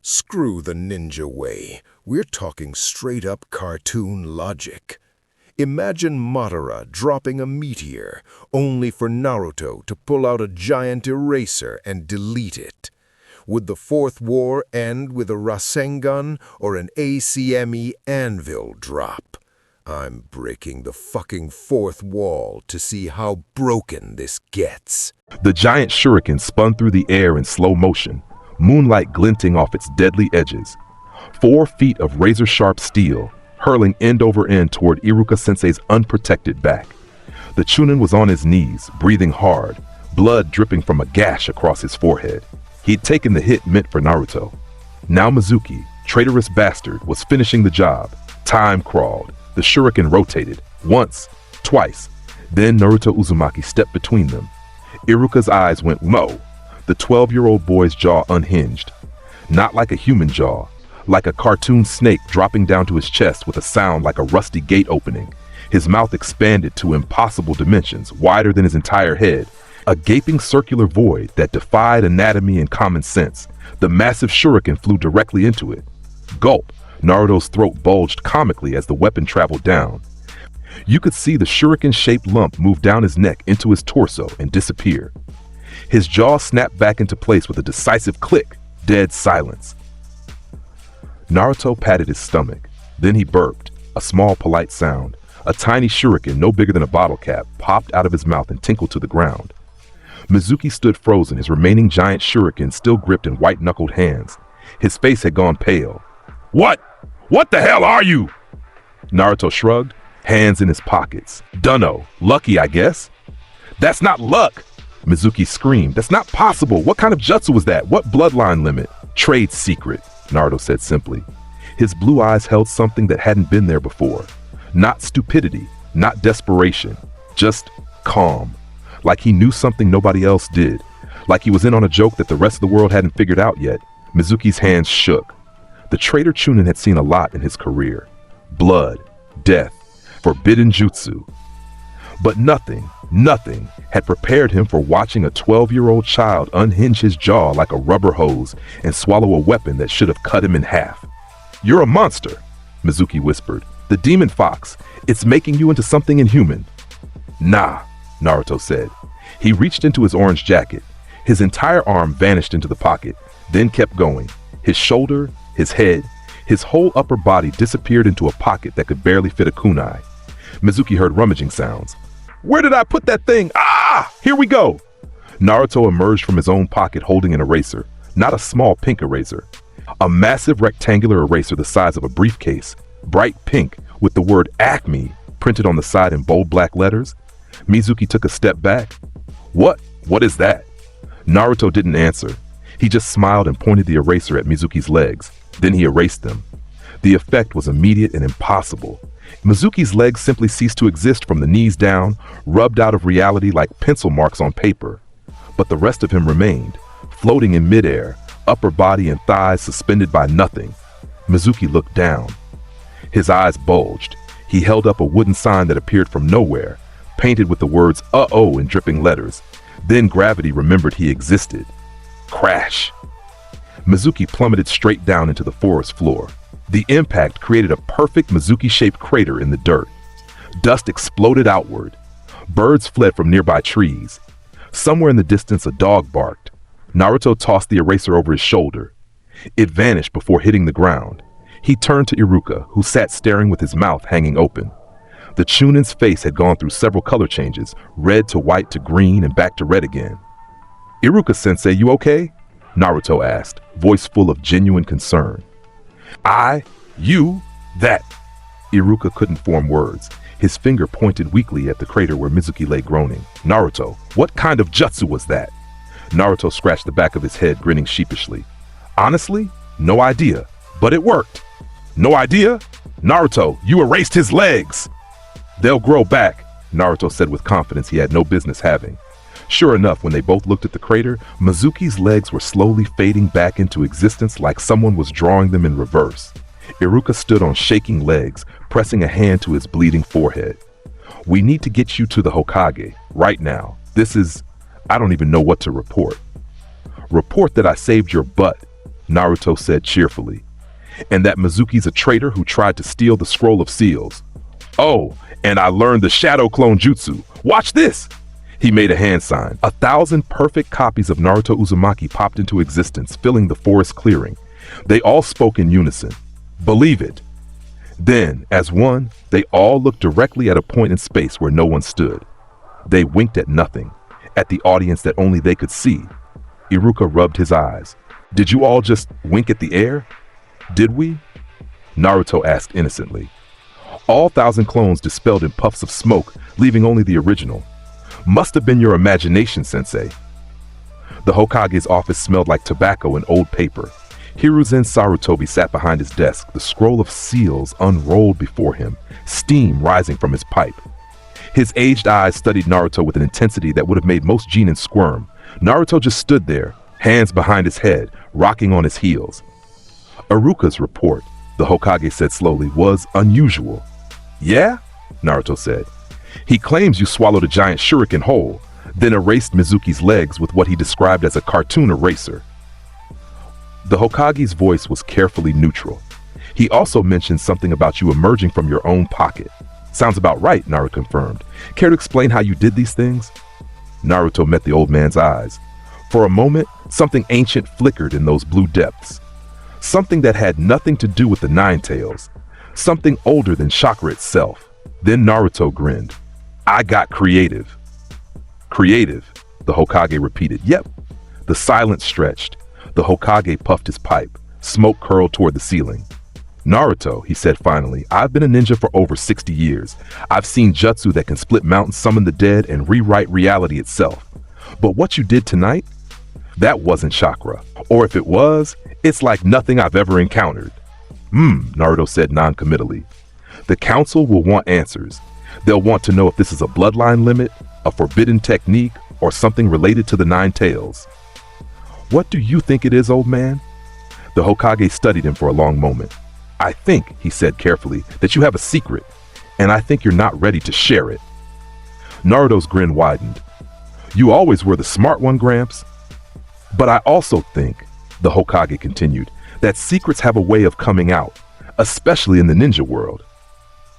Screw the ninja way. We're talking straight-up cartoon logic. Imagine Madara dropping a meteor, only for Naruto to pull out a giant eraser and delete it. Would the Fourth War end with a Rasengan or an ACME anvil drop? I'm breaking the fucking fourth wall to see how broken this gets. The giant shuriken spun through the air in slow motion, moonlight glinting off its deadly edges. 4 feet of razor-sharp steel, hurling end over end toward Iruka-sensei's unprotected back. The Chunin was on his knees, breathing hard, blood dripping from a gash across his forehead. He'd taken the hit meant for Naruto. Now Mizuki, traitorous bastard, was finishing the job. Time crawled. The shuriken rotated. Once, twice. Then Naruto Uzumaki stepped between them. Iruka's eyes went low. The 12-year-old boy's jaw unhinged. Not like a human jaw, like a cartoon snake dropping down to his chest with a sound like a rusty gate opening. His mouth expanded to impossible dimensions, wider than his entire head. A gaping circular void that defied anatomy and common sense. The massive shuriken flew directly into it. Gulp! Naruto's throat bulged comically as the weapon traveled down. You could see the shuriken-shaped lump move down his neck into his torso and disappear. His jaw snapped back into place with a decisive click. Dead silence. Naruto patted his stomach. Then he burped, a small polite sound. A tiny shuriken, no bigger than a bottle cap, popped out of his mouth and tinkled to the ground. Mizuki stood frozen, his remaining giant shuriken still gripped in white-knuckled hands. His face had gone pale. What? What the hell are you? Naruto shrugged, hands in his pockets. Dunno. Lucky, I guess. That's not luck! Mizuki screamed. That's not possible. What kind of jutsu was that? What bloodline limit? Trade secret, Naruto said simply. His blue eyes held something that hadn't been there before. Not stupidity, not desperation, just calm. Like he knew something nobody else did. Like he was in on a joke that the rest of the world hadn't figured out yet. Mizuki's hands shook. The traitor Chunin had seen a lot in his career. Blood, death, forbidden jutsu. But nothing had prepared him for watching a 12-year-old child unhinge his jaw like a rubber hose and swallow a weapon that should have cut him in half. You're a monster, Mizuki whispered. The demon fox, it's making you into something inhuman. Nah, Naruto said. He reached into his orange jacket. His entire arm vanished into the pocket, then kept going. His shoulder, his head, his whole upper body disappeared into a pocket that could barely fit a kunai. Mizuki heard rummaging sounds. Where did I put that thing? Ah! Here we go! Naruto emerged from his own pocket holding an eraser, not a small pink eraser. A massive rectangular eraser the size of a briefcase, bright pink, with the word Acme printed on the side in bold black letters. Mizuki took a step back. What? What is that? Naruto didn't answer. He just smiled and pointed the eraser at Mizuki's legs. Then he erased them. The effect was immediate and impossible. Mizuki's legs simply ceased to exist from the knees down, rubbed out of reality like pencil marks on paper. But the rest of him remained, floating in midair, upper body and thighs suspended by nothing. Mizuki looked down. His eyes bulged. He held up a wooden sign that appeared from nowhere, painted with the words "Uh-oh" in dripping letters. Then gravity remembered he existed. Crash! Mizuki plummeted straight down into the forest floor. The impact created a perfect Mizuki-shaped crater in the dirt. Dust exploded outward. Birds fled from nearby trees. Somewhere in the distance, a dog barked. Naruto tossed the eraser over his shoulder. It vanished before hitting the ground. He turned to Iruka, who sat staring with his mouth hanging open. The Chunin's face had gone through several color changes, red to white to green and back to red again. Iruka-sensei, you okay? Naruto asked, voice full of genuine concern. That. Iruka couldn't form words. His finger pointed weakly at the crater where Mizuki lay groaning. Naruto, what kind of jutsu was that? Naruto scratched the back of his head, grinning sheepishly. Honestly, no idea, but it worked. No idea? Naruto, you erased his legs! They'll grow back, Naruto said with confidence he had no business having. Sure enough, when they both looked at the crater, Mizuki's legs were slowly fading back into existence like someone was drawing them in reverse. Iruka stood on shaking legs, pressing a hand to his bleeding forehead. We need to get you to the Hokage, right now. I don't even know what to report. Report that I saved your butt. Naruto said cheerfully. And that Mizuki's a traitor who tried to steal the scroll of seals. Oh, and I learned the shadow clone jutsu. Watch this! He made a hand sign. 1,000 perfect copies of Naruto Uzumaki popped into existence, filling the forest clearing. They all spoke in unison. Believe it. Then, as one, they all looked directly at a point in space where no one stood. They winked at nothing, at the audience that only they could see. Iruka rubbed his eyes. Did you all just wink at the air? Did we? Naruto asked innocently. All 1,000 clones dispelled in puffs of smoke, leaving only the original. Must have been your imagination, Sensei. The Hokage's office smelled like tobacco and old paper. Hiruzen Sarutobi sat behind his desk, the scroll of seals unrolled before him, steam rising from his pipe. His aged eyes studied Naruto with an intensity that would have made most genin squirm. Naruto just stood there, hands behind his head, rocking on his heels. Iruka's report, the Hokage said slowly, was unusual. Yeah? Naruto said. He claims you swallowed a giant shuriken whole, then erased Mizuki's legs with what he described as a cartoon eraser. The Hokage's voice was carefully neutral. He also mentioned something about you emerging from your own pocket. Sounds about right, Naruto confirmed. Care to explain how you did these things? Naruto met the old man's eyes. For a moment, something ancient flickered in those blue depths. Something that had nothing to do with the Nine Tails. Something older than chakra itself. Then Naruto grinned. I got creative. Creative, the Hokage repeated. Yep. The silence stretched. The Hokage puffed his pipe. Smoke curled toward the ceiling. Naruto, he said finally, I've been a ninja for over 60 years. I've seen jutsu that can split mountains, summon the dead, and rewrite reality itself. But what you did tonight? That wasn't chakra. Or if it was, it's like nothing I've ever encountered. Naruto said non-committally. The council will want answers. They'll want to know if this is a bloodline limit, a forbidden technique, or something related to the Nine Tails. What do you think it is, old man? The Hokage studied him for a long moment. I think, he said carefully, that you have a secret, and I think you're not ready to share it. Naruto's grin widened. You always were the smart one, Gramps. But I also think, the Hokage continued, that secrets have a way of coming out, especially in the ninja world.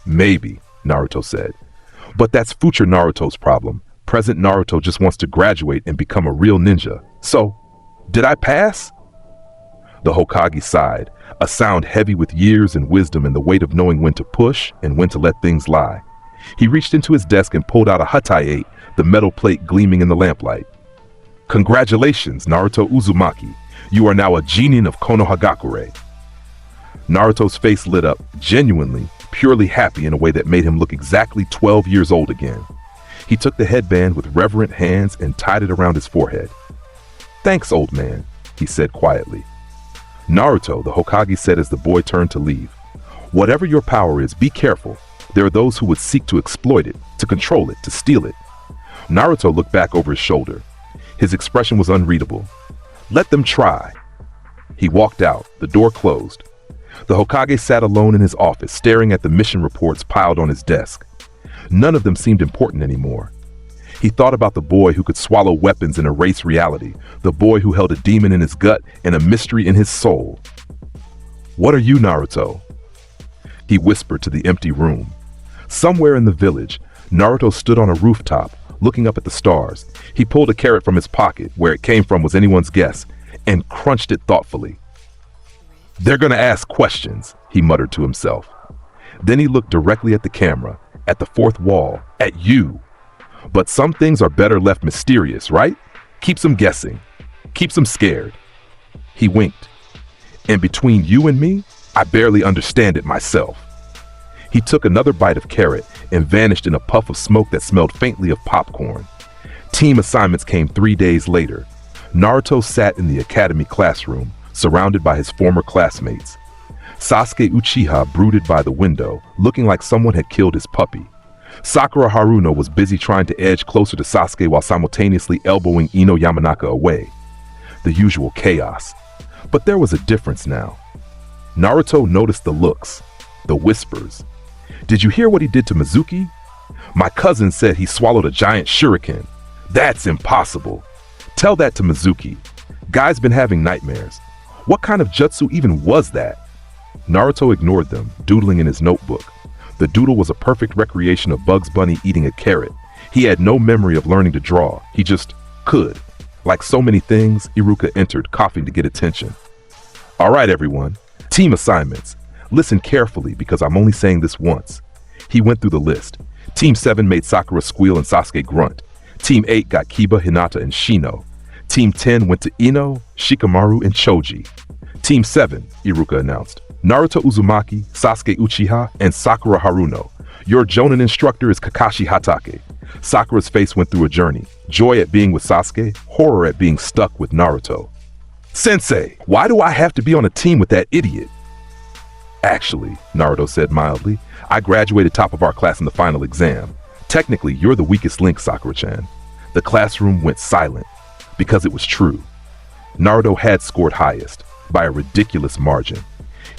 Maybe, Naruto said. But that's future Naruto's problem. Present Naruto just wants to graduate and become a real ninja. So, did I pass? The Hokage sighed, a sound heavy with years and wisdom and the weight of knowing when to push and when to let things lie. He reached into his desk and pulled out a hatai-8, the metal plate gleaming in the lamplight. Congratulations, Naruto Uzumaki. You are now a genin of Konohagakure. Naruto's face lit up, genuinely, purely happy in a way that made him look exactly 12 years old again. He took the headband with reverent hands and tied it around his forehead. Thanks, old man, he said quietly. Naruto, the Hokage said as the boy turned to leave. Whatever your power is, be careful. There are those who would seek to exploit it, to control it, to steal it. Naruto looked back over his shoulder. His expression was unreadable. Let them try. He walked out, the door closed. The Hokage sat alone in his office, staring at the mission reports piled on his desk. None of them seemed important anymore. He thought about the boy who could swallow weapons and erase reality, the boy who held a demon in his gut and a mystery in his soul. What are you, Naruto? He whispered to the empty room. Somewhere in the village, Naruto stood on a rooftop, looking up at the stars. He pulled a carrot from his pocket, where it came from was anyone's guess, and crunched it thoughtfully. They're gonna ask questions, he muttered to himself. Then he looked directly at the camera, at the fourth wall, at you. But some things are better left mysterious, right? Keeps them guessing. Keeps them scared. He winked. And between you and me, I barely understand it myself. He took another bite of carrot and vanished in a puff of smoke that smelled faintly of popcorn. Team assignments came 3 days later. Naruto sat in the academy classroom, surrounded by his former classmates. Sasuke Uchiha brooded by the window, looking like someone had killed his puppy. Sakura Haruno was busy trying to edge closer to Sasuke while simultaneously elbowing Ino Yamanaka away. The usual chaos. But there was a difference now. Naruto noticed the looks, the whispers. Did you hear what he did to Mizuki? My cousin said he swallowed a giant shuriken. That's impossible. Tell that to Mizuki. Guy's been having nightmares. What kind of jutsu even was that? Naruto ignored them, doodling in his notebook. The doodle was a perfect recreation of Bugs Bunny eating a carrot. He had no memory of learning to draw. He just could. Like so many things, Iruka entered, coughing to get attention. All right, everyone. Team assignments. Listen carefully because I'm only saying this once. He went through the list. Team 7 made Sakura squeal and Sasuke grunt. Team 8 got Kiba, Hinata, and Shino. Team 10 went to Ino, Shikamaru, and Choji. Team 7, Iruka announced. Naruto Uzumaki, Sasuke Uchiha, and Sakura Haruno. Your Jonin instructor is Kakashi Hatake. Sakura's face went through a journey. Joy at being with Sasuke, horror at being stuck with Naruto. Sensei, why do I have to be on a team with that idiot? Actually, Naruto said mildly, I graduated top of our class in the final exam. Technically, you're the weakest link, Sakura-chan. The classroom went silent, because it was true. Naruto had scored highest, by a ridiculous margin.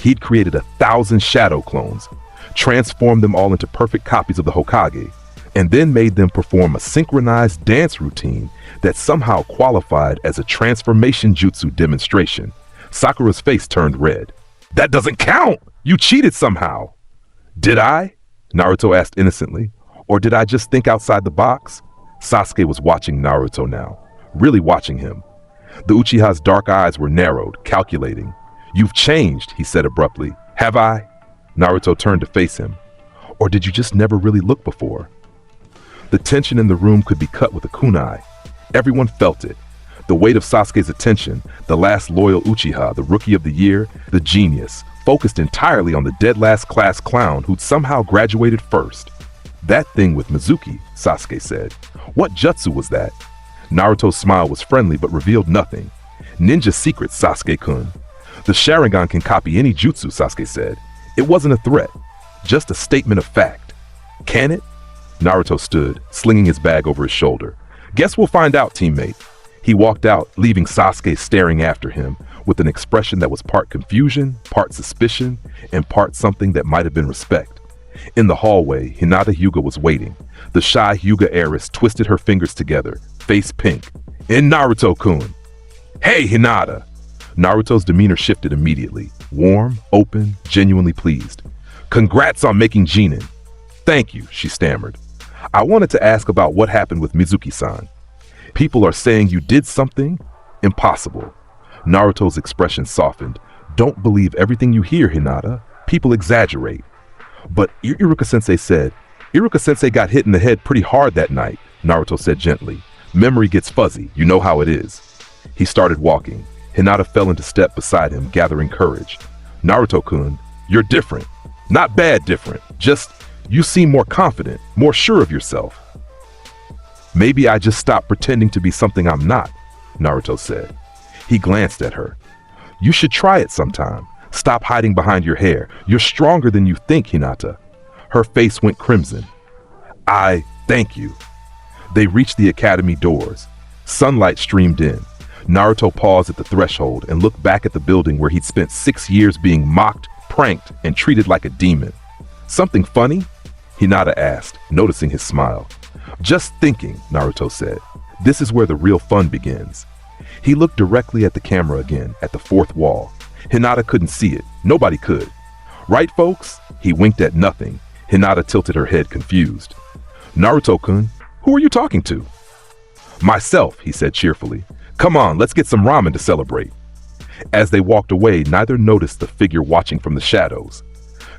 He'd created 1,000 shadow clones, transformed them all into perfect copies of the Hokage, and then made them perform a synchronized dance routine that somehow qualified as a transformation jutsu demonstration. Sakura's face turned red. That doesn't count! You cheated somehow! Did I? Naruto asked innocently. Or did I just think outside the box? Sasuke was watching Naruto now, really watching him. The Uchiha's dark eyes were narrowed, calculating. You've changed, he said abruptly. Have I? Naruto turned to face him. Or did you just never really look before? The tension in the room could be cut with a kunai. Everyone felt it. The weight of Sasuke's attention, the last loyal Uchiha, the rookie of the year, the genius, focused entirely on the dead last class clown who'd somehow graduated first. That thing with Mizuki, Sasuke said. What jutsu was that? Naruto's smile was friendly but revealed nothing. Ninja secrets, Sasuke-kun. The Sharingan can copy any jutsu, Sasuke said. It wasn't a threat, just a statement of fact. Can it? Naruto stood, slinging his bag over his shoulder. Guess we'll find out, teammate. He walked out, leaving Sasuke staring after him with an expression that was part confusion, part suspicion, and part something that might have been respect. In the hallway, Hinata Hyuga was waiting. The shy Hyuga heiress twisted her fingers together, face pink. In Naruto-kun. Hey, Hinata! Naruto's demeanor shifted immediately. Warm, open, genuinely pleased. Congrats on making Genin. Thank you, she stammered. I wanted to ask about what happened with Mizuki-san. People are saying you did something impossible. Naruto's expression softened. Don't believe everything you hear, Hinata. People exaggerate. But Iruka-sensei said, Iruka-sensei got hit in the head pretty hard that night, Naruto said gently. Memory gets fuzzy, you know how it is. He started walking. Hinata fell into step beside him, gathering courage. Naruto-kun, you're different. Not bad different, just you seem more confident, more sure of yourself. Maybe I just stopped pretending to be something I'm not, Naruto said. He glanced at her. You should try it sometime. Stop hiding behind your hair. You're stronger than you think, Hinata. Her face went crimson. Thank you. They reached the academy doors. Sunlight streamed in. Naruto paused at the threshold and looked back at the building where he'd spent 6 years being mocked, pranked, and treated like a demon. Something funny? Hinata asked, noticing his smile. Just thinking, Naruto said. This is where the real fun begins. He looked directly at the camera again, at the fourth wall. Hinata couldn't see it. Nobody could. Right, folks? He winked at nothing. Hinata tilted her head, confused. Naruto-kun, who are you talking to? Myself, he said cheerfully. Come on, let's get some ramen to celebrate. As they walked away, neither noticed the figure watching from the shadows.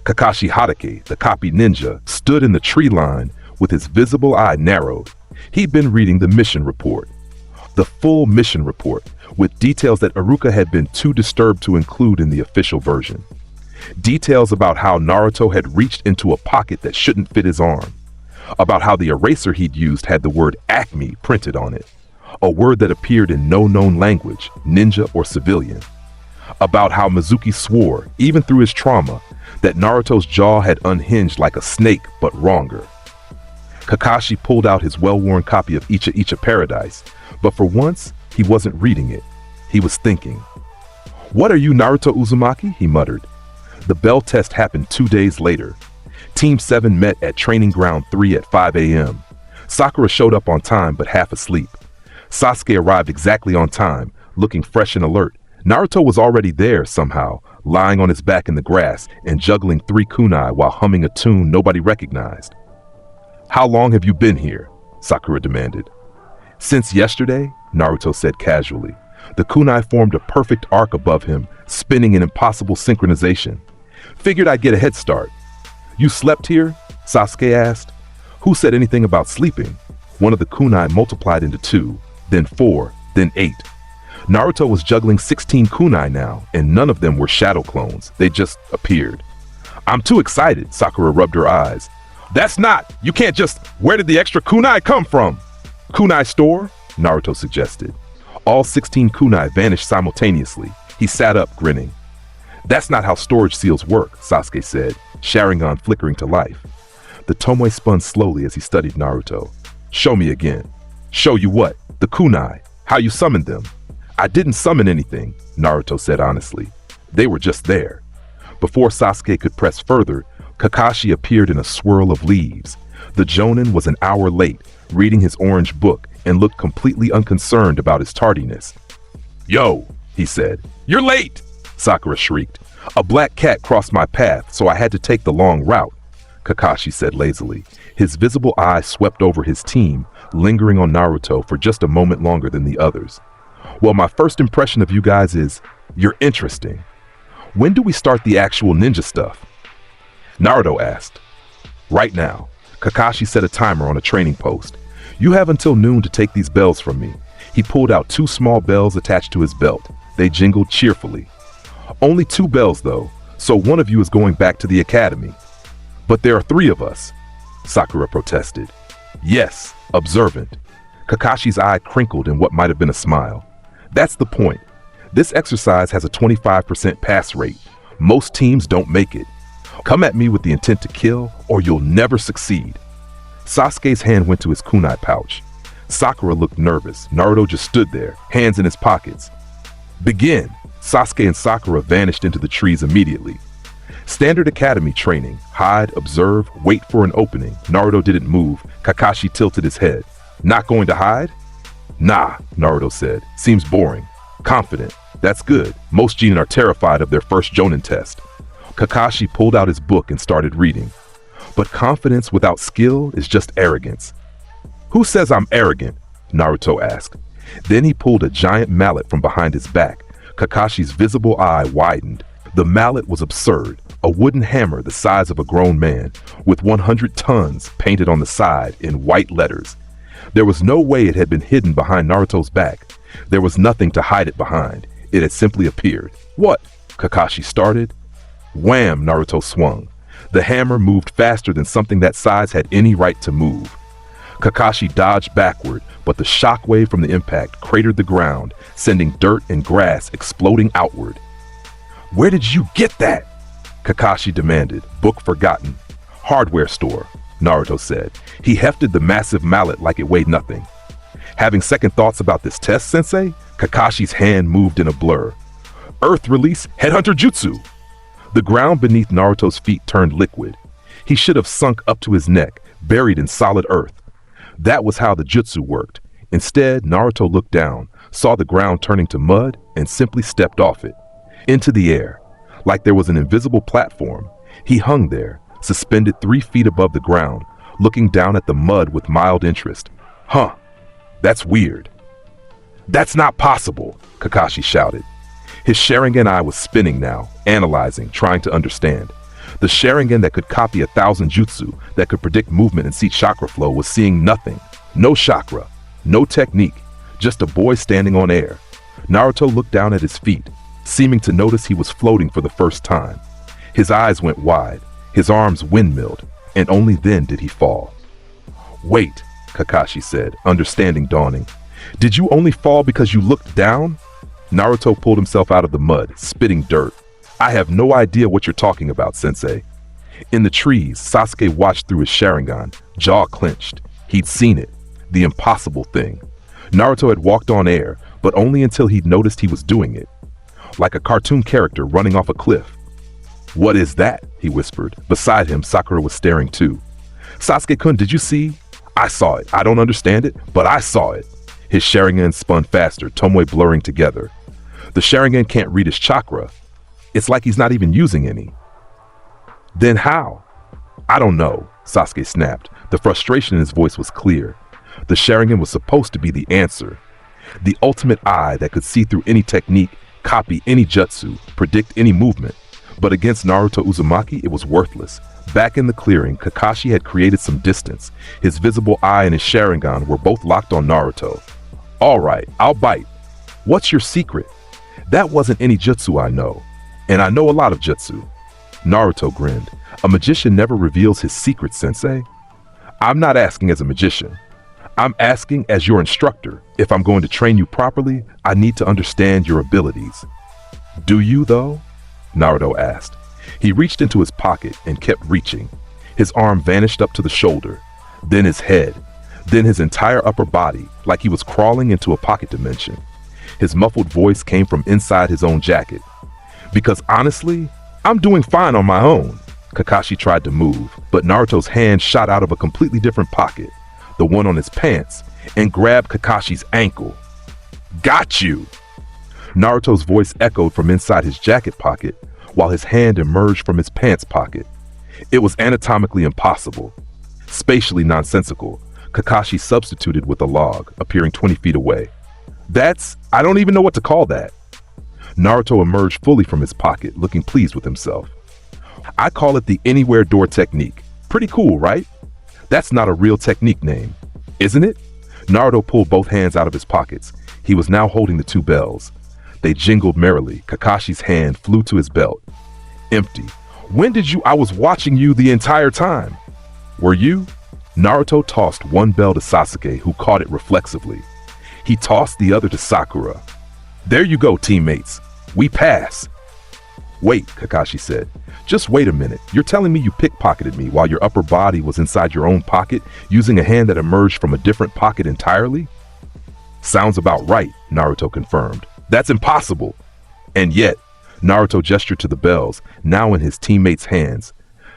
Kakashi Hatake, the copy ninja, stood in the tree line with his visible eye narrowed. He'd been reading the mission report. The full mission report, with details that Iruka had been too disturbed to include in the official version. Details about how Naruto had reached into a pocket that shouldn't fit his arm. About how the eraser he'd used had the word Acme printed on it. A word that appeared in no known language, ninja or civilian. About how Mizuki swore, even through his trauma, that Naruto's jaw had unhinged like a snake, but wronger. Kakashi pulled out his well-worn copy of Icha Icha Paradise, but for once, he wasn't reading it. He was thinking. What are you, Naruto Uzumaki? He muttered. The bell test happened 2 days later. Team 7 met at Training Ground 3 at 5 a.m. Sakura showed up on time, but half asleep. Sasuke arrived exactly on time, looking fresh and alert, Naruto was already there somehow, lying on his back in the grass and juggling 3 kunai while humming a tune nobody recognized. "How long have you been here?" Sakura demanded. "Since yesterday," Naruto said casually. The kunai formed a perfect arc above him, spinning in impossible synchronization. "Figured I'd get a head start." "You slept here?" Sasuke asked. "Who said anything about sleeping?" One of the kunai multiplied into 2, then 4, then 8. Naruto was juggling 16 kunai now, and none of them were shadow clones. They just appeared. "I'm too excited," Sakura rubbed her eyes. "That's not! You can't just... Where did the extra kunai come from?" "Kunai store?" Naruto suggested. All 16 kunai vanished simultaneously. He sat up, grinning. "That's not how storage seals work," Sasuke said, Sharingan flickering to life. The tomoe spun slowly as he studied Naruto. "Show me again." "Show you what?" "The kunai. How you summoned them." "I didn't summon anything," Naruto said honestly. "They were just there." Before Sasuke could press further, Kakashi appeared in a swirl of leaves. The Jonin was an hour late, reading his orange book, and looked completely unconcerned about his tardiness. "Yo," he said. "You're late!" Sakura shrieked. "A black cat crossed my path, so I had to take the long route," Kakashi said lazily. His visible eye swept over his team, lingering on Naruto for just a moment longer than the others. "Well, my first impression of you guys is, you're interesting. When do we start the actual ninja stuff?" Naruto asked. "Right now." Kakashi set a timer on a training post. "You have until noon to take these bells from me." He pulled out 2 small bells attached to his belt. They jingled cheerfully. "Only 2 bells, though, so one of you is going back to the academy." "But there are 3 of us," Sakura protested. "Yes, observant." Kakashi's eye crinkled in what might have been a smile. "That's the point. This exercise has a 25% pass rate. Most teams don't make it. Come at me with the intent to kill, or you'll never succeed." Sasuke's hand went to his kunai pouch. Sakura looked nervous. Naruto just stood there, hands in his pockets. "Begin." Sasuke and Sakura vanished into the trees immediately. Standard academy training. Hide, observe, wait for an opening. Naruto didn't move. Kakashi tilted his head. "Not going to hide?" "Nah," Naruto said. "Seems boring." "Confident. That's good. Most Genin are terrified of their first Jonin test." Kakashi pulled out his book and started reading. "But confidence without skill is just arrogance." "Who says I'm arrogant?" Naruto asked. Then he pulled a giant mallet from behind his back. Kakashi's visible eye widened. The mallet was absurd, a wooden hammer the size of a grown man, with 100 tons painted on the side in white letters. There was no way it had been hidden behind Naruto's back. There was nothing to hide it behind. It had simply appeared. "What?" Kakashi started. Wham! Naruto swung. The hammer moved faster than something that size had any right to move. Kakashi dodged backward, but the shockwave from the impact cratered the ground, sending dirt and grass exploding outward. "Where did you get that?" Kakashi demanded, book forgotten. "Hardware store," Naruto said. He hefted the massive mallet like it weighed nothing. "Having second thoughts about this test, Sensei?" Kakashi's hand moved in a blur. "Earth release Headhunter Jutsu!" The ground beneath Naruto's feet turned liquid. He should have sunk up to his neck, buried in solid earth. That was how the jutsu worked. Instead, Naruto looked down, saw the ground turning to mud, and simply stepped off it. Into the air. Like there was an invisible platform. He hung there, suspended 3 feet above the ground, looking down at the mud with mild interest. "Huh, that's weird." "That's not possible," Kakashi shouted. His Sharingan eye was spinning now, analyzing, trying to understand. The Sharingan that could copy 1,000 jutsu, that could predict movement and see chakra flow, was seeing nothing. No chakra, no technique, just a boy standing on air. Naruto looked down at his feet, seeming to notice he was floating for the first time. His eyes went wide, his arms windmilled, and only then did he fall. "Wait," Kakashi said, understanding dawning. "Did you only fall because you looked down?" Naruto pulled himself out of the mud, spitting dirt. "I have no idea what you're talking about, Sensei." In the trees, Sasuke watched through his Sharingan, jaw clenched. He'd seen it, the impossible thing. Naruto had walked on air, but only until he'd noticed he was doing it. Like a cartoon character running off a cliff. "What is that?" he whispered. Beside him, Sakura was staring too. "Sasuke-kun, did you see?" "I saw it. I don't understand it, but I saw it." His Sharingan spun faster, tomoe blurring together. The Sharingan can't read his chakra. It's like he's not even using any. Then how? I don't know, Sasuke snapped. The frustration in his voice was clear. The Sharingan was supposed to be the answer. The ultimate eye that could see through any technique, copy any jutsu, predict any movement. But against Naruto Uzumaki, it was worthless. Back in the clearing, Kakashi had created some distance. His visible eye and his Sharingan were both locked on Naruto. All right, I'll bite. What's your secret? That wasn't any jutsu I know. And I know a lot of jutsu. Naruto grinned. A magician never reveals his secret, sensei. I'm not asking as a magician. I'm asking as your instructor. If I'm going to train you properly, I need to understand your abilities. Do you, though? Naruto asked. He reached into his pocket and kept reaching. His arm vanished up to the shoulder, then his head, then his entire upper body, like he was crawling into a pocket dimension. His muffled voice came from inside his own jacket. Because honestly, I'm doing fine on my own. Kakashi tried to move, but Naruto's hand shot out of a completely different pocket, the one on his pants, and grabbed Kakashi's ankle. Got you! Naruto's voice echoed from inside his jacket pocket, while his hand emerged from his pants pocket. It was anatomically impossible. Spatially nonsensical, Kakashi substituted with a log, appearing 20 feet away. I don't even know what to call that. Naruto emerged fully from his pocket, looking pleased with himself. I call it the anywhere door technique. Pretty cool, right? That's not a real technique name, isn't it? Naruto pulled both hands out of his pockets. He was now holding the two bells. They jingled merrily. Kakashi's hand flew to his belt. Empty. When did you? I was watching you the entire time. Were you? Naruto tossed one bell to Sasuke, who caught it reflexively. He tossed the other to Sakura. There you go, teammates. We pass. Wait, Kakashi said. Just wait a minute. You're telling me you pickpocketed me while your upper body was inside your own pocket, using a hand that emerged from a different pocket entirely? Sounds about right, Naruto confirmed. That's impossible. And yet, Naruto gestured to the bells, now in his teammates' hands.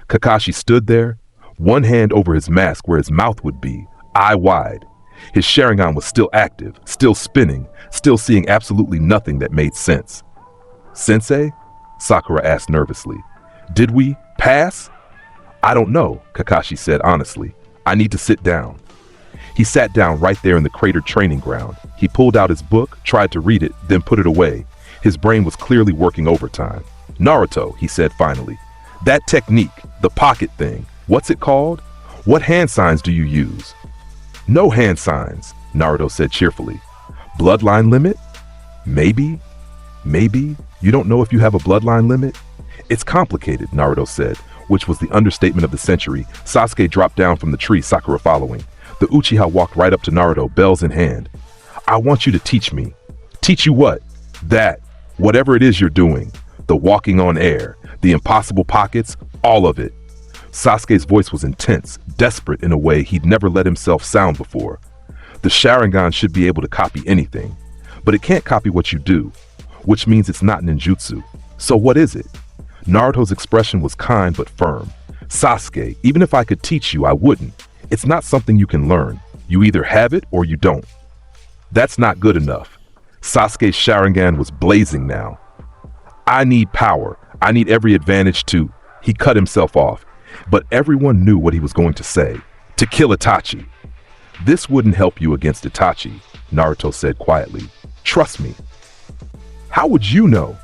Kakashi stood there, one hand over his mask where his mouth would be, eye wide. His Sharingan was still active, still spinning, still seeing absolutely nothing that made sense. Sensei? Sakura asked nervously. Did we pass? I don't know, Kakashi said honestly. I need to sit down. He sat down right there in the cratered training ground. He pulled out his book, tried to read it, then put it away. His brain was clearly working overtime. Naruto, he said finally. That technique, the pocket thing, what's it called? What hand signs do you use? No hand signs, Naruto said cheerfully. Bloodline limit? Maybe. You don't know if you have a bloodline limit? It's complicated, Naruto said, which was the understatement of the century. Sasuke dropped down from the tree, Sakura following. The Uchiha walked right up to Naruto, bells in hand. I want you to teach me. Teach you what? That. Whatever it is you're doing. The walking on air, the impossible pockets, all of it. Sasuke's voice was intense, desperate in a way he'd never let himself sound before. The Sharingan should be able to copy anything, but it can't copy what you do, which means it's not ninjutsu. So what is it? Naruto's expression was kind but firm. Sasuke, even if I could teach you, I wouldn't. It's not something you can learn. You either have it or you don't. That's not good enough. Sasuke's Sharingan was blazing now. I need power. I need every advantage to... He cut himself off, but everyone knew what he was going to say. To kill Itachi. This wouldn't help you against Itachi, Naruto said quietly. Trust me. How would you know?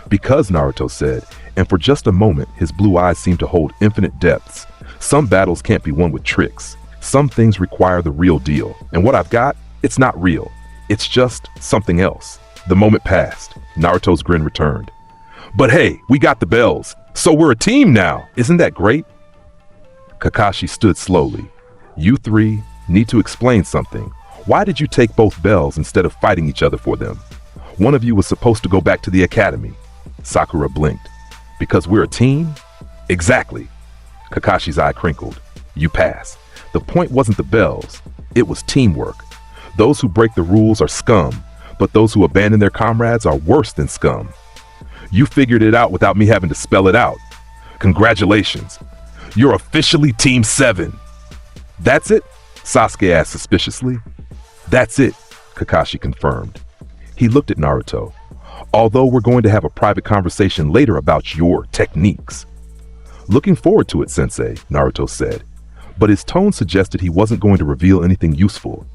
Because, Naruto said, and for just a moment his blue eyes seemed to hold infinite depths. Some battles can't be won with tricks. Some things require the real deal. And what I've got, it's not real. It's just something else. The moment passed. Naruto's grin returned. But hey, we got the bells. So we're a team now. Isn't that great? Kakashi stood slowly. You three need to explain something. Why did you take both bells instead of fighting each other for them? One of you was supposed to go back to the academy. Sakura blinked. Because we're a team? Exactly. Kakashi's eye crinkled. You pass. The point wasn't the bells. It was teamwork. Those who break the rules are scum, but those who abandon their comrades are worse than scum. You figured it out without me having to spell it out. Congratulations. You're officially Team 7. That's it? Sasuke asked suspiciously. That's it, Kakashi confirmed. He looked at Naruto. Although we're going to have a private conversation later about your techniques. Looking forward to it, Sensei, Naruto said, but his tone suggested he wasn't going to reveal anything useful.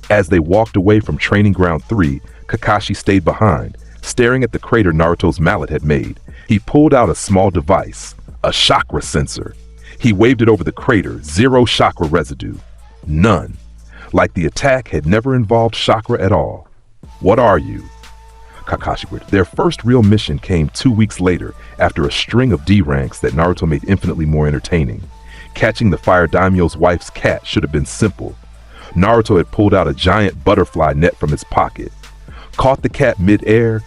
As they walked away from Training Ground 3, Kakashi stayed behind, staring at the crater Naruto's mallet had made. He pulled out a small device, a chakra sensor. He waved it over the crater, 0 chakra residue. None. Like the attack had never involved chakra at all. What are you? Kakashi quit. Their first real mission came 2 weeks later after a string of D ranks that Naruto made infinitely more entertaining. Catching the Fire Daimyo's wife's cat should have been simple. Naruto had pulled out a giant butterfly net from his pocket, caught the cat mid-air,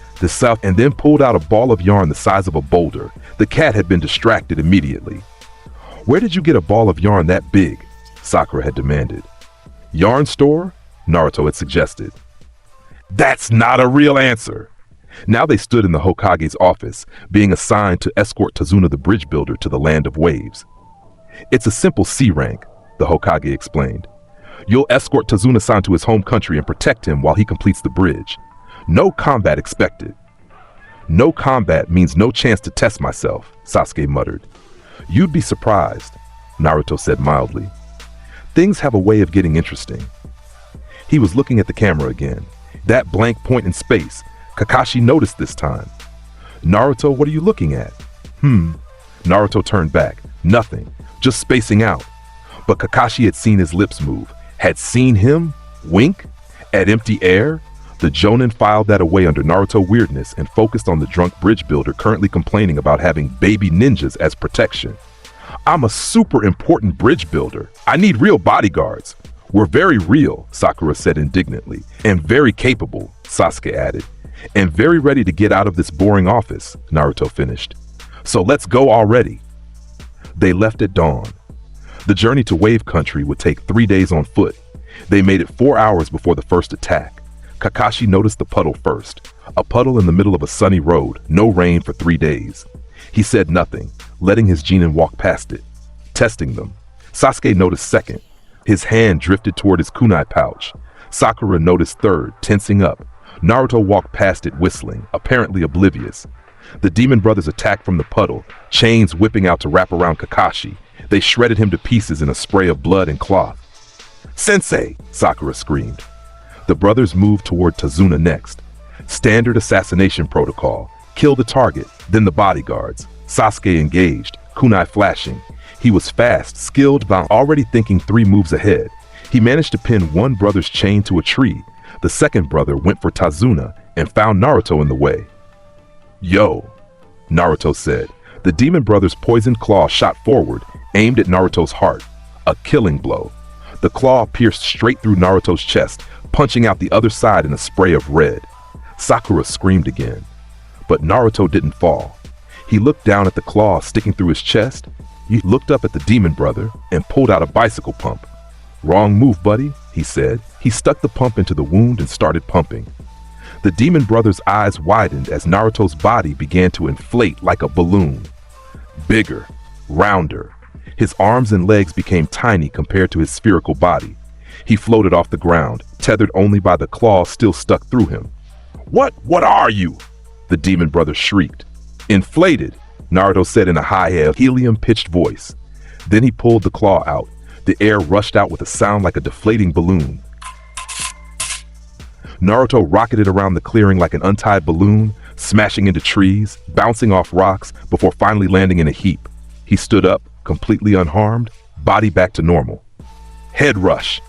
and then pulled out a ball of yarn the size of a boulder. The cat had been distracted immediately. Where did you get a ball of yarn that big? Sakura had demanded. Yarn store? Naruto had suggested. That's not a real answer. Now they stood in the Hokage's office, being assigned to escort Tazuna the bridge builder to the land of waves. It's a simple C rank, the Hokage explained. You'll escort Tazuna-san to his home country and protect him while he completes the bridge. No combat expected. No combat means no chance to test myself, Sasuke muttered. You'd be surprised, Naruto said mildly. Things have a way of getting interesting. He was looking at the camera again. That blank point in space. Kakashi noticed this time. Naruto, what are you looking at? Naruto turned back. Nothing. Just spacing out. But Kakashi had seen his lips move. Had seen him wink at empty air. The Jonin filed that away under Naruto weirdness and focused on the drunk bridge builder currently complaining about having baby ninjas as protection. I'm a super important bridge builder. I need real bodyguards. We're very real, Sakura said indignantly. And very capable, Sasuke added. And very ready to get out of this boring office, Naruto finished. So let's go already. They left at dawn. The journey to Wave Country would take 3 days on foot. They made it 4 hours before the first attack. Kakashi noticed the puddle first. A puddle in the middle of a sunny road, no rain for 3 days. He said nothing, letting his genin walk past it, testing them. Sasuke noticed second. His hand drifted toward his kunai pouch. Sakura noticed third, tensing up. Naruto walked past it whistling, apparently oblivious. The demon brothers attacked from the puddle, chains whipping out to wrap around Kakashi. They shredded him to pieces in a spray of blood and cloth. Sensei! Sakura screamed. The brothers moved toward Tazuna next. Standard assassination protocol. Kill the target, then the bodyguards. Sasuke engaged, kunai flashing. He was fast, skilled, already thinking 3 moves ahead. He managed to pin one brother's chain to a tree. The second brother went for Tazuna and found Naruto in the way. Yo, Naruto said. The demon brother's poisoned claw shot forward, aimed at Naruto's heart. A killing blow. The claw pierced straight through Naruto's chest, punching out the other side in a spray of red. Sakura screamed again. But Naruto didn't fall. He looked down at the claw sticking through his chest. He looked up at the demon brother and pulled out a bicycle pump. Wrong move, buddy, he said. He stuck the pump into the wound and started pumping. The demon brother's eyes widened as Naruto's body began to inflate like a balloon. Bigger, rounder. His arms and legs became tiny compared to his spherical body. He floated off the ground, tethered only by the claw still stuck through him. What are you? The demon brother shrieked. Inflated, Naruto said in a high, helium-pitched voice. Then he pulled the claw out. The air rushed out with a sound like a deflating balloon. Naruto rocketed around the clearing like an untied balloon, smashing into trees, bouncing off rocks, before finally landing in a heap. He stood up, completely unharmed, body back to normal. Head rush.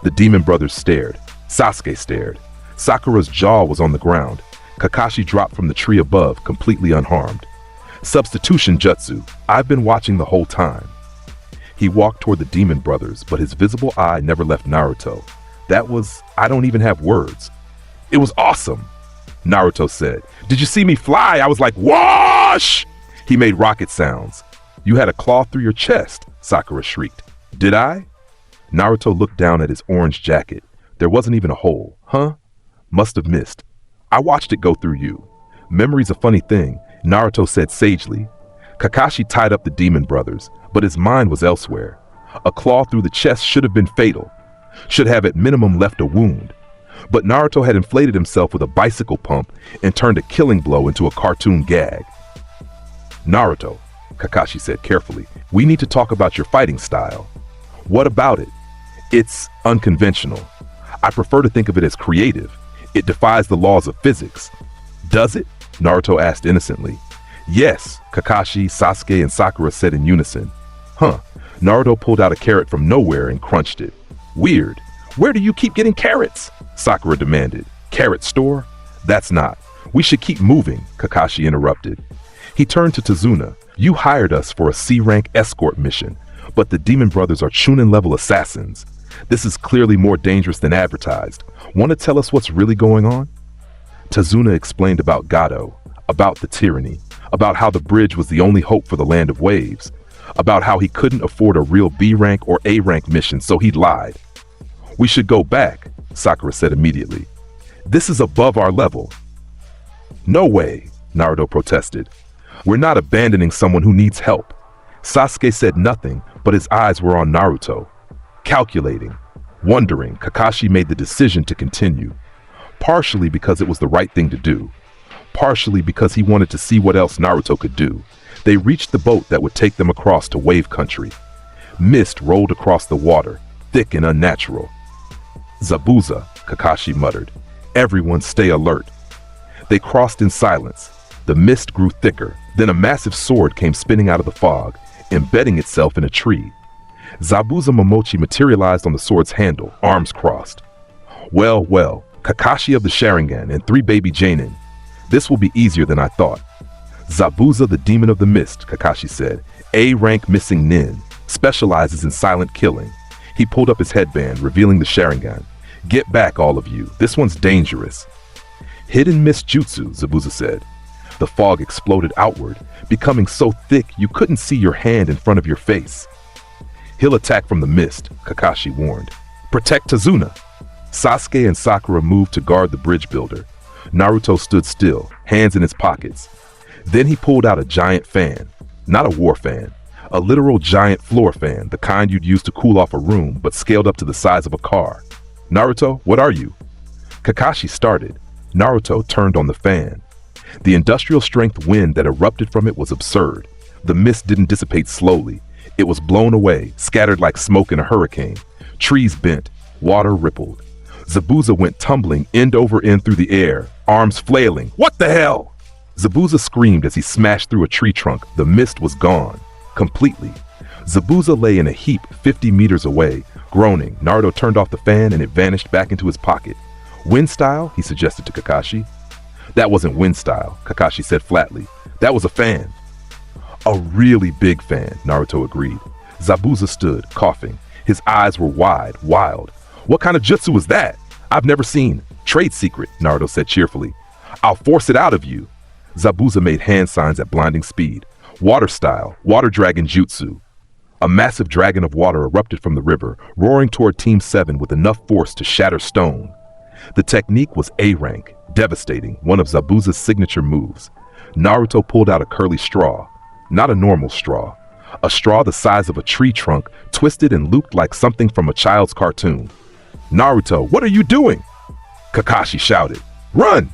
The demon brothers stared. Sasuke stared. Sakura's jaw was on the ground. Kakashi dropped from the tree above, completely unharmed. Substitution jutsu. I've been watching the whole time. He walked toward the demon brothers, but his visible eye never left Naruto. That was, I don't even have words. It was awesome, Naruto said. Did you see me fly? I was like, whoosh! He made rocket sounds. You had a claw through your chest, Sakura shrieked. Did I? Naruto looked down at his orange jacket. There wasn't even a hole. Huh? Must have missed. I watched it go through you. Memory's a funny thing, Naruto said sagely. Kakashi tied up the demon brothers, but his mind was elsewhere. A claw through the chest should have been fatal. Should have at minimum left a wound. But Naruto had inflated himself with a bicycle pump and turned a killing blow into a cartoon gag. "Naruto," Kakashi said carefully, "we need to talk about your fighting style." "What about it?" "It's unconventional. I prefer to think of it as creative. It defies the laws of physics." "Does it?" Naruto asked innocently. "Yes," Kakashi, Sasuke, and Sakura said in unison. "Huh." Naruto pulled out a carrot from nowhere and crunched it. "Weird. Where do you keep getting carrots?" Sakura demanded. "Carrot store?" "That's not. We should keep moving," Kakashi interrupted. He turned to Tazuna. "You hired us for a C-rank escort mission, but the Demon Brothers are Chunin-level assassins. This is clearly more dangerous than advertised. Want to tell us what's really going on?" Tazuna explained about Gato, about the tyranny, about how the bridge was the only hope for the Land of Waves, about how he couldn't afford a real B-rank or A-rank mission, so he lied. "We should go back," Sakura said immediately. "This is above our level." "No way," Naruto protested. "We're not abandoning someone who needs help." Sasuke said nothing, but his eyes were on Naruto. Calculating, wondering, Kakashi made the decision to continue. Partially because it was the right thing to do. Partially because he wanted to see what else Naruto could do. They reached the boat that would take them across to Wave Country. Mist rolled across the water, thick and unnatural. "Zabuza," Kakashi muttered. "Everyone stay alert." They crossed in silence. The mist grew thicker, then a massive sword came spinning out of the fog, embedding itself in a tree. Zabuza Momochi materialized on the sword's handle, arms crossed. "Well, well, Kakashi of the Sharingan and 3 baby Jonin. This will be easier than I thought." "Zabuza, the Demon of the Mist," Kakashi said. "A-rank missing nin, specializes in silent killing." He pulled up his headband, revealing the Sharingan. "Get back, all of you. This one's dangerous." "Hidden mist jutsu," Zabuza said. The fog exploded outward, becoming so thick you couldn't see your hand in front of your face. "He'll attack from the mist," Kakashi warned. "Protect Tazuna." Sasuke and Sakura moved to guard the bridge builder. Naruto stood still, hands in his pockets. Then he pulled out a giant fan. Not a war fan. A literal giant floor fan, the kind you'd use to cool off a room, but scaled up to the size of a car. "Naruto, what are you?" Kakashi started. Naruto turned on the fan. The industrial strength wind that erupted from it was absurd. The mist didn't dissipate slowly. It was blown away, scattered like smoke in a hurricane. Trees bent, water rippled. Zabuza went tumbling end over end through the air, arms flailing. "What the hell?" Zabuza screamed as he smashed through a tree trunk. The mist was gone. Completely. Zabuza lay in a heap 50 meters away, groaning. Naruto turned off the fan and it vanished back into his pocket. "Wind style?" he suggested to Kakashi. "That wasn't wind style," Kakashi said flatly. "That was a fan." "A really big fan," Naruto agreed. Zabuza stood, coughing. His eyes were wide, wild. "What kind of jutsu is that? I've never seen." "Trade secret," Naruto said cheerfully. "I'll force it out of you." Zabuza made hand signs at blinding speed. "Water style, water dragon jutsu." A massive dragon of water erupted from the river, roaring toward Team 7 with enough force to shatter stone. The technique was A-rank, devastating, one of Zabuza's signature moves. Naruto pulled out a curly straw. Not a normal straw. A straw the size of a tree trunk, twisted and looped like something from a child's cartoon. "Naruto, what are you doing?" Kakashi shouted. "Run!"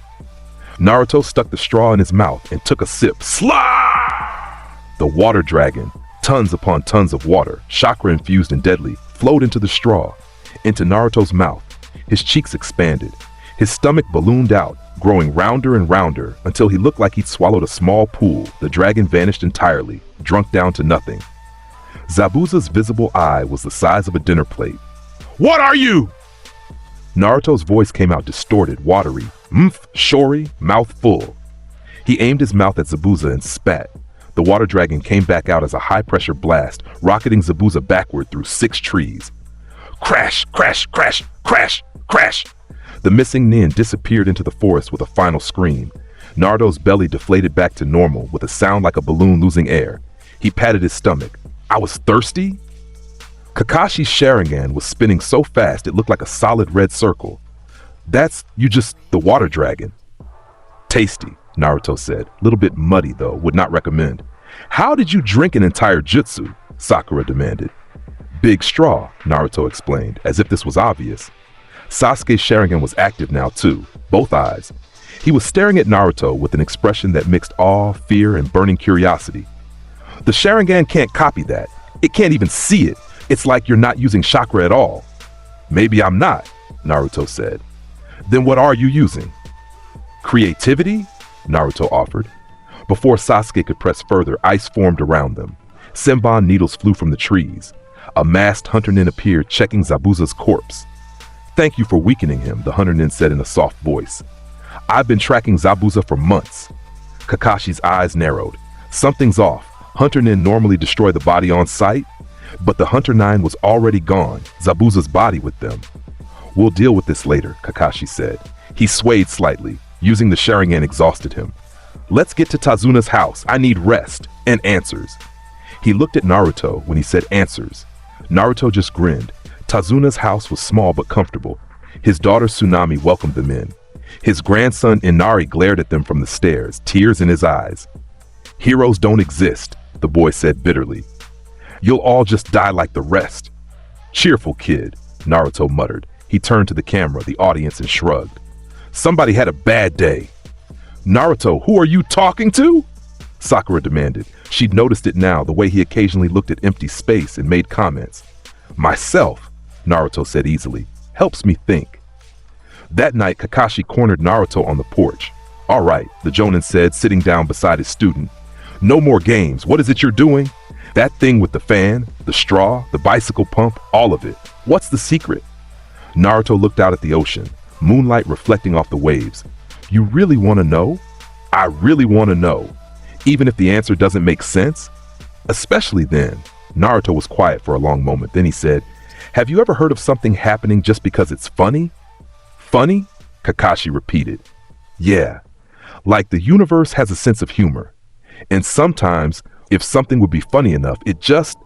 Naruto stuck the straw in his mouth and took a sip. Slah! The water dragon, tons upon tons of water, chakra infused and deadly, flowed into the straw, into Naruto's mouth. His cheeks expanded. His stomach ballooned out, growing rounder and rounder until he looked like he'd swallowed a small pool. The dragon vanished entirely, drunk down to nothing. Zabuza's visible eye was the size of a dinner plate. "What are you?" Naruto's voice came out distorted, watery. Shori, mouth full. He aimed his mouth at Zabuza and spat. The water dragon came back out as a high-pressure blast, rocketing Zabuza backward through 6 trees. Crash, crash, crash, crash, crash! The missing nin disappeared into the forest with a final scream. Naruto's belly deflated back to normal with a sound like a balloon losing air. He patted his stomach. "I was thirsty?" Kakashi's Sharingan was spinning so fast it looked like a solid red circle. "That's the water dragon." "Tasty," Naruto said. "Little bit muddy though, would not recommend." "How did you drink an entire jutsu?" Sakura demanded. "Big straw," Naruto explained, as if this was obvious. Sasuke's Sharingan was active now too, both eyes. He was staring at Naruto with an expression that mixed awe, fear, and burning curiosity. The Sharingan can't copy that. It can't even see it. It's like you're not using chakra at all. Maybe I'm not, Naruto said. Then what are you using? Creativity? Naruto offered. Before Sasuke could press further, ice formed around them. Senbon needles flew from the trees. A masked hunter nin appeared, checking Zabuza's corpse. Thank you for weakening him, the hunter nin said in a soft voice. I've been tracking Zabuza for months. Kakashi's eyes narrowed. Something's off. Hunter nin normally destroy the body on sight, but the hunter nine was already gone, Zabuza's body with them. We'll deal with this later, Kakashi said. He swayed slightly. Using the Sharingan exhausted him. Let's get to Tazuna's house. I need rest and answers. He looked at Naruto when he said answers. Naruto just grinned. Tazuna's house was small but comfortable. His daughter Tsunami welcomed them in. His grandson Inari glared at them from the stairs, tears in his eyes. Heroes don't exist, the boy said bitterly. You'll all just die like the rest. Cheerful kid, Naruto muttered. He turned to the camera, the audience, and shrugged. Somebody had a bad day. Naruto, who are you talking to? Sakura demanded. She'd noticed it now, the way he occasionally looked at empty space and made comments. Myself, Naruto said easily. Helps me think. That night, Kakashi cornered Naruto on the porch. All right, the Jonin said, sitting down beside his student. No more games. What is it you're doing? That thing with the fan, the straw, the bicycle pump, all of it. What's the secret? Naruto looked out at the ocean, moonlight reflecting off the waves. You really want to know? I really want to know. Even if the answer doesn't make sense? Especially then. Naruto was quiet for a long moment. Then he said, have you ever heard of something happening just because it's funny? Funny? Kakashi repeated. Yeah. Like the universe has a sense of humor. And sometimes, if something would be funny enough, it just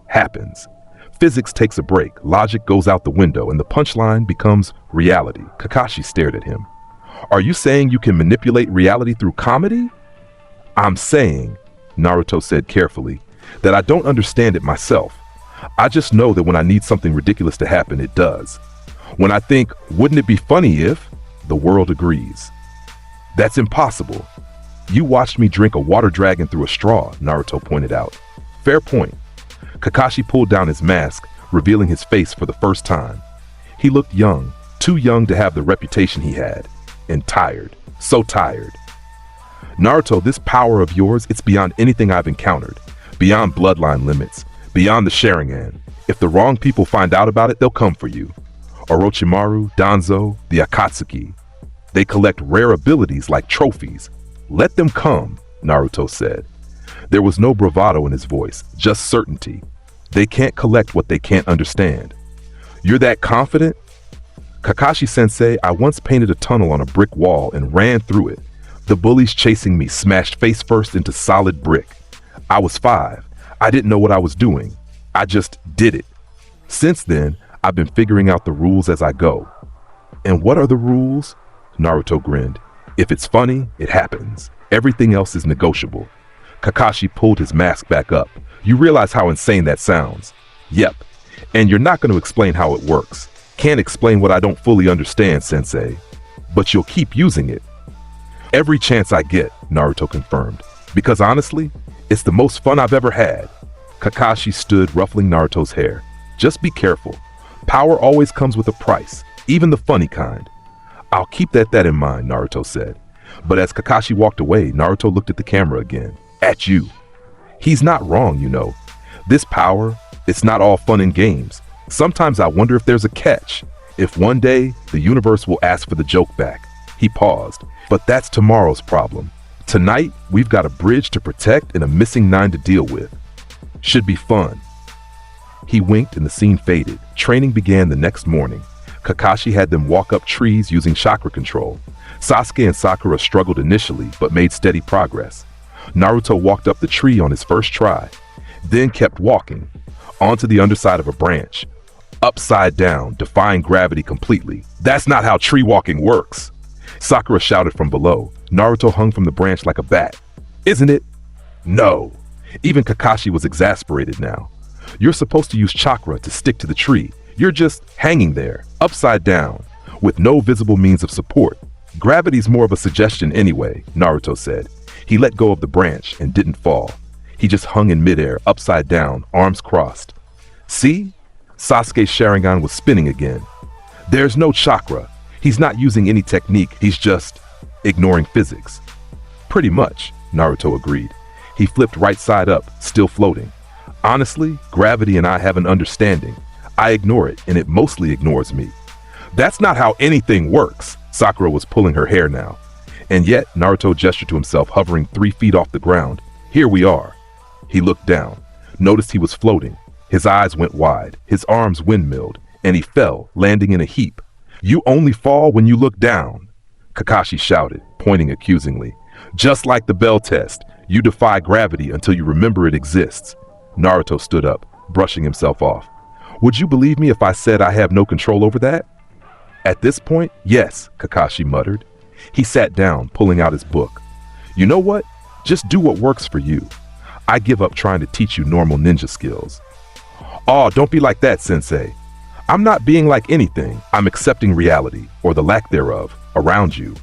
happens. Physics takes a break, logic goes out the window, and the punchline becomes reality. Kakashi stared at him. Are you saying you can manipulate reality through comedy? I'm saying, Naruto said carefully, that I don't understand it myself. I just know that when I need something ridiculous to happen, it does. When I think, wouldn't it be funny if, the world agrees. That's impossible. You watched me drink a water dragon through a straw, Naruto pointed out. Fair point. Kakashi pulled down his mask, revealing his face for the first time. He looked young, too young to have the reputation he had, and tired, so tired. Naruto, this power of yours, it's beyond anything I've encountered, beyond bloodline limits, beyond the Sharingan. If the wrong people find out about it, they'll come for you. Orochimaru, Danzo, the Akatsuki. They collect rare abilities like trophies. Let them come, Naruto said. There was no bravado in his voice, just certainty. They can't collect what they can't understand. You're that confident? Kakashi-sensei, I once painted a tunnel on a brick wall and ran through it. The bullies chasing me smashed face first into solid brick. I was 5. I didn't know what I was doing. I just did it. Since then, I've been figuring out the rules as I go. And what are the rules? Naruto grinned. If it's funny, it happens. Everything else is negotiable. Kakashi pulled his mask back up. You realize how insane that sounds. Yep. And you're not going to explain how it works. Can't explain what I don't fully understand, Sensei. But you'll keep using it. Every chance I get, Naruto confirmed. Because honestly, it's the most fun I've ever had. Kakashi stood ruffling Naruto's hair. Just be careful. Power always comes with a price, even the funny kind. I'll keep that in mind, Naruto said. But as Kakashi walked away, Naruto looked at the camera again. At you. He's not wrong, you know. This power, it's not all fun and games. Sometimes I wonder if there's a catch. If one day, the universe will ask for the joke back. He paused. But that's tomorrow's problem. Tonight, we've got a bridge to protect and a missing 9 to deal with. Should be fun. He winked and the scene faded. Training began the next morning. Kakashi had them walk up trees using chakra control. Sasuke and Sakura struggled initially, but made steady progress. Naruto walked up the tree on his first try, then kept walking, onto the underside of a branch, upside down, defying gravity completely. That's not how tree walking works. Sakura shouted from below. Naruto hung from the branch like a bat. Isn't it? No. Even Kakashi was exasperated now. You're supposed to use chakra to stick to the tree. You're just hanging there, upside down, with no visible means of support. Gravity's more of a suggestion anyway, Naruto said. He let go of the branch and didn't fall. He just hung in midair, upside down, arms crossed. See? Sasuke's Sharingan was spinning again. There's no chakra. He's not using any technique, he's just ignoring physics. Pretty much, Naruto agreed. He flipped right side up, still floating. Honestly, gravity and I have an understanding. I ignore it, and it mostly ignores me. That's not how anything works. Sakura was pulling her hair now. And yet, Naruto gestured to himself, hovering 3 feet off the ground. Here we are. He looked down, noticed he was floating. His eyes went wide, his arms windmilled, and he fell, landing in a heap. You only fall when you look down, Kakashi shouted, pointing accusingly. Just like the bell test, you defy gravity until you remember it exists. Naruto stood up, brushing himself off. Would you believe me if I said I have no control over that? At this point, yes, Kakashi muttered. He sat down, pulling out his book. You know what? Just do what works for you. I give up trying to teach you normal ninja skills. Oh, don't be like that, sensei. I'm not being like anything. I'm accepting reality, or the lack thereof, around you.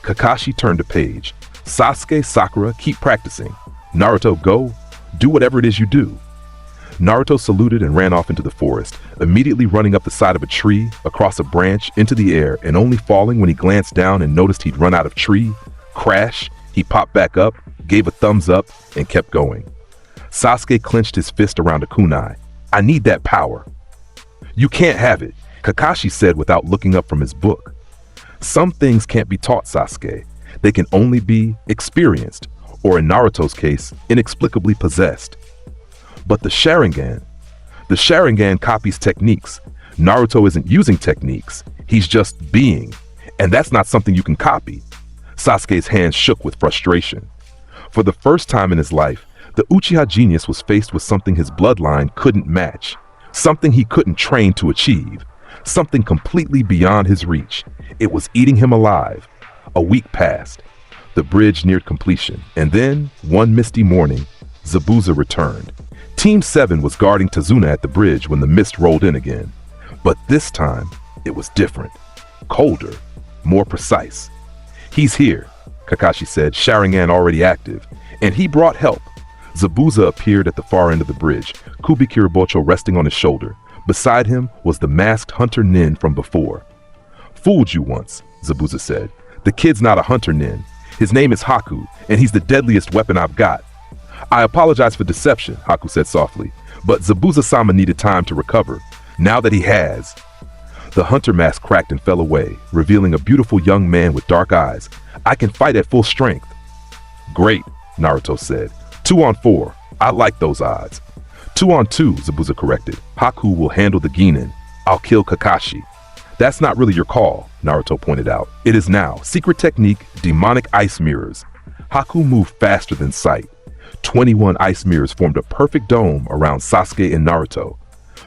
Kakashi turned a page. Sasuke, Sakura, keep practicing. Naruto, go. Do whatever it is you do. Naruto saluted and ran off into the forest, immediately running up the side of a tree, across a branch, into the air, and only falling when he glanced down and noticed he'd run out of tree. Crash. He popped back up, gave a thumbs up, and kept going. Sasuke clenched his fist around a kunai. I need that power. You can't have it, Kakashi said without looking up from his book. Some things can't be taught, Sasuke. They can only be experienced, or in Naruto's case, inexplicably possessed. But the Sharingan copies techniques. Naruto isn't using techniques, he's just being, and that's not something you can copy. Sasuke's hands shook with frustration. For the first time in his life, the Uchiha genius was faced with something his bloodline couldn't match, something he couldn't train to achieve, something completely beyond his reach. It was eating him alive. A week passed. The bridge neared completion, and then, one misty morning, Zabuza returned. Team 7 was guarding Tazuna at the bridge when the mist rolled in again. But this time, it was different. Colder, more precise. He's here, Kakashi said, Sharingan already active, and he brought help. Zabuza appeared at the far end of the bridge, Kubi Kiribocho resting on his shoulder. Beside him was the masked hunter Nin from before. Fooled you once, Zabuza said. The kid's not a hunter Nin. His name is Haku, and he's the deadliest weapon I've got. I apologize for deception, Haku said softly, but Zabuza-sama needed time to recover. Now that he has. The hunter mask cracked and fell away, revealing a beautiful young man with dark eyes. I can fight at full strength. Great, Naruto said. 2 on 4. I like those odds. 2 on 2, Zabuza corrected. Haku will handle the Genin. I'll kill Kakashi. That's not really your call, Naruto pointed out. It is now. Secret technique, demonic ice mirrors. Haku moved faster than sight. 21 ice mirrors formed a perfect dome around Sasuke and Naruto.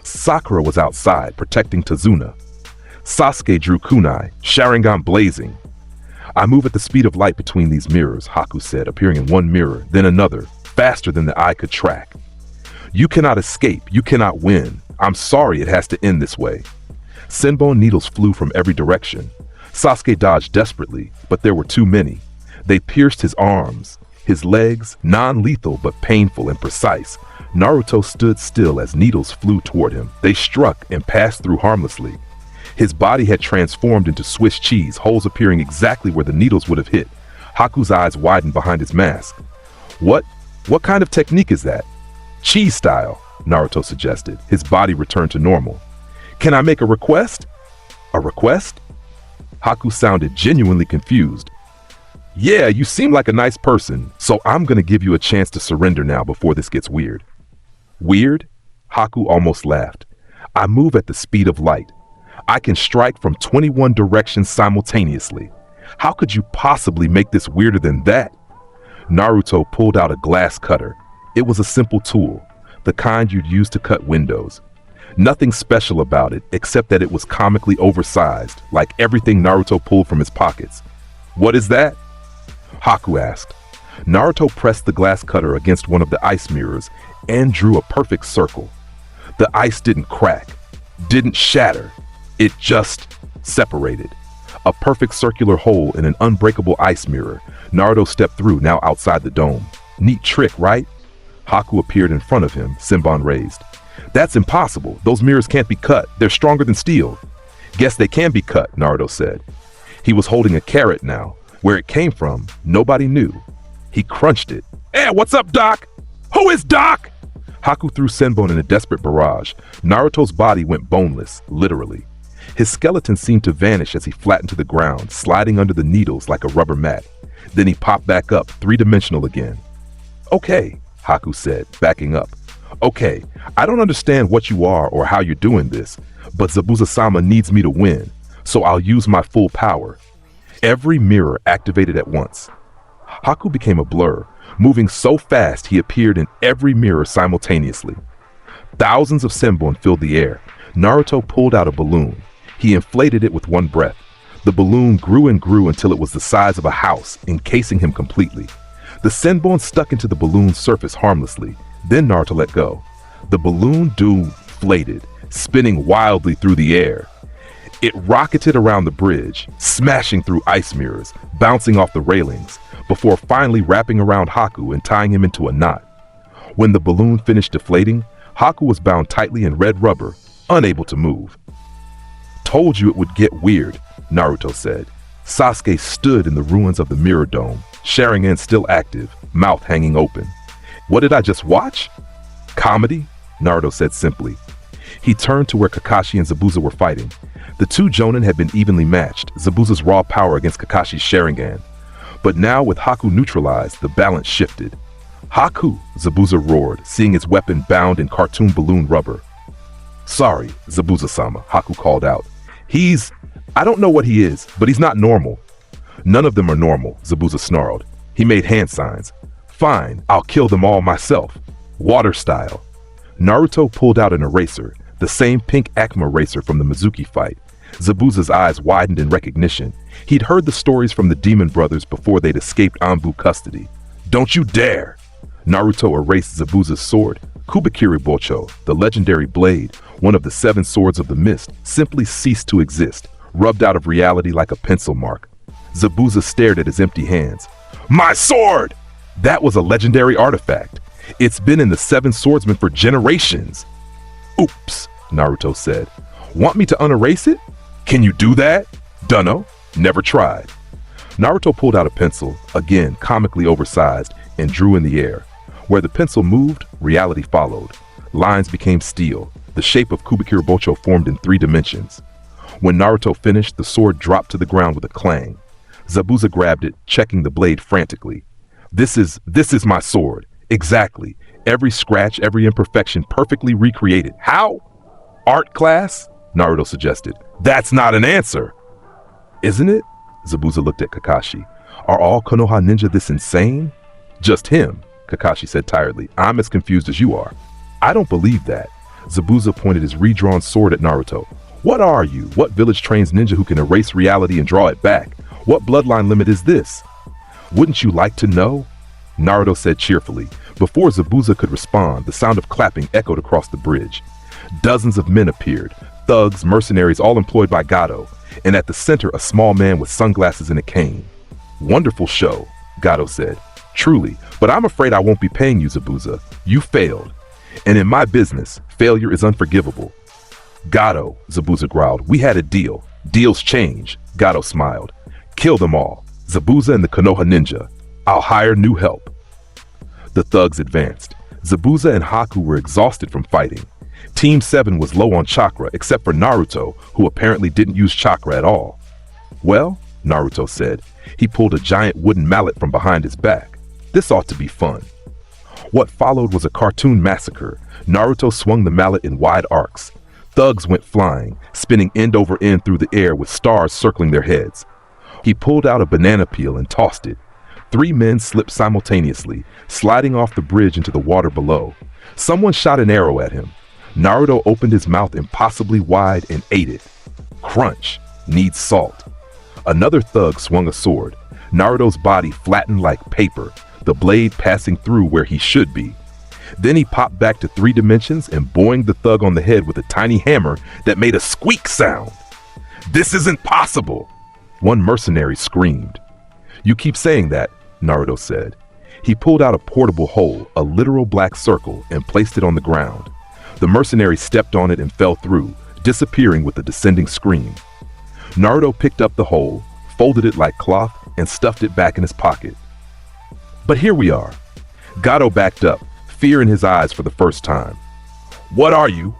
Sakura was outside, protecting Tazuna. Sasuke drew kunai, Sharingan blazing. I move at the speed of light between these mirrors, Haku said, appearing in one mirror, then another, faster than the eye could track. You cannot escape, you cannot win. I'm sorry it has to end this way. Senbon needles flew from every direction. Sasuke dodged desperately, but there were too many. They pierced his arms, his legs, non-lethal but painful and precise. Naruto stood still as needles flew toward him. They struck and passed through harmlessly. His body had transformed into Swiss cheese, holes appearing exactly where the needles would have hit. Haku's eyes widened behind his mask. What kind of technique is that? Cheese style, Naruto suggested. His body returned to normal. Can I make a request? A request? Haku sounded genuinely confused. Yeah, you seem like a nice person, so I'm gonna give you a chance to surrender now before this gets weird. Weird? Haku almost laughed. I move at the speed of light. I can strike from 21 directions simultaneously. How could you possibly make this weirder than that? Naruto pulled out a glass cutter. It was a simple tool, the kind you'd use to cut windows. Nothing special about it, except that it was comically oversized, like everything Naruto pulled from his pockets. What is that? Haku asked. Naruto pressed the glass cutter against one of the ice mirrors and drew a perfect circle. The ice didn't crack, didn't shatter. It just separated. A perfect circular hole in an unbreakable ice mirror. Naruto stepped through, now outside the dome. Neat trick, right? Haku appeared in front of him, Senbon raised. That's impossible. Those mirrors can't be cut. They're stronger than steel. Guess they can be cut, Naruto said. He was holding a carrot now. Where it came from, nobody knew. He crunched it. Hey, what's up, Doc? Who is Doc? Haku threw Senbon in a desperate barrage. Naruto's body went boneless, literally. His skeleton seemed to vanish as he flattened to the ground, sliding under the needles like a rubber mat. Then he popped back up, three-dimensional again. Okay, Haku said, backing up. Okay, I don't understand what you are or how you're doing this, but Zabuza-sama needs me to win, so I'll use my full power. Every mirror activated at once. Haku became a blur, moving so fast he appeared in every mirror simultaneously. Thousands of Senbon filled the air. Naruto pulled out a balloon. He inflated it with one breath. The balloon grew and grew until it was the size of a house, encasing him completely. The Senbon stuck into the balloon's surface harmlessly. Then Naruto let go. The balloon deflated, spinning wildly through the air. It rocketed around the bridge, smashing through ice mirrors, bouncing off the railings, before finally wrapping around Haku and tying him into a knot. When the balloon finished deflating, Haku was bound tightly in red rubber, unable to move. Told you it would get weird, Naruto said. Sasuke stood in the ruins of the Mirror Dome, Sharingan still active, mouth hanging open. What did I just watch? Comedy? Naruto said simply. He turned to where Kakashi and Zabuza were fighting. The two Jonin had been evenly matched, Zabuza's raw power against Kakashi's Sharingan. But now with Haku neutralized, the balance shifted. Haku, Zabuza roared, seeing his weapon bound in cartoon balloon rubber. Sorry, Zabuza-sama, Haku called out. I don't know what he is, but he's not normal. None of them are normal, Zabuza snarled. He made hand signs. Fine, I'll kill them all myself. Water style. Naruto pulled out an eraser, the same pink Akuma eraser from the Mizuki fight. Zabuza's eyes widened in recognition. He'd heard the stories from the Demon Brothers before they'd escaped Anbu custody. Don't you dare! Naruto erased Zabuza's sword. Kubikiri Bocho, the legendary blade, one of the 7 swords of the mist, simply ceased to exist, rubbed out of reality like a pencil mark. Zabuza stared at his empty hands. My sword! That was a legendary artifact. It's been in the 7 swordsmen for generations. Oops, Naruto said. Want me to unerase it? Can you do that? Dunno. Never tried. Naruto pulled out a pencil, again comically oversized, and drew in the air. Where the pencil moved, reality followed. Lines became steel. The shape of Kubikiri Bocho formed in 3 dimensions. When Naruto finished, the sword dropped to the ground with a clang. Zabuza grabbed it, checking the blade frantically. This is my sword. Exactly. Every scratch, every imperfection perfectly recreated. How? Art class? Naruto suggested. That's not an answer. Isn't it? Zabuza looked at Kakashi. Are all Konoha ninja this insane? Just him, Kakashi said tiredly. I'm as confused as you are. I don't believe that. Zabuza pointed his redrawn sword at Naruto. What are you? What village trains ninja who can erase reality and draw it back? What bloodline limit is this? Wouldn't you like to know? Naruto said cheerfully. Before Zabuza could respond, the sound of clapping echoed across the bridge. Dozens of men appeared, thugs, mercenaries, all employed by Gato, and at the center a small man with sunglasses and a cane. Wonderful show, Gato said. Truly, but I'm afraid I won't be paying you, Zabuza. You failed. And in my business, failure is unforgivable. Gato, Zabuza growled, we had a deal. Deals change, Gato smiled. Kill them all, Zabuza and the Konoha ninja. I'll hire new help. The thugs advanced. Zabuza and Haku were exhausted from fighting. Team 7 was low on chakra except for Naruto, who apparently didn't use chakra at all. Well, Naruto said. He pulled a giant wooden mallet from behind his back. This ought to be fun. What followed was a cartoon massacre. Naruto swung the mallet in wide arcs. Thugs went flying, spinning end over end through the air with stars circling their heads. He pulled out a banana peel and tossed it. 3 men slipped simultaneously, sliding off the bridge into the water below. Someone shot an arrow at him. Naruto opened his mouth impossibly wide and ate it. Crunch. Needs salt. Another thug swung a sword. Naruto's body flattened like paper, the blade passing through where he should be. Then he popped back to 3 dimensions and boinged the thug on the head with a tiny hammer that made a squeak sound. This isn't possible! One mercenary screamed. You keep saying that, Naruto said. He pulled out a portable hole, a literal black circle, and placed it on the ground. The mercenary stepped on it and fell through, disappearing with a descending scream. Naruto picked up the hole, folded it like cloth, and stuffed it back in his pocket. But here we are. Gato backed up, fear in his eyes for the first time. What are you?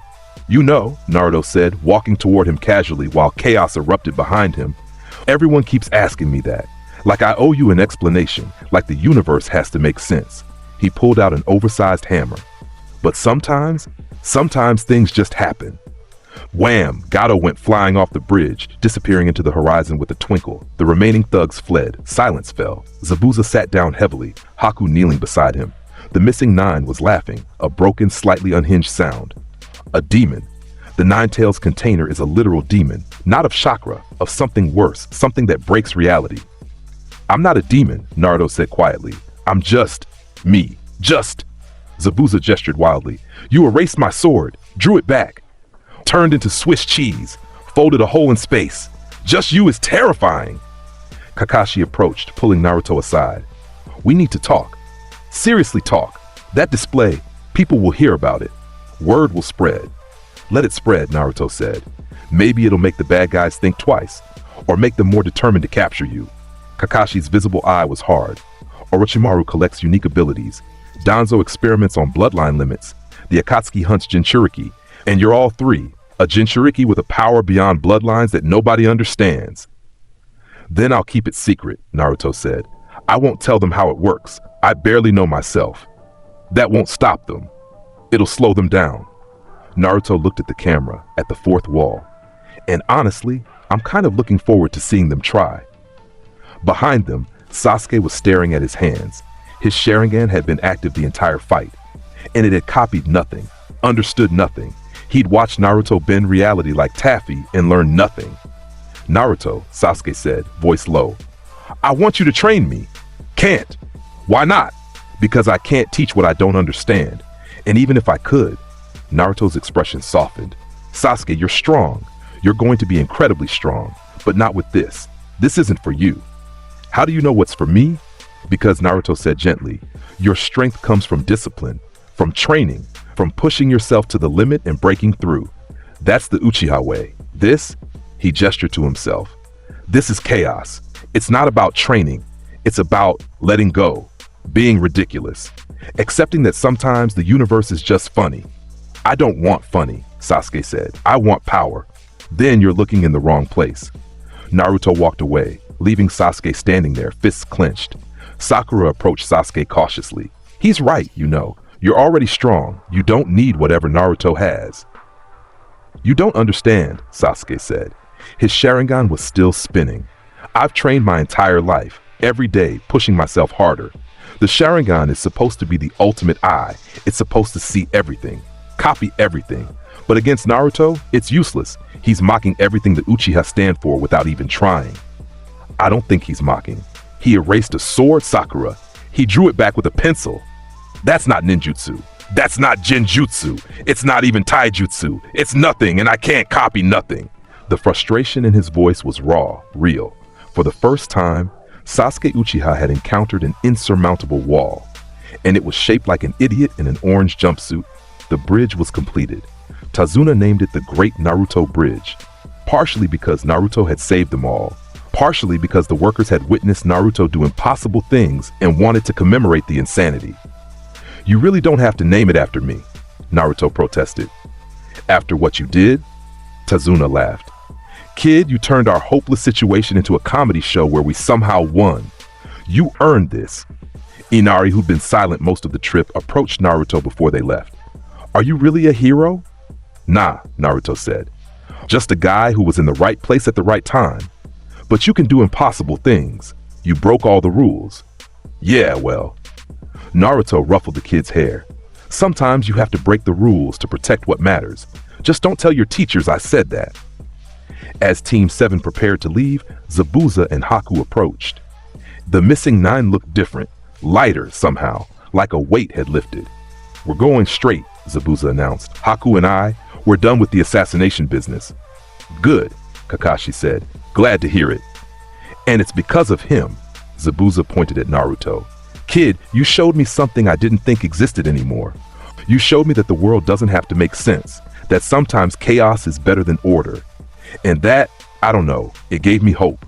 You know, Naruto said, walking toward him casually while chaos erupted behind him. Everyone keeps asking me that. Like I owe you an explanation, like the universe has to make sense. He pulled out an oversized hammer. But sometimes things just happen. Wham! Gato went flying off the bridge, disappearing into the horizon with a twinkle. The remaining thugs fled. Silence fell. Zabuza sat down heavily, Haku kneeling beside him. The missing nine was laughing, a broken, slightly unhinged sound. A demon. The Nine-Tails container is a literal demon, not of chakra, of something worse, something that breaks reality. I'm not a demon, Naruto said quietly. I'm just me. Just. Zabuza gestured wildly. You erased my sword, drew it back, turned into Swiss cheese, folded a hole in space. Just you is terrifying. Kakashi approached, pulling Naruto aside. We need to talk. Seriously talk. That display, people will hear about it. Word will spread. Let it spread, Naruto said. Maybe it'll make the bad guys think twice, or make them more determined to capture you. Kakashi's visible eye was hard. Orochimaru collects unique abilities. Danzo experiments on bloodline limits. The Akatsuki hunts Jinchuriki. And you're all three, a Jinchuriki with a power beyond bloodlines that nobody understands. Then I'll keep it secret, Naruto said. I won't tell them how it works. I barely know myself. That won't stop them. It'll slow them down. Naruto looked at the camera, at the fourth wall. And honestly, I'm kind of looking forward to seeing them try. Behind them, Sasuke was staring at his hands. His Sharingan had been active the entire fight, and it had copied nothing, understood nothing. He'd watched Naruto bend reality like taffy and learned nothing. Naruto, Sasuke said, voice low. I want you to train me. Can't. Why not? Because I can't teach what I don't understand. And even if I could, Naruto's expression softened. Sasuke, you're strong. You're going to be incredibly strong, but not with this. This isn't for you. How do you know what's for me? Because Naruto said gently, your strength comes from discipline, from training, from pushing yourself to the limit and breaking through. That's the Uchiha way. This, he gestured to himself. This is chaos. It's not about training. It's about letting go, being ridiculous, accepting that sometimes the universe is just funny. I don't want funny, Sasuke said. I want power. Then you're looking in the wrong place. Naruto walked away, leaving Sasuke standing there, fists clenched. Sakura approached Sasuke cautiously. He's right, you know. You're already strong. You don't need whatever Naruto has. You don't understand, Sasuke said. His Sharingan was still spinning. I've trained my entire life, every day, pushing myself harder. The Sharingan is supposed to be the ultimate eye. It's supposed to see everything, copy everything. But against Naruto, it's useless. He's mocking everything that Uchiha stand for without even trying. I don't think he's mocking. He erased a sword, Sakura. He drew it back with a pencil. That's not ninjutsu. That's not genjutsu. It's not even taijutsu. It's nothing, and I can't copy nothing. The frustration in his voice was raw, real. For the first time, Sasuke Uchiha had encountered an insurmountable wall, and it was shaped like an idiot in an orange jumpsuit. The bridge was completed. Tazuna named it the Great Naruto Bridge, partially because Naruto had saved them all, partially because the workers had witnessed Naruto do impossible things and wanted to commemorate the insanity. You really don't have to name it after me, Naruto protested. After what you did? Tazuna laughed. Kid, you turned our hopeless situation into a comedy show where we somehow won. You earned this. Inari, who'd been silent most of the trip, approached Naruto before they left. Are you really a hero? Nah, Naruto said. Just a guy who was in the right place at the right time. But you can do impossible things. You broke all the rules. Yeah, well. Naruto ruffled the kid's hair. Sometimes you have to break the rules to protect what matters. Just don't tell your teachers I said that. As Team 7 prepared to leave, Zabuza and Haku approached. The missing 9 looked different, lighter somehow, like a weight had lifted. We're going straight, Zabuza announced. Haku and I, we're done with the assassination business. Good. Kakashi said. Glad to hear it. And it's because of him, Zabuza pointed at Naruto. Kid, you showed me something I didn't think existed anymore. You showed me that the world doesn't have to make sense, that sometimes chaos is better than order. And that, I don't know, it gave me hope.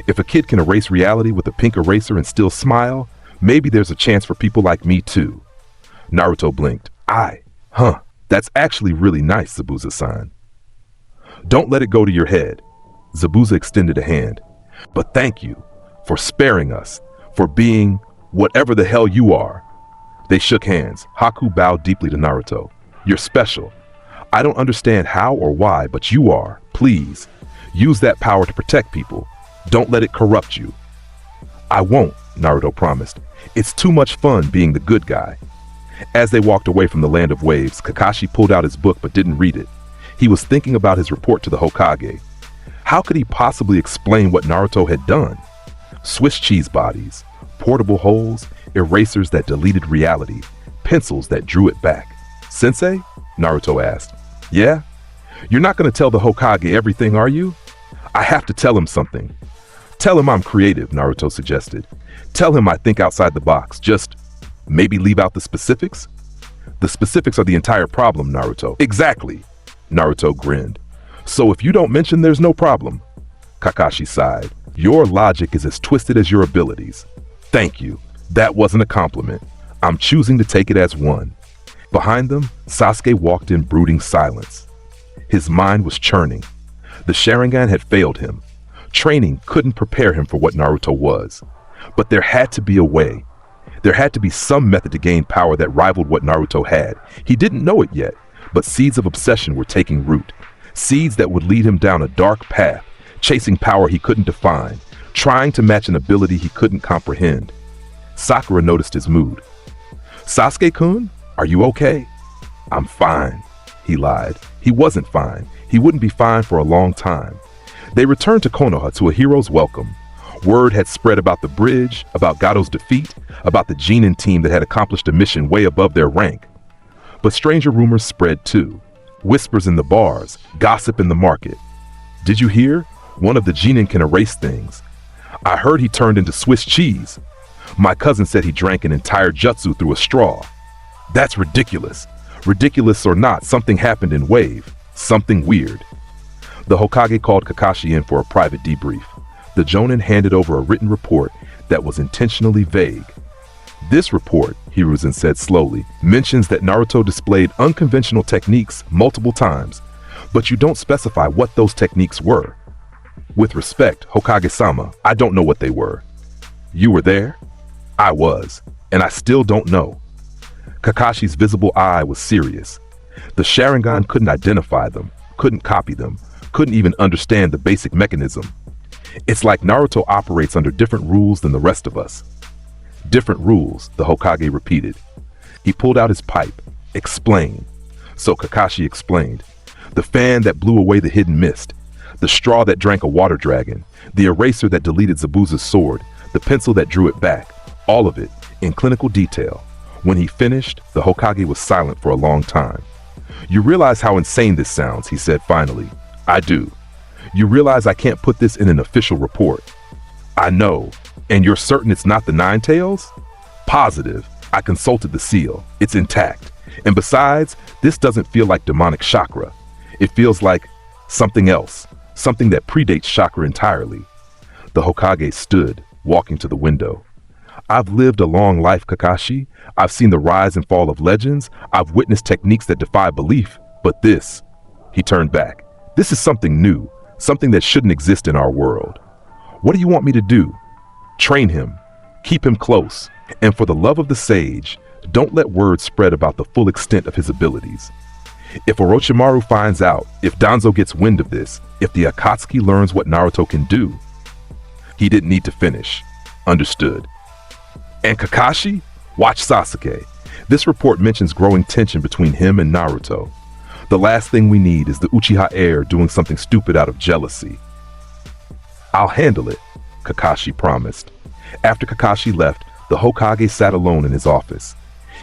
If a kid can erase reality with a pink eraser and still smile, maybe there's a chance for people like me too. Naruto blinked. That's actually really nice, Zabuza-san. Don't let it go to your head. Zabuza extended a hand. But thank you for sparing us, for being whatever the hell you are. They shook hands. Haku bowed deeply to Naruto. You're special. I don't understand how or why, but you are. Please, use that power to protect people. Don't let it corrupt you. I won't, Naruto promised. It's too much fun being the good guy. As they walked away from the land of waves, Kakashi pulled out his book but didn't read it. He was thinking about his report to the Hokage. How could he possibly explain what Naruto had done? Swiss cheese bodies, portable holes, erasers that deleted reality, pencils that drew it back. Sensei? Naruto asked. Yeah? You're not going to tell the Hokage everything, are you? I have to tell him something. Tell him I'm creative, Naruto suggested. Tell him I think outside the box. Just maybe leave out the specifics? The specifics are the entire problem, Naruto. Exactly, Naruto grinned. So if you don't mention, there's no problem. Kakashi sighed. Your logic is as twisted as your abilities. Thank you. That wasn't a compliment. I'm choosing to take it as one. Behind them, Sasuke walked in brooding silence. His mind was churning. The Sharingan had failed him. Training couldn't prepare him for what Naruto was. But there had to be a way. There had to be some method to gain power that rivaled what Naruto had. He didn't know it yet, but seeds of obsession were taking root. Seeds that would lead him down a dark path, chasing power he couldn't define, trying to match an ability he couldn't comprehend. Sakura noticed his mood. Sasuke-kun, are you okay? I'm fine, he lied. He wasn't fine. He wouldn't be fine for a long time. They returned to Konoha to a hero's welcome. Word had spread about the bridge, about Gato's defeat, about the Genin team that had accomplished a mission way above their rank. But stranger rumors spread too. Whispers in the bars, gossip in the market. Did you hear? One of the Genin can erase things. I heard he turned into Swiss cheese. My cousin said he drank an entire jutsu through a straw. That's ridiculous. Ridiculous or not, something happened in Wave. Something weird. The Hokage called Kakashi in for a private debrief. The Jonin handed over a written report that was intentionally vague. This report, Hiruzen said slowly, mentions that Naruto displayed unconventional techniques multiple times, but you don't specify what those techniques were. With respect, Hokage-sama, I don't know what they were. You were there? I was, and I still don't know. Kakashi's visible eye was serious. The Sharingan couldn't identify them, couldn't copy them, couldn't even understand the basic mechanism. It's like Naruto operates under different rules than the rest of us. Different rules, the Hokage repeated. He pulled out his pipe. Explain. So Kakashi explained. The fan that blew away the hidden mist, the straw that drank a water dragon, the eraser that deleted Zabuza's sword, the pencil that drew it back, all of it, in clinical detail. When he finished, the Hokage was silent for a long time. You realize how insane this sounds, he said finally. I do. You realize I can't put this in an official report. I know. And you're certain it's not the Nine Tails? Positive. I consulted the seal. It's intact. And besides, this doesn't feel like demonic chakra. It feels like something else. Something that predates chakra entirely. The Hokage stood, walking to the window. I've lived a long life, Kakashi. I've seen the rise and fall of legends. I've witnessed techniques that defy belief. But this, he turned back. This is something new. Something that shouldn't exist in our world. What do you want me to do? Train him. Keep him close. And for the love of the sage, don't let word spread about the full extent of his abilities. If Orochimaru finds out, if Danzo gets wind of this, if the Akatsuki learns what Naruto can do. He didn't need to finish. Understood. And Kakashi? Watch Sasuke. This report mentions growing tension between him and Naruto. The last thing we need is the Uchiha heir doing something stupid out of jealousy. I'll handle it, Kakashi promised. After Kakashi left, the Hokage sat alone in his office.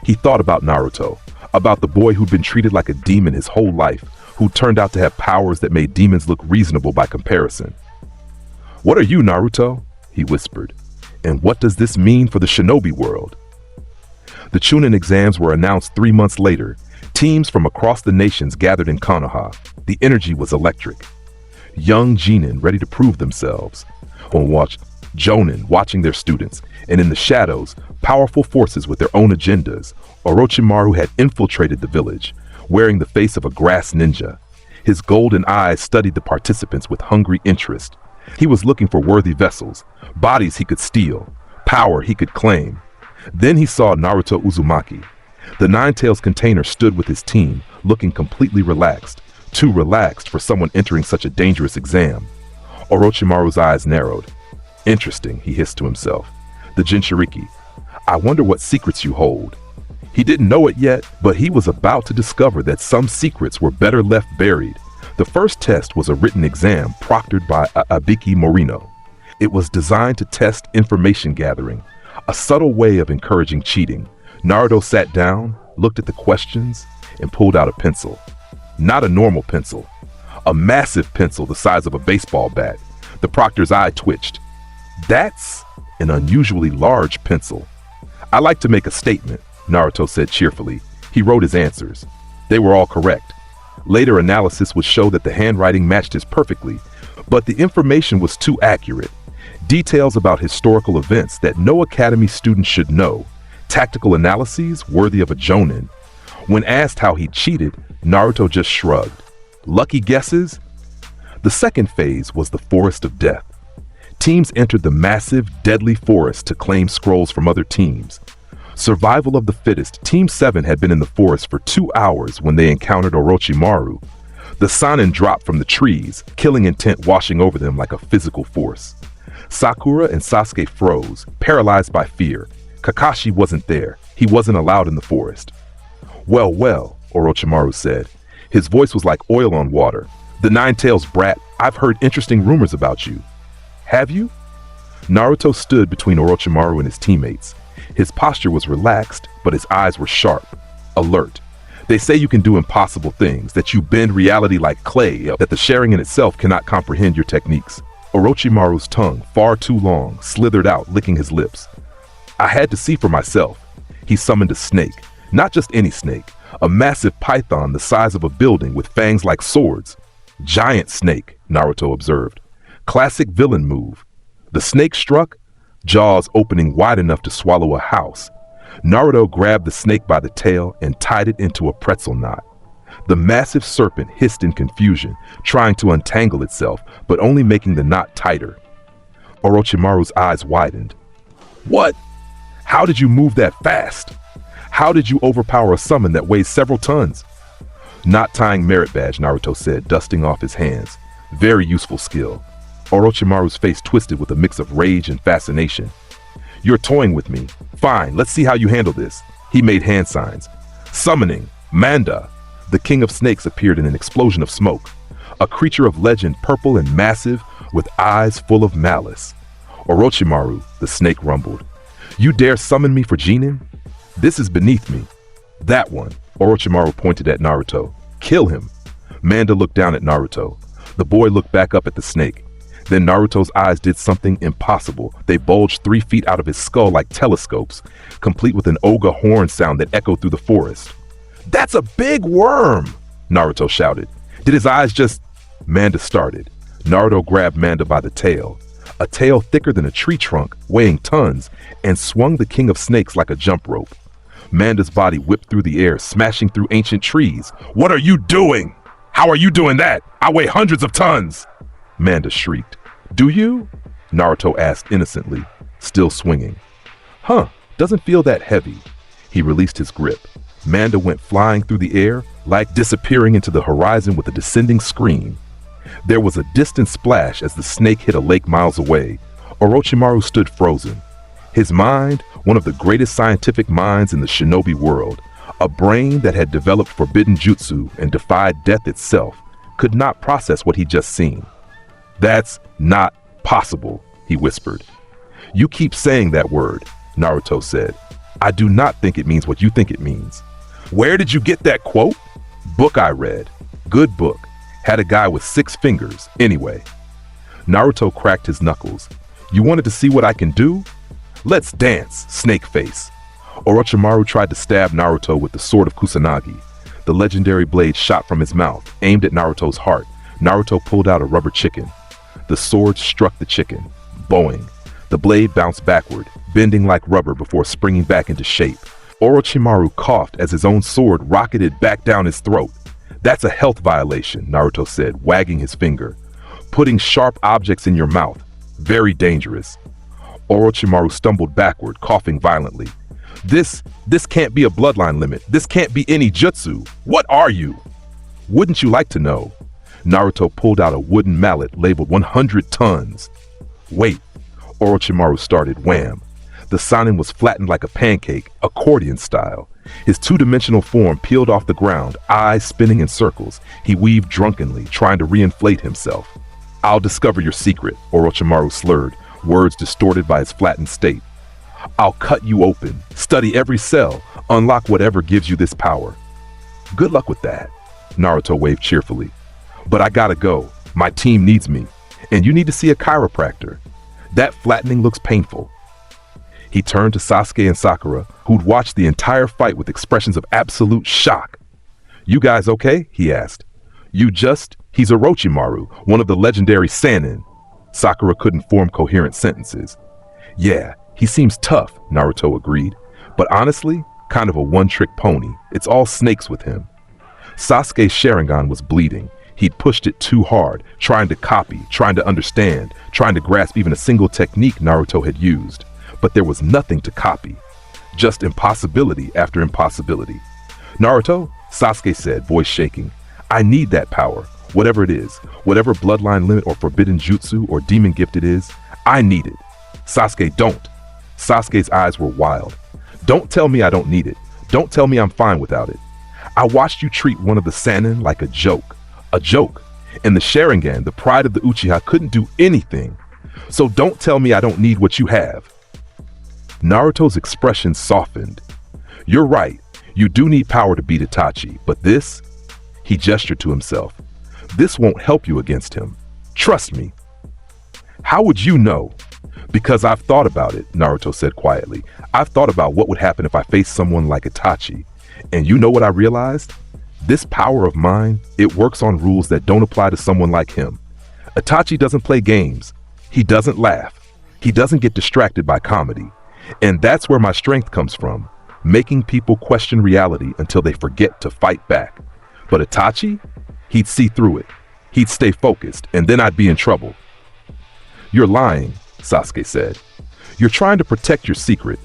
He thought about Naruto, about the boy who'd been treated like a demon his whole life, who turned out to have powers that made demons look reasonable by comparison. "What are you, Naruto?" he whispered. "And what does this mean for the shinobi world?" The Chunin exams were announced 3 months later. Teams from across the nations gathered in Konoha. The energy was electric. Young genin ready to prove themselves. On watch, jonin watching their students, and in the shadows, powerful forces with their own agendas. Orochimaru had infiltrated the village, wearing the face of a grass ninja. His golden eyes studied the participants with hungry interest. He was looking for worthy vessels, bodies he could steal, power he could claim. Then he saw Naruto Uzumaki. The Nine-Tails container stood with his team, looking completely relaxed, too relaxed for someone entering such a dangerous exam. Orochimaru's eyes narrowed. "Interesting," he hissed to himself. "The Jinchuriki. I wonder what secrets you hold." He didn't know it yet, but he was about to discover that some secrets were better left buried. The first test was a written exam proctored by Abiki Morino. It was designed to test information gathering, a subtle way of encouraging cheating. Naruto sat down, looked at the questions, and pulled out a pencil. Not a normal pencil. A massive pencil the size of a baseball bat. The proctor's eye twitched. "That's an unusually large pencil." "I like to make a statement," Naruto said cheerfully. He wrote his answers. They were all correct. Later analysis would show that the handwriting matched his perfectly, but the information was too accurate. Details about historical events that no academy student should know. Tactical analyses worthy of a jonin. When asked how he cheated, Naruto just shrugged. Lucky guesses? The second phase was the Forest of Death. Teams entered the massive, deadly forest to claim scrolls from other teams. Survival of the fittest, Team 7 had been in the forest for 2 hours when they encountered Orochimaru. The Sannin dropped from the trees, killing intent washing over them like a physical force. Sakura and Sasuke froze, paralyzed by fear. Kakashi wasn't there. He wasn't allowed in the forest. "Well, well," Orochimaru said. His voice was like oil on water. "The Nine-Tails brat, I've heard interesting rumors about you." "Have you?" Naruto stood between Orochimaru and his teammates. His posture was relaxed, but his eyes were sharp, alert. "They say you can do impossible things, that you bend reality like clay, that the Sharingan itself cannot comprehend your techniques." Orochimaru's tongue, far too long, slithered out, licking his lips. "I had to see for myself." He summoned a snake, not just any snake, a massive python the size of a building with fangs like swords. "Giant snake," Naruto observed. "Classic villain move." The snake struck, jaws opening wide enough to swallow a house. Naruto grabbed the snake by the tail and tied it into a pretzel knot. The massive serpent hissed in confusion, trying to untangle itself, but only making the knot tighter. Orochimaru's eyes widened. "What? How did you move that fast? How did you overpower a summon that weighs several tons?" "Knot tying merit badge," Naruto said, dusting off his hands. "Very useful skill." Orochimaru's face twisted with a mix of rage and fascination. "You're toying with me. Fine, let's see how you handle this." He made hand signs. Summoning, Manda. The king of snakes appeared in an explosion of smoke. A creature of legend, purple and massive, with eyes full of malice. "Orochimaru," the snake rumbled. "You dare summon me for genin? This is beneath me." "That one," Orochimaru pointed at Naruto. "Kill him." Manda looked down at Naruto. The boy looked back up at the snake. Then Naruto's eyes did something impossible. They bulged 3 feet out of his skull like telescopes, complete with an Oga horn sound that echoed through the forest. "That's a big worm!" Naruto shouted. "Did his eyes just—" Manda started. Naruto grabbed Manda by the tail. A tail thicker than a tree trunk, weighing tons, and swung the king of snakes like a jump rope. Manda's body whipped through the air, smashing through ancient trees. "What are you doing? How are you doing that? I weigh hundreds of tons!" Manda shrieked. "Do you?" Naruto asked innocently, still swinging. "Huh, doesn't feel that heavy." He released his grip. Manda went flying through the air, like disappearing into the horizon with a descending scream. There was a distant splash as the snake hit a lake miles away. Orochimaru stood frozen. His mind, one of the greatest scientific minds in the shinobi world, a brain that had developed forbidden jutsu and defied death itself, could not process what he'd just seen. "That's not possible," he whispered. "You keep saying that word," Naruto said. "I do not think it means what you think it means." "Where did you get that quote?" "Book I read." Good book. Had a guy with 6 fingers, anyway. Naruto cracked his knuckles. You wanted to see what I can do? Let's dance, snake face. Orochimaru tried to stab Naruto with the sword of Kusanagi. The legendary blade shot from his mouth, aimed at Naruto's heart. Naruto pulled out a rubber chicken. The sword struck the chicken. Boing. The blade bounced backward, bending like rubber before springing back into shape. Orochimaru coughed as his own sword rocketed back down his throat. That's a health violation, Naruto said, wagging his finger. Putting sharp objects in your mouth. Very dangerous. Orochimaru stumbled backward, coughing violently. This can't be a bloodline limit. This can't be any jutsu. What are you? Wouldn't you like to know? Naruto pulled out a wooden mallet labeled 100 tons. Wait. Orochimaru started. Wham. The Sannin was flattened like a pancake, accordion style. His two-dimensional form peeled off the ground, eyes spinning in circles. He weaved drunkenly, trying to reinflate himself. I'll discover your secret, Orochimaru slurred, words distorted by his flattened state. I'll cut you open, study every cell, unlock whatever gives you this power. Good luck with that, Naruto waved cheerfully. But I gotta go. My team needs me. And you need to see a chiropractor. That flattening looks painful. He turned to Sasuke and Sakura, who'd watched the entire fight with expressions of absolute shock. You guys okay? He asked. He's Orochimaru, one of the legendary Sannin. Sakura couldn't form coherent sentences. Yeah, he seems tough, Naruto agreed. But honestly, kind of a one-trick pony. It's all snakes with him. Sasuke's Sharingan was bleeding. He'd pushed it too hard, trying to copy, trying to understand, trying to grasp even a single technique Naruto had used. But there was nothing to copy. Just impossibility after impossibility. Naruto, Sasuke said, voice shaking. I need that power, whatever it is, whatever bloodline limit or forbidden jutsu or demon gift it is, I need it. Sasuke, don't. Sasuke's eyes were wild. Don't tell me I don't need it. Don't tell me I'm fine without it. I watched you treat one of the Sannin like a joke. A joke. And the Sharingan, the pride of the Uchiha, couldn't do anything. So don't tell me I don't need what you have. Naruto's expression softened. You're right. You do need power to beat Itachi, but this? He gestured to himself. This won't help you against him. Trust me. How would you know? Because I've thought about it, Naruto said quietly. I've thought about what would happen if I faced someone like Itachi. And you know what I realized? This power of mine, it works on rules that don't apply to someone like him. Itachi doesn't play games. He doesn't laugh. He doesn't get distracted by comedy. And that's where my strength comes from, making people question reality until they forget to fight back. But Itachi, he'd see through it. He'd stay focused, and then I'd be in trouble. You're lying, Sasuke said. You're trying to protect your secret.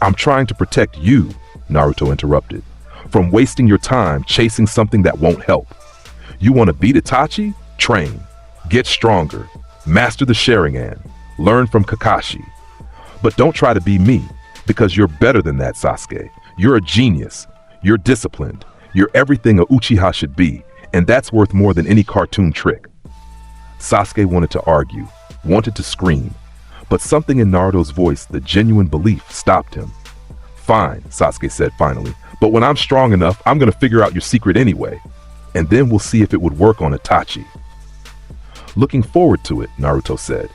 I'm trying to protect you, Naruto interrupted, from wasting your time chasing something that won't help. You want to beat Itachi? Train. Get stronger. Master the Sharingan. Learn from Kakashi. But don't try to be me, because you're better than that, Sasuke. You're a genius. You're disciplined. You're everything a Uchiha should be, and that's worth more than any cartoon trick. Sasuke wanted to argue, wanted to scream, but something in Naruto's voice, the genuine belief, stopped him. Fine, Sasuke said finally, but when I'm strong enough, I'm gonna figure out your secret anyway, and then we'll see if it would work on Itachi. Looking forward to it, Naruto said.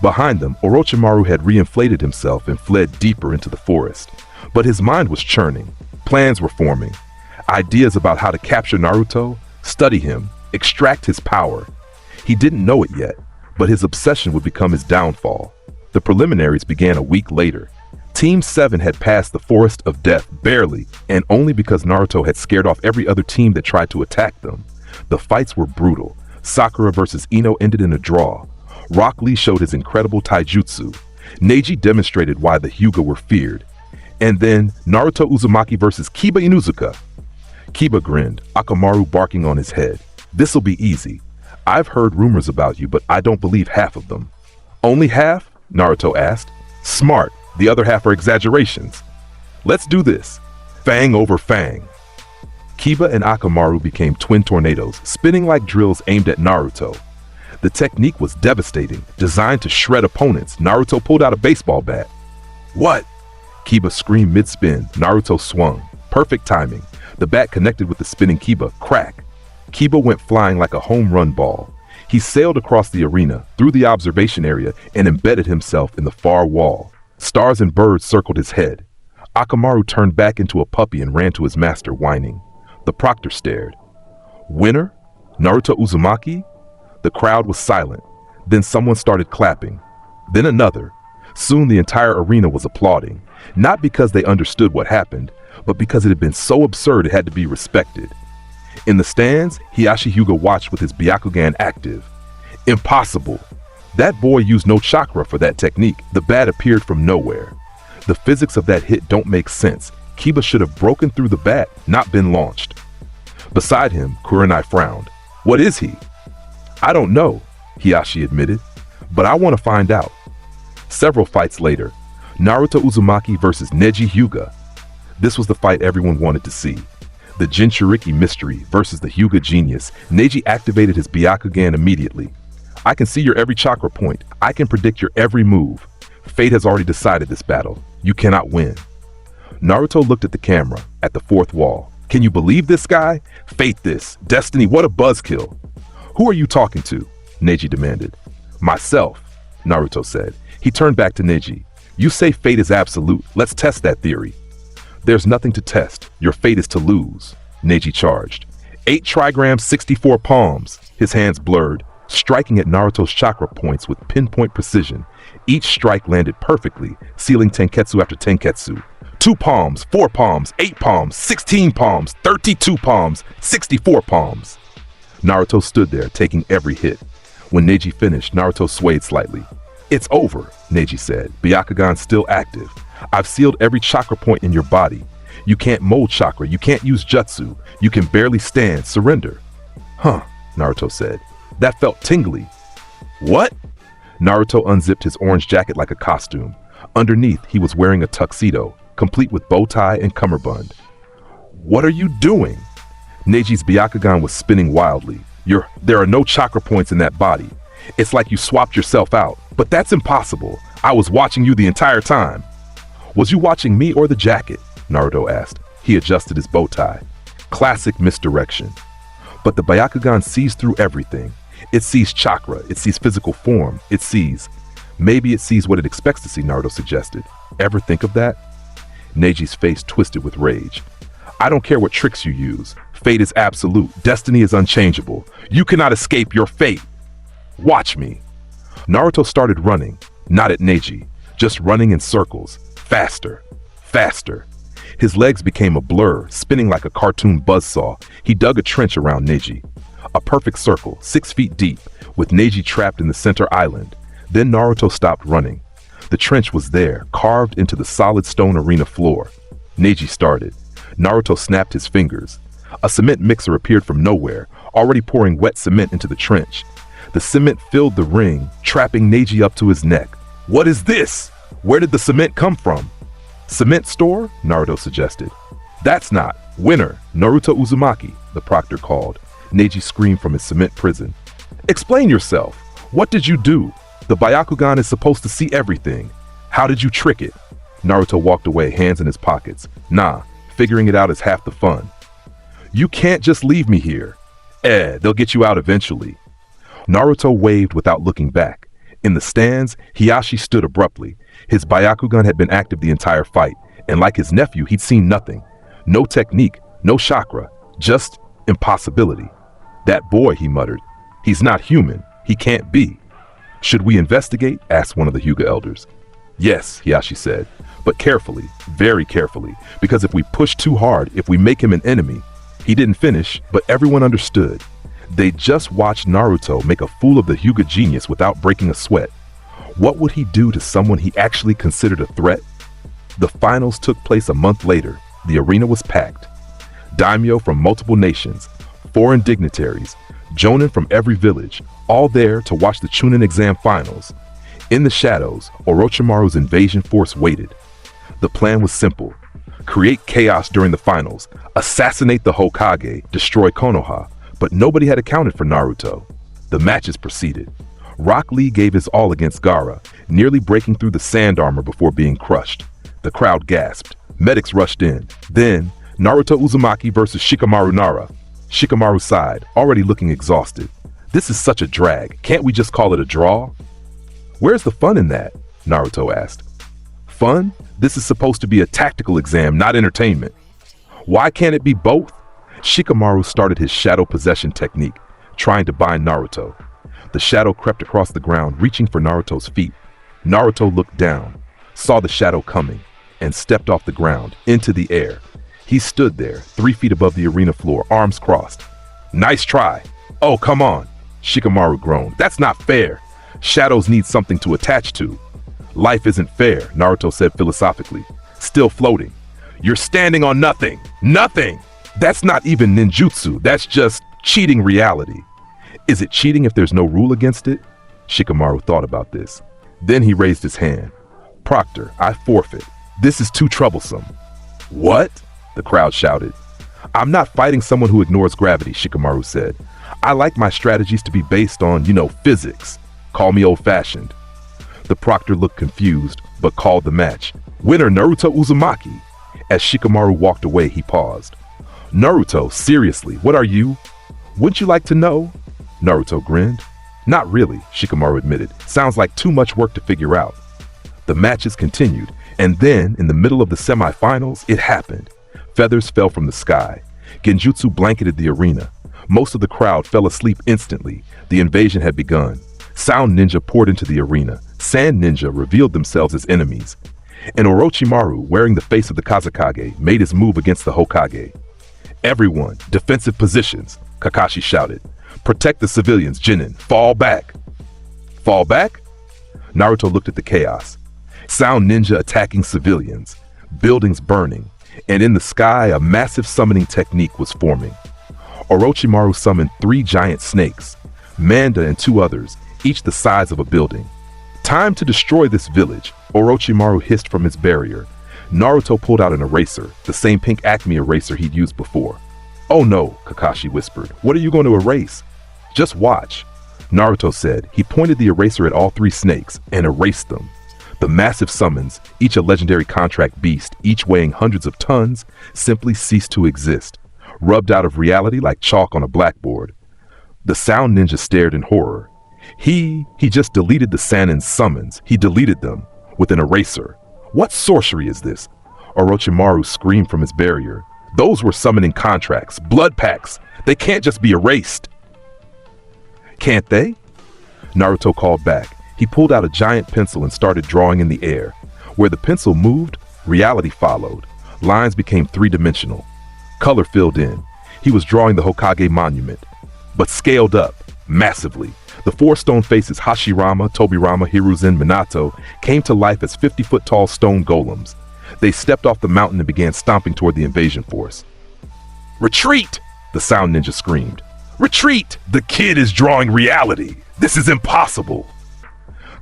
Behind them, Orochimaru had reinflated himself and fled deeper into the forest. But his mind was churning. Plans were forming. Ideas about how to capture Naruto, study him, extract his power. He didn't know it yet, but his obsession would become his downfall. The preliminaries began a week later. Team 7 had passed the Forest of Death barely, and only because Naruto had scared off every other team that tried to attack them. The fights were brutal. Sakura versus Ino ended in a draw. Rock Lee showed his incredible taijutsu. Neji demonstrated why the Hyuga were feared. And then Naruto Uzumaki versus Kiba Inuzuka. Kiba grinned, Akamaru barking on his head. This'll be easy. I've heard rumors about you, but I don't believe half of them. Only half? Naruto asked. Smart. The other half are exaggerations. Let's do this. Fang over fang. Kiba and Akamaru became twin tornadoes, spinning like drills aimed at Naruto. The technique was devastating, designed to shred opponents. Naruto pulled out a baseball bat. What? Kiba screamed mid-spin. Naruto swung. Perfect timing. The bat connected with the spinning Kiba. Crack. Kiba went flying like a home run ball. He sailed across the arena, through the observation area, and embedded himself in the far wall. Stars and birds circled his head. Akamaru turned back into a puppy and ran to his master, whining. The proctor stared. Winner? Naruto Uzumaki? The crowd was silent. Then someone started clapping. Then another. Soon the entire arena was applauding, not because they understood what happened, but because it had been so absurd it had to be respected. In the stands, Hiyashi Hyuga watched with his Byakugan active. Impossible. That boy used no chakra for that technique. The bat appeared from nowhere. The physics of that hit don't make sense. Kiba should have broken through the bat, not been launched. Beside him, Kurenai frowned. What is he? I don't know, Hiyashi admitted, but I want to find out. Several fights later, Naruto Uzumaki versus Neji Hyuga. This was the fight everyone wanted to see. The Jinchuriki mystery versus the Hyuga genius. Neji activated his Byakugan immediately. I can see your every chakra point. I can predict your every move. Fate has already decided this battle. You cannot win. Naruto looked at the camera, at the fourth wall. Can you believe this guy? Fate this. Destiny, what a buzzkill. Who are you talking to? Neji demanded. Myself, Naruto said. He turned back to Neji. You say fate is absolute. Let's test that theory. There's nothing to test. Your fate is to lose, Neji charged. 8 trigrams, 64 palms. His hands blurred, striking at Naruto's chakra points with pinpoint precision. Each strike landed perfectly, sealing tenketsu after tenketsu. 2 palms, 4 palms, 8 palms, 16 palms, 32 palms, 64 palms. Naruto stood there, taking every hit. When Neji finished, Naruto swayed slightly. It's over, Neji said, Byakugan still active. I've sealed every chakra point in your body. You can't mold chakra, you can't use jutsu. You can barely stand, surrender. Huh, Naruto said. That felt tingly. What? Naruto unzipped his orange jacket like a costume. Underneath, he was wearing a tuxedo, complete with bow tie and cummerbund. What are you doing? Neji's Byakugan was spinning wildly. There are no chakra points in that body. It's like you swapped yourself out. But that's impossible. I was watching you the entire time. Was you watching me or the jacket? Naruto asked. He adjusted his bow tie. Classic misdirection. But the Byakugan sees through everything. It sees chakra, it sees physical form, maybe it sees what it expects to see, Naruto suggested. Ever think of that? Neji's face twisted with rage. I don't care what tricks you use. Fate is absolute. Destiny is unchangeable. You cannot escape your fate. Watch me. Naruto started running, not at Neji, just running in circles, faster, faster. His legs became a blur, spinning like a cartoon buzzsaw. He dug a trench around Neji. A perfect circle, 6 feet deep, with Neji trapped in the center island. Then Naruto stopped running. The trench was there, carved into the solid stone arena floor. Neji started. Naruto snapped his fingers. A cement mixer appeared from nowhere, already pouring wet cement into the trench. The cement filled the ring, trapping Neji up to his neck. What is this? Where did the cement come from? Cement store? Naruto suggested. That's not. Winner, Naruto Uzumaki, the proctor called. Neji screamed from his cement prison. Explain yourself. What did you do? The Byakugan is supposed to see everything. How did you trick it? Naruto walked away, hands in his pockets. Nah, figuring it out is half the fun. You can't just leave me here. They'll get you out eventually. Naruto waved without looking back. In the stands, Hiyashi stood abruptly. His Byakugan had been active the entire fight, and like his nephew, he'd seen nothing. No technique, no chakra, just impossibility. That boy, he muttered. He's not human. He can't be. Should we investigate? Asked one of the Hyuga elders. Yes, Hiyashi said, but carefully, very carefully, because if we push too hard, if we make him an enemy. He didn't finish, but everyone understood. They just watched Naruto make a fool of the Hyuga genius without breaking a sweat. What would he do to someone he actually considered a threat? The finals took place a month later. The arena was packed. Daimyo from multiple nations, foreign dignitaries, jonin from every village, all there to watch the Chunin exam finals. In the shadows, Orochimaru's invasion force waited. The plan was simple. Create chaos during the finals, assassinate the Hokage, destroy Konoha, but nobody had accounted for Naruto. The matches proceeded. Rock Lee gave his all against Gaara, nearly breaking through the sand armor before being crushed. The crowd gasped. Medics rushed in. Then, Naruto Uzumaki versus Shikamaru Nara. Shikamaru sighed, already looking exhausted. This is such a drag. Can't we just call it a draw? Where's the fun in that? Naruto asked. Fun? This is supposed to be a tactical exam, not entertainment. Why can't it be both? Shikamaru started his shadow possession technique, trying to bind Naruto. The shadow crept across the ground, reaching for Naruto's feet. Naruto looked down, saw the shadow coming, and stepped off the ground, into the air. He stood there, 3 feet above the arena floor, arms crossed. Nice try. Oh, come on. Shikamaru groaned. That's not fair. Shadows need something to attach to. Life isn't fair, Naruto said philosophically, still floating. You're standing on nothing. Nothing! That's not even ninjutsu. That's just cheating reality. Is it cheating if there's no rule against it? Shikamaru thought about this. Then he raised his hand. Proctor, I forfeit. This is too troublesome. What? The crowd shouted. I'm not fighting someone who ignores gravity, Shikamaru said. I like my strategies to be based on, physics. Call me old-fashioned. The proctor looked confused, but called the match. Winner Naruto Uzumaki. As Shikamaru walked away, he paused. Naruto, seriously, what are you? Wouldn't you like to know? Naruto grinned. Not really, Shikamaru admitted. Sounds like too much work to figure out. The matches continued, and then, in the middle of the semifinals, it happened. Feathers fell from the sky. Genjutsu blanketed the arena. Most of the crowd fell asleep instantly. The invasion had begun. Sound ninja poured into the arena. Sand ninja revealed themselves as enemies. And Orochimaru, wearing the face of the Kazekage, made his move against the Hokage. Everyone, defensive positions, Kakashi shouted. Protect the civilians, Jinin. Fall back. Fall back? Naruto looked at the chaos. Sound ninja attacking civilians, buildings burning, and in the sky a massive summoning technique was forming. Orochimaru summoned 3 giant snakes, Manda and 2 others, each the size of a building. Time to destroy this village, Orochimaru hissed from his barrier. Naruto pulled out an eraser, the same pink Acme eraser he'd used before. Oh no, Kakashi whispered. What are you going to erase? Just watch. Naruto said. He pointed the eraser at all 3 snakes and erased them. The massive summons, each a legendary contract beast, each weighing hundreds of tons, simply ceased to exist, rubbed out of reality like chalk on a blackboard. The sound ninja stared in horror. He just deleted the Sanin's summons. He deleted them with an eraser. What sorcery is this? Orochimaru screamed from his barrier. Those were summoning contracts, blood pacts. They can't just be erased. Can't they? Naruto called back. He pulled out a giant pencil and started drawing in the air. Where the pencil moved, reality followed. Lines became 3-dimensional. Color filled in. He was drawing the Hokage monument, but scaled up, massively. The 4 stone faces Hashirama, Tobirama, Hiruzen, Minato came to life as 50-foot-tall stone golems. They stepped off the mountain and began stomping toward the invasion force. Retreat! The sound ninja screamed. Retreat! The kid is drawing reality! This is impossible!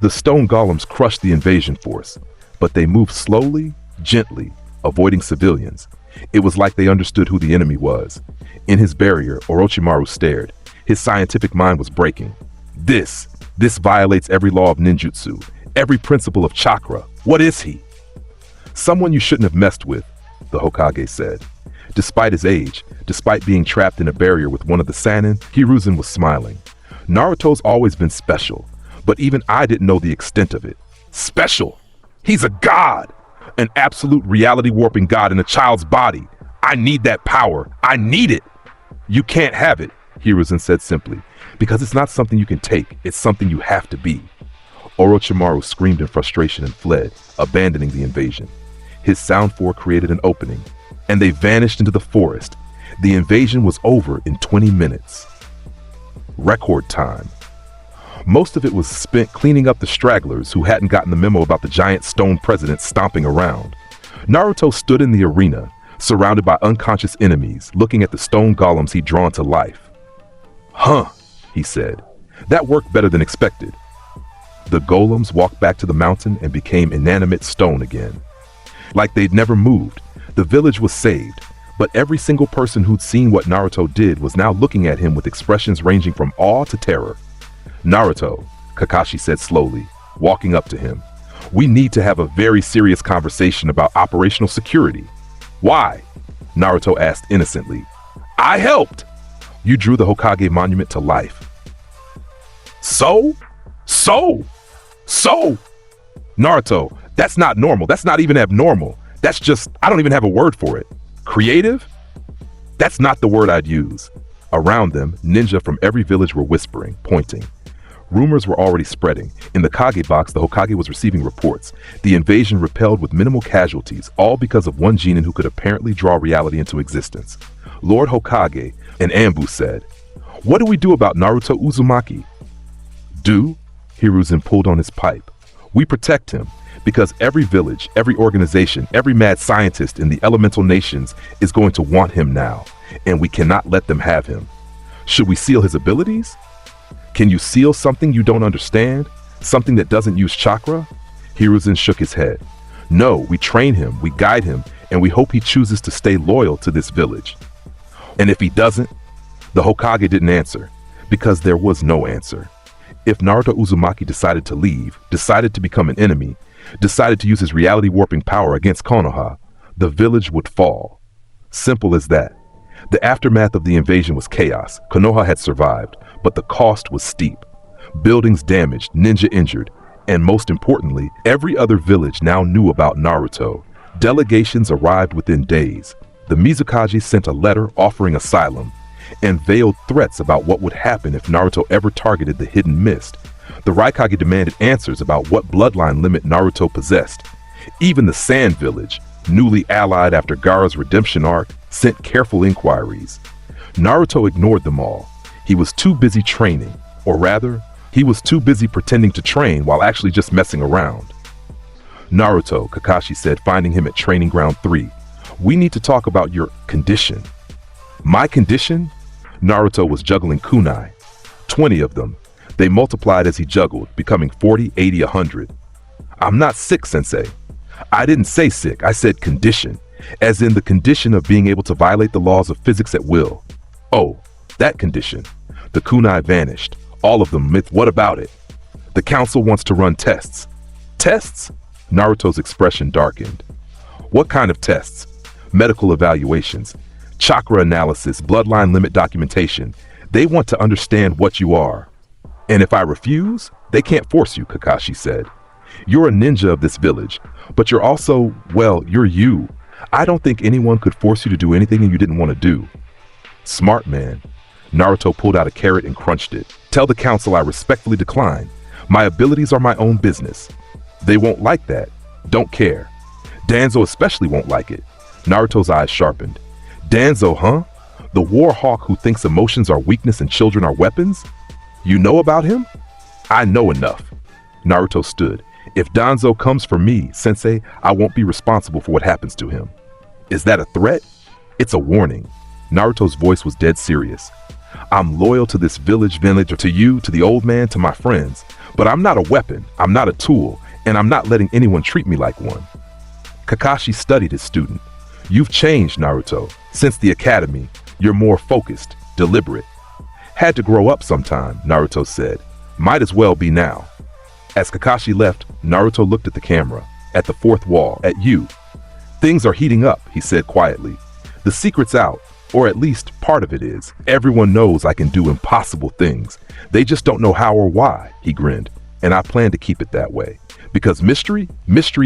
The stone golems crushed the invasion force, but they moved slowly, gently, avoiding civilians. It was like they understood who the enemy was. In his barrier, Orochimaru stared. His scientific mind was breaking. This violates every law of ninjutsu, every principle of chakra. What is he? Someone you shouldn't have messed with, the Hokage said. Despite his age, despite being trapped in a barrier with one of the Sannin, Hiruzen was smiling. Naruto's always been special, but even I didn't know the extent of it. Special! He's a god! An absolute reality-warping god in a child's body. I need that power. I need it! You can't have it, Hiruzen said simply, because it's not something you can take, it's something you have to be. Orochimaru screamed in frustration and fled, abandoning the invasion. His sound force created an opening, and they vanished into the forest. The invasion was over in 20 minutes. Record time. Most of it was spent cleaning up the stragglers who hadn't gotten the memo about the giant stone president stomping around. Naruto stood in the arena, surrounded by unconscious enemies, looking at the stone golems he'd drawn to life. Huh, he said. That worked better than expected. The golems walked back to the mountain and became inanimate stone again. Like they'd never moved, the village was saved, but every single person who'd seen what Naruto did was now looking at him with expressions ranging from awe to terror. Naruto, Kakashi said slowly, walking up to him. We need to have a very serious conversation about operational security. Why? Naruto asked innocently. I helped! You drew the Hokage monument to life. So? Naruto, that's not normal. That's not even abnormal. That's just, I don't even have a word for it. Creative? That's not the word I'd use. Around them, ninja from every village were whispering, pointing. Rumors were already spreading. In the Kage box, the Hokage was receiving reports. The invasion repelled with minimal casualties, all because of one genin who could apparently draw reality into existence. Lord Hokage, an Anbu said, "What do we do about Naruto Uzumaki?" "Do?" Hiruzen pulled on his pipe. "We protect him, because every village, every organization, every mad scientist in the elemental nations is going to want him now, and we cannot let them have him. Should we seal his abilities? Can you seal something you don't understand? Something that doesn't use chakra?" Hiruzen shook his head. "No, we train him, we guide him, and we hope he chooses to stay loyal to this village." "And if he doesn't?" The Hokage didn't answer, because there was no answer. If Naruto Uzumaki decided to leave, decided to become an enemy, decided to use his reality-warping power against Konoha, the village would fall. Simple as that. The aftermath of the invasion was chaos. Konoha had survived, but the cost was steep. Buildings damaged, ninja injured, and most importantly, every other village now knew about Naruto. Delegations arrived within days. The Mizukage sent a letter offering asylum and veiled threats about what would happen if Naruto ever targeted the hidden mist. The Raikage demanded answers about what bloodline limit Naruto possessed. Even the Sand Village, newly allied after Gaara's redemption arc, sent careful inquiries. Naruto ignored them all. He was too busy training, or rather, he was too busy pretending to train while actually just messing around. "Naruto," Kakashi said, finding him at Training Ground 3. "We need to talk about your condition." "My condition?" Naruto was juggling kunai. 20 of them. They multiplied as he juggled, becoming 40, 80, 100. "I'm not sick, Sensei." "I didn't say sick, I said condition, as in the condition of being able to violate the laws of physics at will." "Oh, that condition." The kunai vanished. All of them. What about it? "The council wants to run tests." "Tests?" Naruto's expression darkened. "What kind of tests?" "Medical evaluations, chakra analysis, bloodline limit documentation. They want to understand what you are." "And if I refuse?" "They can't force you," Kakashi said. "You're a ninja of this village, but you're also, well, you're you. I don't think anyone could force you to do anything you didn't want to do." "Smart man." Naruto pulled out a carrot and crunched it. "Tell the council I respectfully decline. My abilities are my own business." "They won't like that." "Don't care." "Danzo especially won't like it." Naruto's eyes sharpened. "Danzo, huh? The war hawk who thinks emotions are weakness and children are weapons? You know about him?" "I know enough." Naruto stood. "If Danzo comes for me, Sensei, I won't be responsible for what happens to him." "Is that a threat?" "It's a warning." Naruto's voice was dead serious. "I'm loyal to this village, to you, to the old man, to my friends. But I'm not a weapon, I'm not a tool, and I'm not letting anyone treat me like one." Kakashi studied his student. "You've changed, Naruto. Since the academy, you're more focused, deliberate." "Had to grow up sometime," Naruto said. "Might as well be now." As Kakashi left, Naruto looked at the camera, at the fourth wall, at you. "Things are heating up," he said quietly. "The secret's out, or at least part of it is. Everyone knows I can do impossible things. They just don't know how or why," he grinned. "And I plan to keep it that way. Because mystery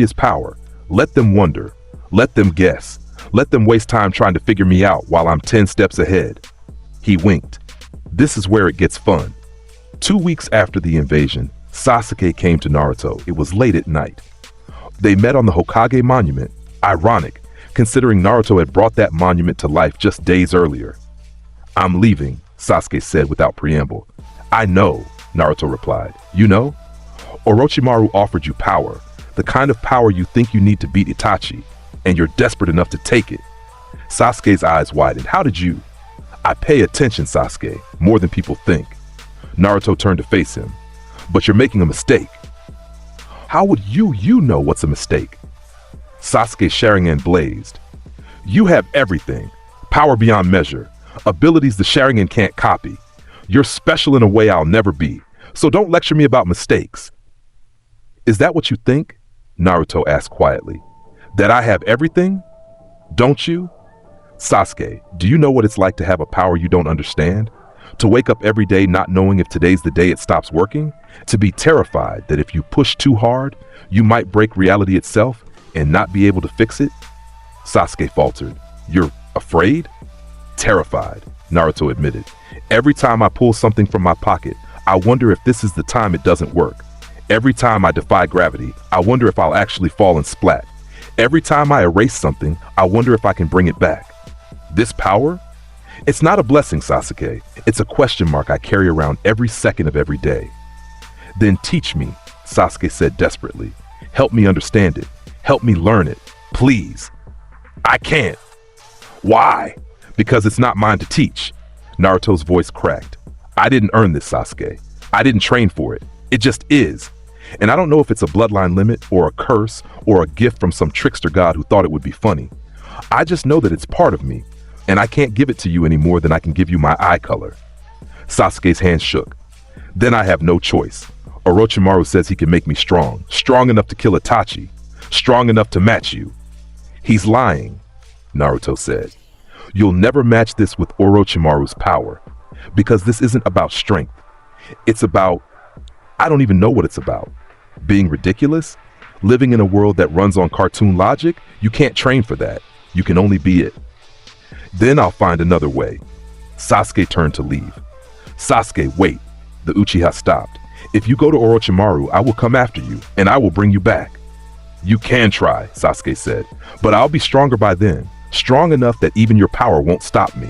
is power. Let them wonder. Let them guess. Let them waste time trying to figure me out while I'm 10 steps ahead." He winked. "This is where it gets fun." 2 weeks after the invasion, Sasuke came to Naruto. It was late at night. They met on the Hokage monument. Ironic, considering Naruto had brought that monument to life just days earlier. "I'm leaving," Sasuke said without preamble. "I know," Naruto replied. "You know? Orochimaru offered you power, the kind of power you think you need to beat Itachi, and you're desperate enough to take it." Sasuke's eyes widened. "How did you?" "I pay attention, Sasuke, more than people think." Naruto turned to face him. "But you're making a mistake." "How would you know what's a mistake?" Sasuke's Sharingan blazed. "You have everything. Power beyond measure. Abilities the Sharingan can't copy. You're special in a way I'll never be. So don't lecture me about mistakes." "Is that what you think?" Naruto asked quietly. "That I have everything? Don't you?" Sasuke, do you know what it's like to have a power you don't understand? To wake up every day not knowing if today's the day it stops working? To be terrified that if you push too hard, you might break reality itself and not be able to fix it? Sasuke faltered. You're afraid? Terrified, Naruto admitted. Every time I pull something from my pocket, I wonder if this is the time it doesn't work. Every time I defy gravity, I wonder if I'll actually fall and splat. Every time I erase something, I wonder if I can bring it back. This power? It's not a blessing, Sasuke. It's a question mark I carry around every second of every day. Then teach me, Sasuke said desperately. Help me understand it. Help me learn it. Please. I can't. Why? Because it's not mine to teach. Naruto's voice cracked. I didn't earn this, Sasuke. I didn't train for it. It just is. And I don't know if it's a bloodline limit or a curse or a gift from some trickster god who thought it would be funny. I just know that it's part of me, and I can't give it to you any more than I can give you my eye color. Sasuke's hands shook. Then I have no choice. Orochimaru says he can make me strong, strong enough to kill Itachi, strong enough to match you. He's lying, Naruto said. You'll never match this with Orochimaru's power, because this isn't about strength. It's about, I don't even know what it's about. Being ridiculous? Living in a world that runs on cartoon logic? You can't train for that. You can only be it. Then I'll find another way. Sasuke turned to leave. Sasuke, wait. The Uchiha stopped. If you go to Orochimaru, I will come after you, and I will bring you back. You can try, Sasuke said, but I'll be stronger by then. Strong enough that even your power won't stop me.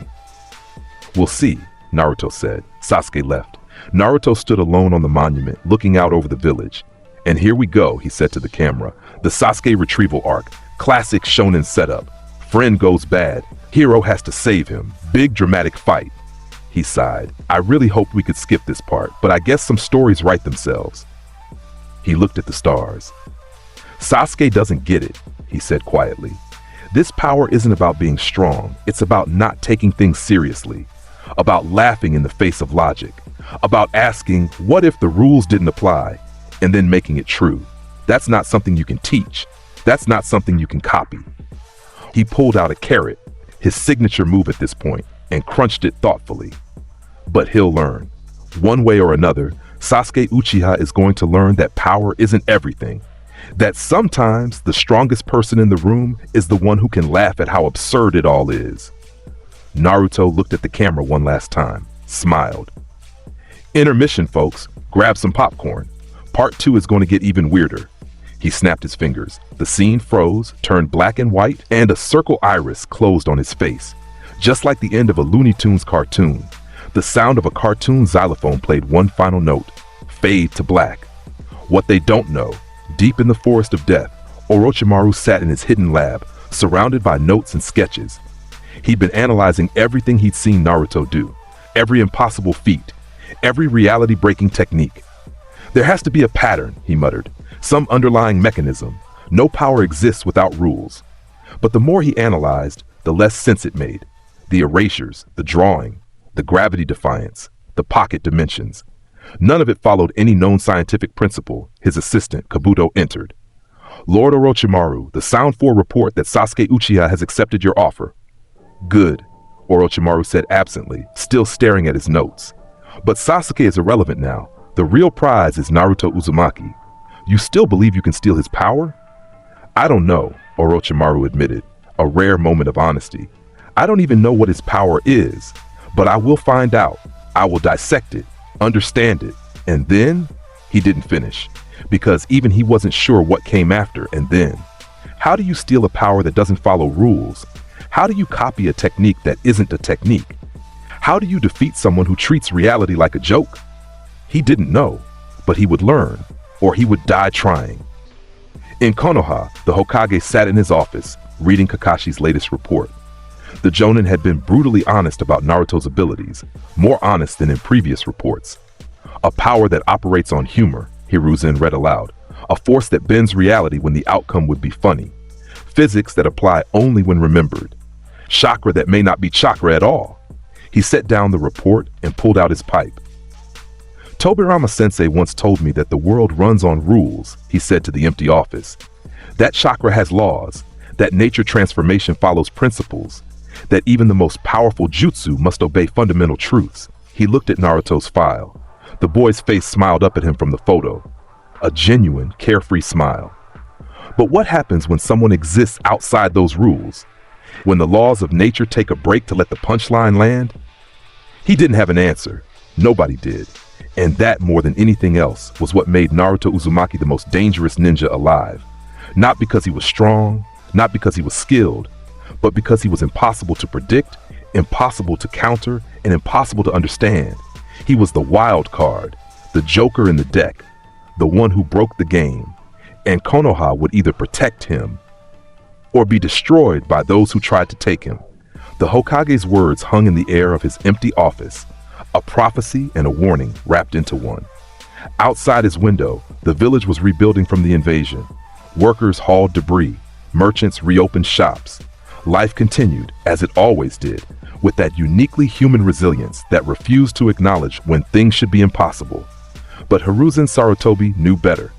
We'll see, Naruto said. Sasuke left. Naruto stood alone on the monument, looking out over the village. And here we go, he said to the camera. The Sasuke retrieval arc. Classic shonen setup. Friend goes bad. Hero has to save him. Big dramatic fight. He sighed. I really hoped we could skip this part, but I guess some stories write themselves. He looked at the stars. Sasuke doesn't get it, he said quietly. This power isn't about being strong. It's about not taking things seriously. About laughing in the face of logic. About asking, what if the rules didn't apply? And then making it true. That's not something you can teach. That's not something you can copy. He pulled out a carrot, his signature move at this point, and crunched it thoughtfully. But he'll learn. One way or another, Sasuke Uchiha is going to learn that power isn't everything. That sometimes the strongest person in the room is the one who can laugh at how absurd it all is. Naruto looked at the camera one last time, smiled. Intermission, folks. Grab some popcorn. Part 2 is going to get even weirder. He snapped his fingers. The scene froze, turned black and white, and a circle iris closed on his face. Just like the end of a Looney Tunes cartoon. The sound of a cartoon xylophone played one final note. Fade to black. What they don't know, deep in the forest of death, Orochimaru sat in his hidden lab, surrounded by notes and sketches. He'd been analyzing everything he'd seen Naruto do. Every impossible feat. Every reality-breaking technique. There has to be a pattern, he muttered. Some underlying mechanism. No power exists without rules. But the more he analyzed, the less sense it made. The erasures, the drawing, the gravity defiance, the pocket dimensions. None of it followed any known scientific principle. His assistant, Kabuto, entered. Lord Orochimaru, the Sound 4 report that Sasuke Uchiha has accepted your offer. Good, Orochimaru said absently, still staring at his notes. But Sasuke is irrelevant now. The real prize is Naruto Uzumaki. You still believe you can steal his power? I don't know, Orochimaru admitted, a rare moment of honesty. I don't even know what his power is, but I will find out. I will dissect it, understand it, and then he didn't finish, because even he wasn't sure what came after and then. How do you steal a power that doesn't follow rules? How do you copy a technique that isn't a technique? How do you defeat someone who treats reality like a joke? He didn't know, but he would learn, or he would die trying. In Konoha, the Hokage sat in his office, reading Kakashi's latest report. The Jonin had been brutally honest about Naruto's abilities, more honest than in previous reports. A power that operates on humor, Hiruzen read aloud. A force that bends reality when the outcome would be funny. Physics that apply only when remembered. Chakra that may not be chakra at all. He set down the report and pulled out his pipe. Tobirama-sensei once told me that the world runs on rules, he said to the empty office. That chakra has laws, that nature transformation follows principles, that even the most powerful jutsu must obey fundamental truths. He looked at Naruto's file. The boy's face smiled up at him from the photo. A genuine, carefree smile. But what happens when someone exists outside those rules? When the laws of nature take a break to let the punchline land? He didn't have an answer. Nobody did. And that, more than anything else, was what made Naruto Uzumaki the most dangerous ninja alive. Not because he was strong, not because he was skilled, but because he was impossible to predict, impossible to counter, and impossible to understand. He was the wild card, the joker in the deck, the one who broke the game, and Konoha would either protect him or be destroyed by those who tried to take him. The Hokage's words hung in the air of his empty office, a prophecy and a warning wrapped into one. Outside his window, the village was rebuilding from the invasion. Workers hauled debris, merchants reopened shops. Life continued, as it always did, with that uniquely human resilience that refused to acknowledge when things should be impossible. But Hiruzen Sarutobi knew better.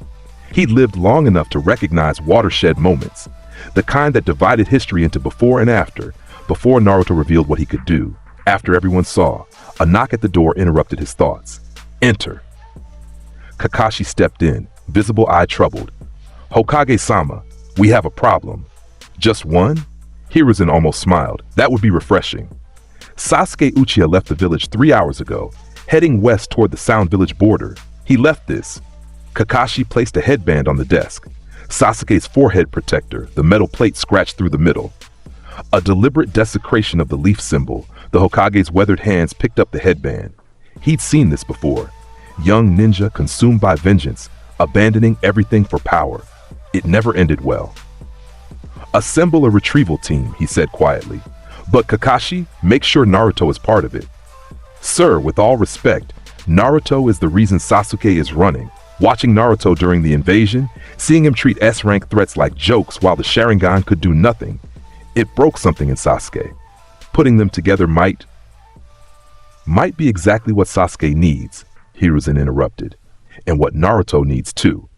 He'd lived long enough to recognize watershed moments, the kind that divided history into before and after, before Naruto revealed what he could do. After everyone saw, a knock at the door interrupted his thoughts. Enter. Kakashi stepped in, visible eye troubled. Hokage-sama, we have a problem. Just one? Hiruzen almost smiled. That would be refreshing. Sasuke Uchiha left the village 3 hours ago, heading west toward the Sound Village border. He left this. Kakashi placed a headband on the desk. Sasuke's forehead protector, the metal plate scratched through the middle. A deliberate desecration of the leaf symbol, the Hokage's weathered hands picked up the headband. He'd seen this before. Young ninja consumed by vengeance, abandoning everything for power. It never ended well. Assemble a retrieval team, he said quietly. But Kakashi, make sure Naruto is part of it. Sir, with all respect, Naruto is the reason Sasuke is running. Watching Naruto during the invasion, seeing him treat S-rank threats like jokes while the Sharingan could do nothing, it broke something in Sasuke. Putting them together might be exactly what Sasuke needs, Hiruzen interrupted, and what Naruto needs too.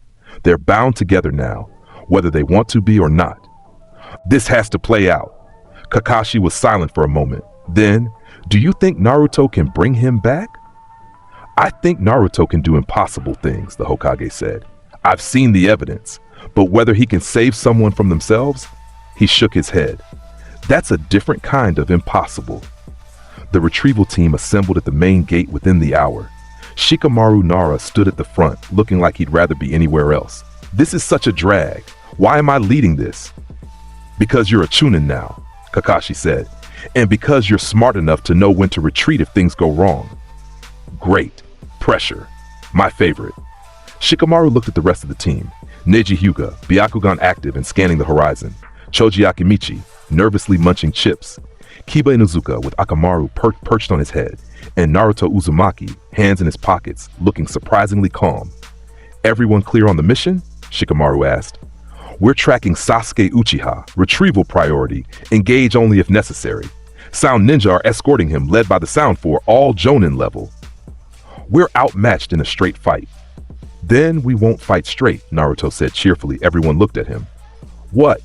They're bound together now, whether they want to be or not. This has to play out. Kakashi was silent for a moment. Then, do you think Naruto can bring him back? I think Naruto can do impossible things, the Hokage said. I've seen the evidence, but whether he can save someone from themselves? He shook his head. That's a different kind of impossible. The retrieval team assembled at the main gate within the hour. Shikamaru Nara stood at the front, looking like he'd rather be anywhere else. This is such a drag. Why am I leading this? Because you're a Chunin now, Kakashi said, and because you're smart enough to know when to retreat if things go wrong. Great. Pressure. My favorite. Shikamaru looked at the rest of the team. Neji Hyuga, Byakugan active and scanning the horizon. Choji Akimichi, nervously munching chips. Kiba Inuzuka with Akamaru perched on his head. And Naruto Uzumaki, hands in his pockets, looking surprisingly calm. Everyone clear on the mission? Shikamaru asked. We're tracking Sasuke Uchiha, retrieval priority, engage only if necessary. Sound Ninja are escorting him, led by the Sound Four, all Jonin level. We're outmatched in a straight fight. Then we won't fight straight, Naruto said cheerfully. Everyone looked at him. What?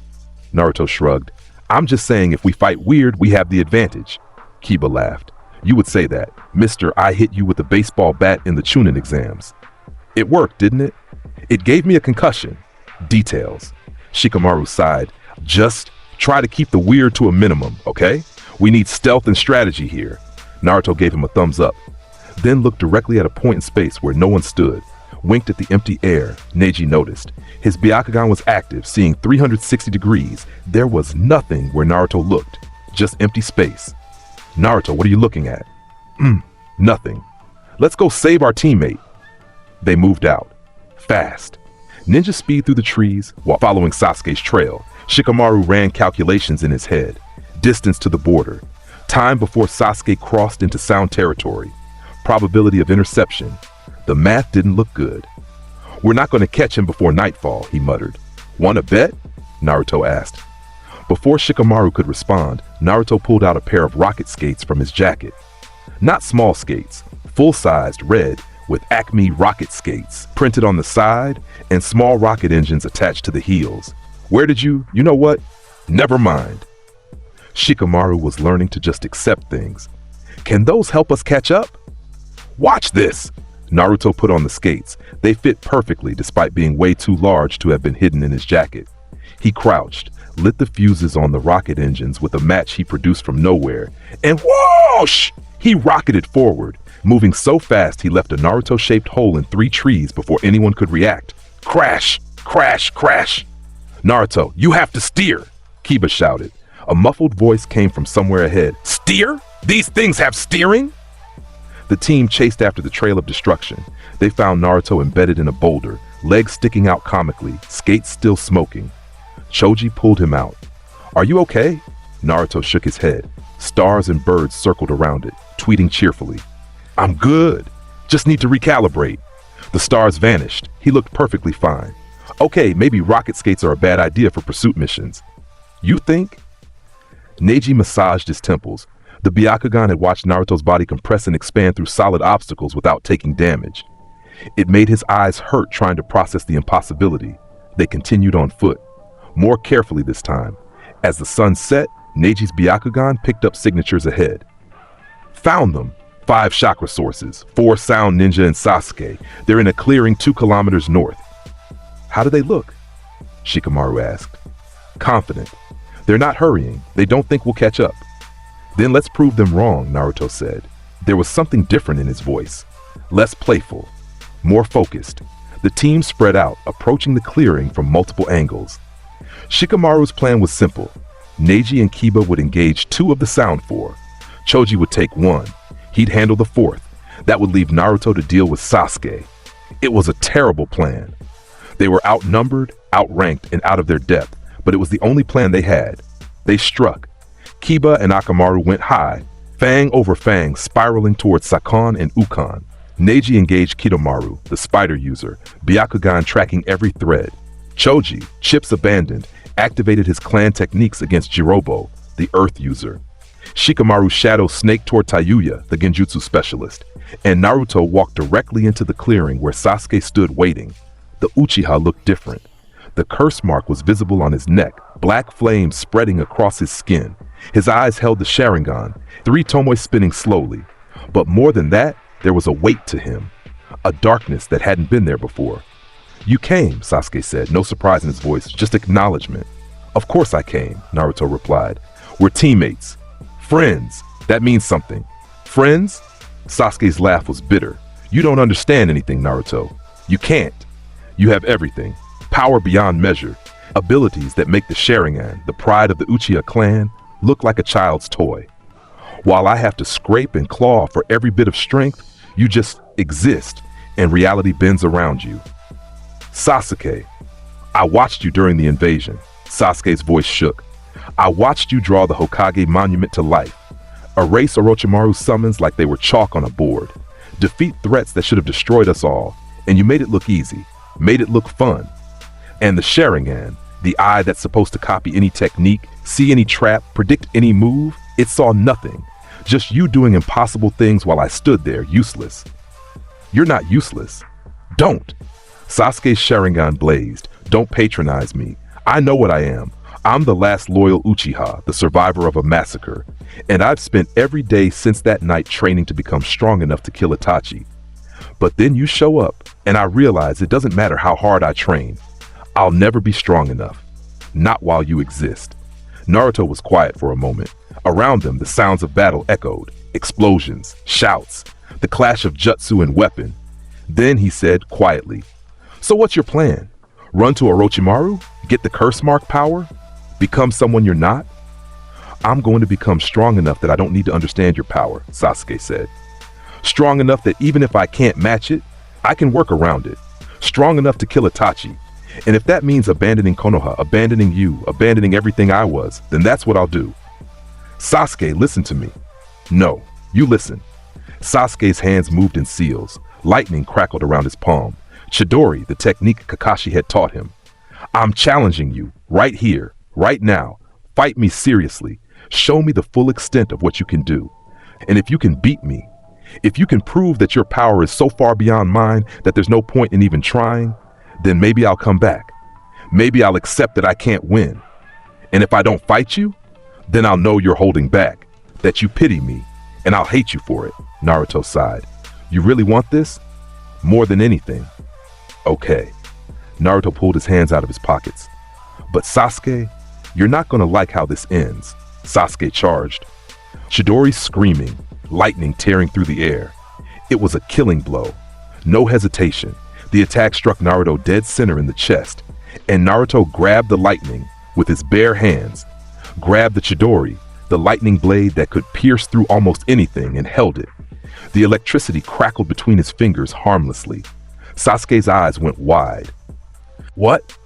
Naruto shrugged. I'm just saying if we fight weird, we have the advantage. Kiba laughed. You would say that. Mister, I hit you with a baseball bat in the Chunin exams. It worked, didn't it? It gave me a concussion. Details. Shikamaru sighed. Just try to keep the weird to a minimum, okay? We need stealth and strategy here. Naruto gave him a thumbs up. Then looked directly at a point in space where no one stood. Winked at the empty air. Neji noticed. His Byakugan was active, seeing 360 degrees. There was nothing where Naruto looked. Just empty space. Naruto, what are you looking at? Nothing. Let's go save our teammate. They moved out. Fast. Ninja speed through the trees while following Sasuke's trail. Shikamaru ran calculations in his head. Distance to the border. Time before Sasuke crossed into Sound territory. Probability of interception. The math didn't look good. We're not going to catch him before nightfall, he muttered. Want to bet? Naruto asked. Before Shikamaru could respond, Naruto pulled out a pair of rocket skates from his jacket. Not small skates, full-sized, red, with Acme rocket skates printed on the side and small rocket engines attached to the heels. Where did you know what? Never mind. Shikamaru was learning to just accept things. Can those help us catch up? Watch this! Naruto put on the skates. They fit perfectly despite being way too large to have been hidden in his jacket. He crouched, lit the fuses on the rocket engines with a match he produced from nowhere, and whoosh! He rocketed forward, moving so fast he left a Naruto-shaped hole in 3 trees before anyone could react. Crash! Crash! Crash! Naruto, you have to steer! Kiba shouted. A muffled voice came from somewhere ahead. Steer? These things have steering? The team chased after the trail of destruction. They found Naruto embedded in a boulder, legs sticking out comically, skates still smoking. Choji pulled him out. Are you okay? Naruto shook his head. Stars and birds circled around it, tweeting cheerfully. I'm good. Just need to recalibrate. The stars vanished. He looked perfectly fine. Okay, maybe rocket skates are a bad idea for pursuit missions. You think? Neji massaged his temples. The Byakugan had watched Naruto's body compress and expand through solid obstacles without taking damage. It made his eyes hurt trying to process the impossibility. They continued on foot, more carefully this time. As the sun set, Neji's Byakugan picked up signatures ahead. Found them! 5 chakra sources, 4 sound ninja and Sasuke. They're in a clearing 2 kilometers north. How do they look? Shikamaru asked. Confident. They're not hurrying. They don't think we'll catch up. Then let's prove them wrong, Naruto said. There was something different in his voice. Less playful. More focused. The team spread out, approaching the clearing from multiple angles. Shikamaru's plan was simple. Neji and Kiba would engage 2 of the Sound 4. Choji would take 1. He'd handle the 4th. That would leave Naruto to deal with Sasuke. It was a terrible plan. They were outnumbered, outranked, and out of their depth, but it was the only plan they had. They struck. Kiba and Akamaru went high, fang over fang, spiraling towards Sakon and Ukon. Neji engaged Kidomaru, the spider user, Byakugan tracking every thread. Choji, chips abandoned, activated his clan techniques against Jirobo, the earth user. Shikamaru's shadow snaked toward Tayuya, the genjutsu specialist, and Naruto walked directly into the clearing where Sasuke stood waiting. The Uchiha looked different. The curse mark was visible on his neck, black flames spreading across his skin. His eyes held the Sharingan, 3 tomoe spinning slowly. But more than that, there was a weight to him, a darkness that hadn't been there before. You came, Sasuke said, no surprise in his voice, just acknowledgement. Of course I came, Naruto replied. We're teammates. Friends. That means something. Friends? Sasuke's laugh was bitter. You don't understand anything, Naruto. You can't. You have everything. Power beyond measure. Abilities that make the Sharingan, the pride of the Uchiha clan, look like a child's toy. While I have to scrape and claw for every bit of strength, you just exist, and reality bends around you. Sasuke, I watched you during the invasion. Sasuke's voice shook. I watched you draw the Hokage monument to life. Erase Orochimaru's summons like they were chalk on a board. Defeat threats that should have destroyed us all, and you made it look easy, made it look fun. And the Sharingan, the eye that's supposed to copy any technique, see any trap, predict any move, it saw nothing. Just you doing impossible things while I stood there, useless. You're not useless. Don't. Sasuke's Sharingan blazed. Don't patronize me. I know what I am. I'm the last loyal Uchiha, the survivor of a massacre. And I've spent every day since that night training to become strong enough to kill Itachi. But then you show up, and I realize it doesn't matter how hard I train. I'll never be strong enough. Not while you exist. Naruto was quiet for a moment. Around them, the sounds of battle echoed. Explosions, shouts, the clash of jutsu and weapon. Then he said quietly, So what's your plan? Run to Orochimaru? Get the curse mark power? Become someone you're not? I'm going to become strong enough that I don't need to understand your power, Sasuke said. Strong enough that even if I can't match it, I can work around it. Strong enough to kill Itachi. And if that means abandoning Konoha, abandoning you, abandoning everything I was, then that's what I'll do. Sasuke, listen to me. No, you listen. Sasuke's hands moved in seals. Lightning crackled around his palm. Chidori, the technique Kakashi had taught him. I'm challenging you, right here, right now. Fight me seriously. Show me the full extent of what you can do. And if you can beat me, if you can prove that your power is so far beyond mine that there's no point in even trying, then maybe I'll come back. Maybe I'll accept that I can't win. And if I don't fight you, Then I'll know you're holding back, that you pity me, and I'll hate you for it, Naruto sighed. You really want this? More than anything. Okay. Naruto pulled his hands out of his pockets. But Sasuke, you're not gonna like how this ends, Sasuke charged. Chidori screaming, lightning tearing through the air. It was a killing blow. No hesitation. The attack struck Naruto dead center in the chest, and Naruto grabbed the lightning with his bare hands, grabbed the Chidori, the lightning blade that could pierce through almost anything, and held it. The electricity crackled between his fingers harmlessly. Sasuke's eyes went wide. What?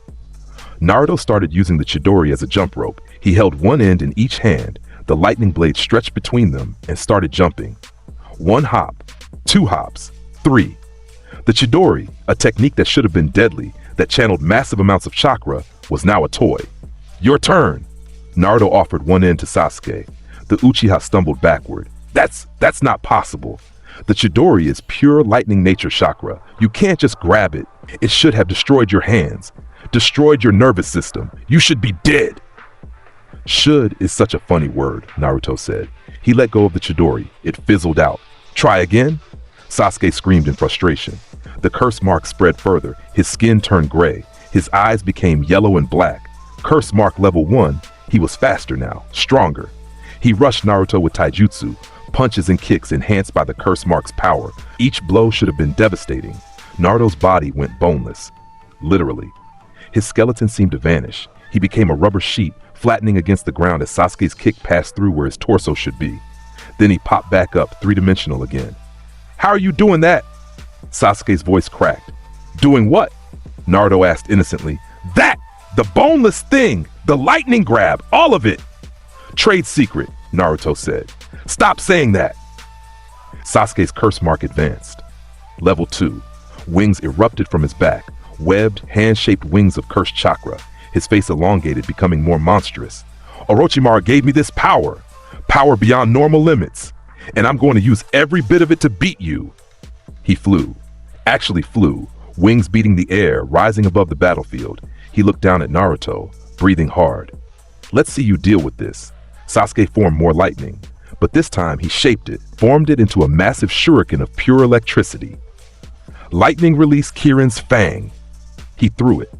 Naruto started using the Chidori as a jump rope. He held one end in each hand, the lightning blade stretched between them, and started jumping. 1 hop, 2 hops, 3. The Chidori, a technique that should have been deadly, that channeled massive amounts of chakra, was now a toy. Your turn! Naruto offered one end to Sasuke. The Uchiha stumbled backward. That's not possible. The Chidori is pure lightning nature chakra. You can't just grab it. It should have destroyed your hands, destroyed your nervous system. You should be dead. Should is such a funny word, Naruto said. He let go of the Chidori. It fizzled out. Try again? Sasuke screamed in frustration. The curse mark spread further. His skin turned gray. His eyes became yellow and black. Curse mark level 1. He was faster now, stronger. He rushed Naruto with taijutsu, punches and kicks enhanced by the curse mark's power. Each blow should have been devastating. Naruto's body went boneless. Literally. His skeleton seemed to vanish. He became a rubber sheet, flattening against the ground as Sasuke's kick passed through where his torso should be. Then he popped back up, three-dimensional again. How are you doing that? Sasuke's voice cracked. Doing what? Naruto asked innocently. That! The boneless thing! The lightning grab! All of it! Trade secret, Naruto said. Stop saying that! Sasuke's curse mark advanced. Level 2. Wings erupted from his back, webbed, hand-shaped wings of cursed chakra. His face elongated, becoming more monstrous. Orochimaru gave me this power. Power beyond normal limits. And I'm going to use every bit of it to beat you. He flew. Actually flew, wings beating the air, rising above the battlefield. He looked down at Naruto, breathing hard. Let's see you deal with this. Sasuke formed more lightning, but this time he shaped it, formed it into a massive shuriken of pure electricity. Lightning released Kirin's fang. He threw it.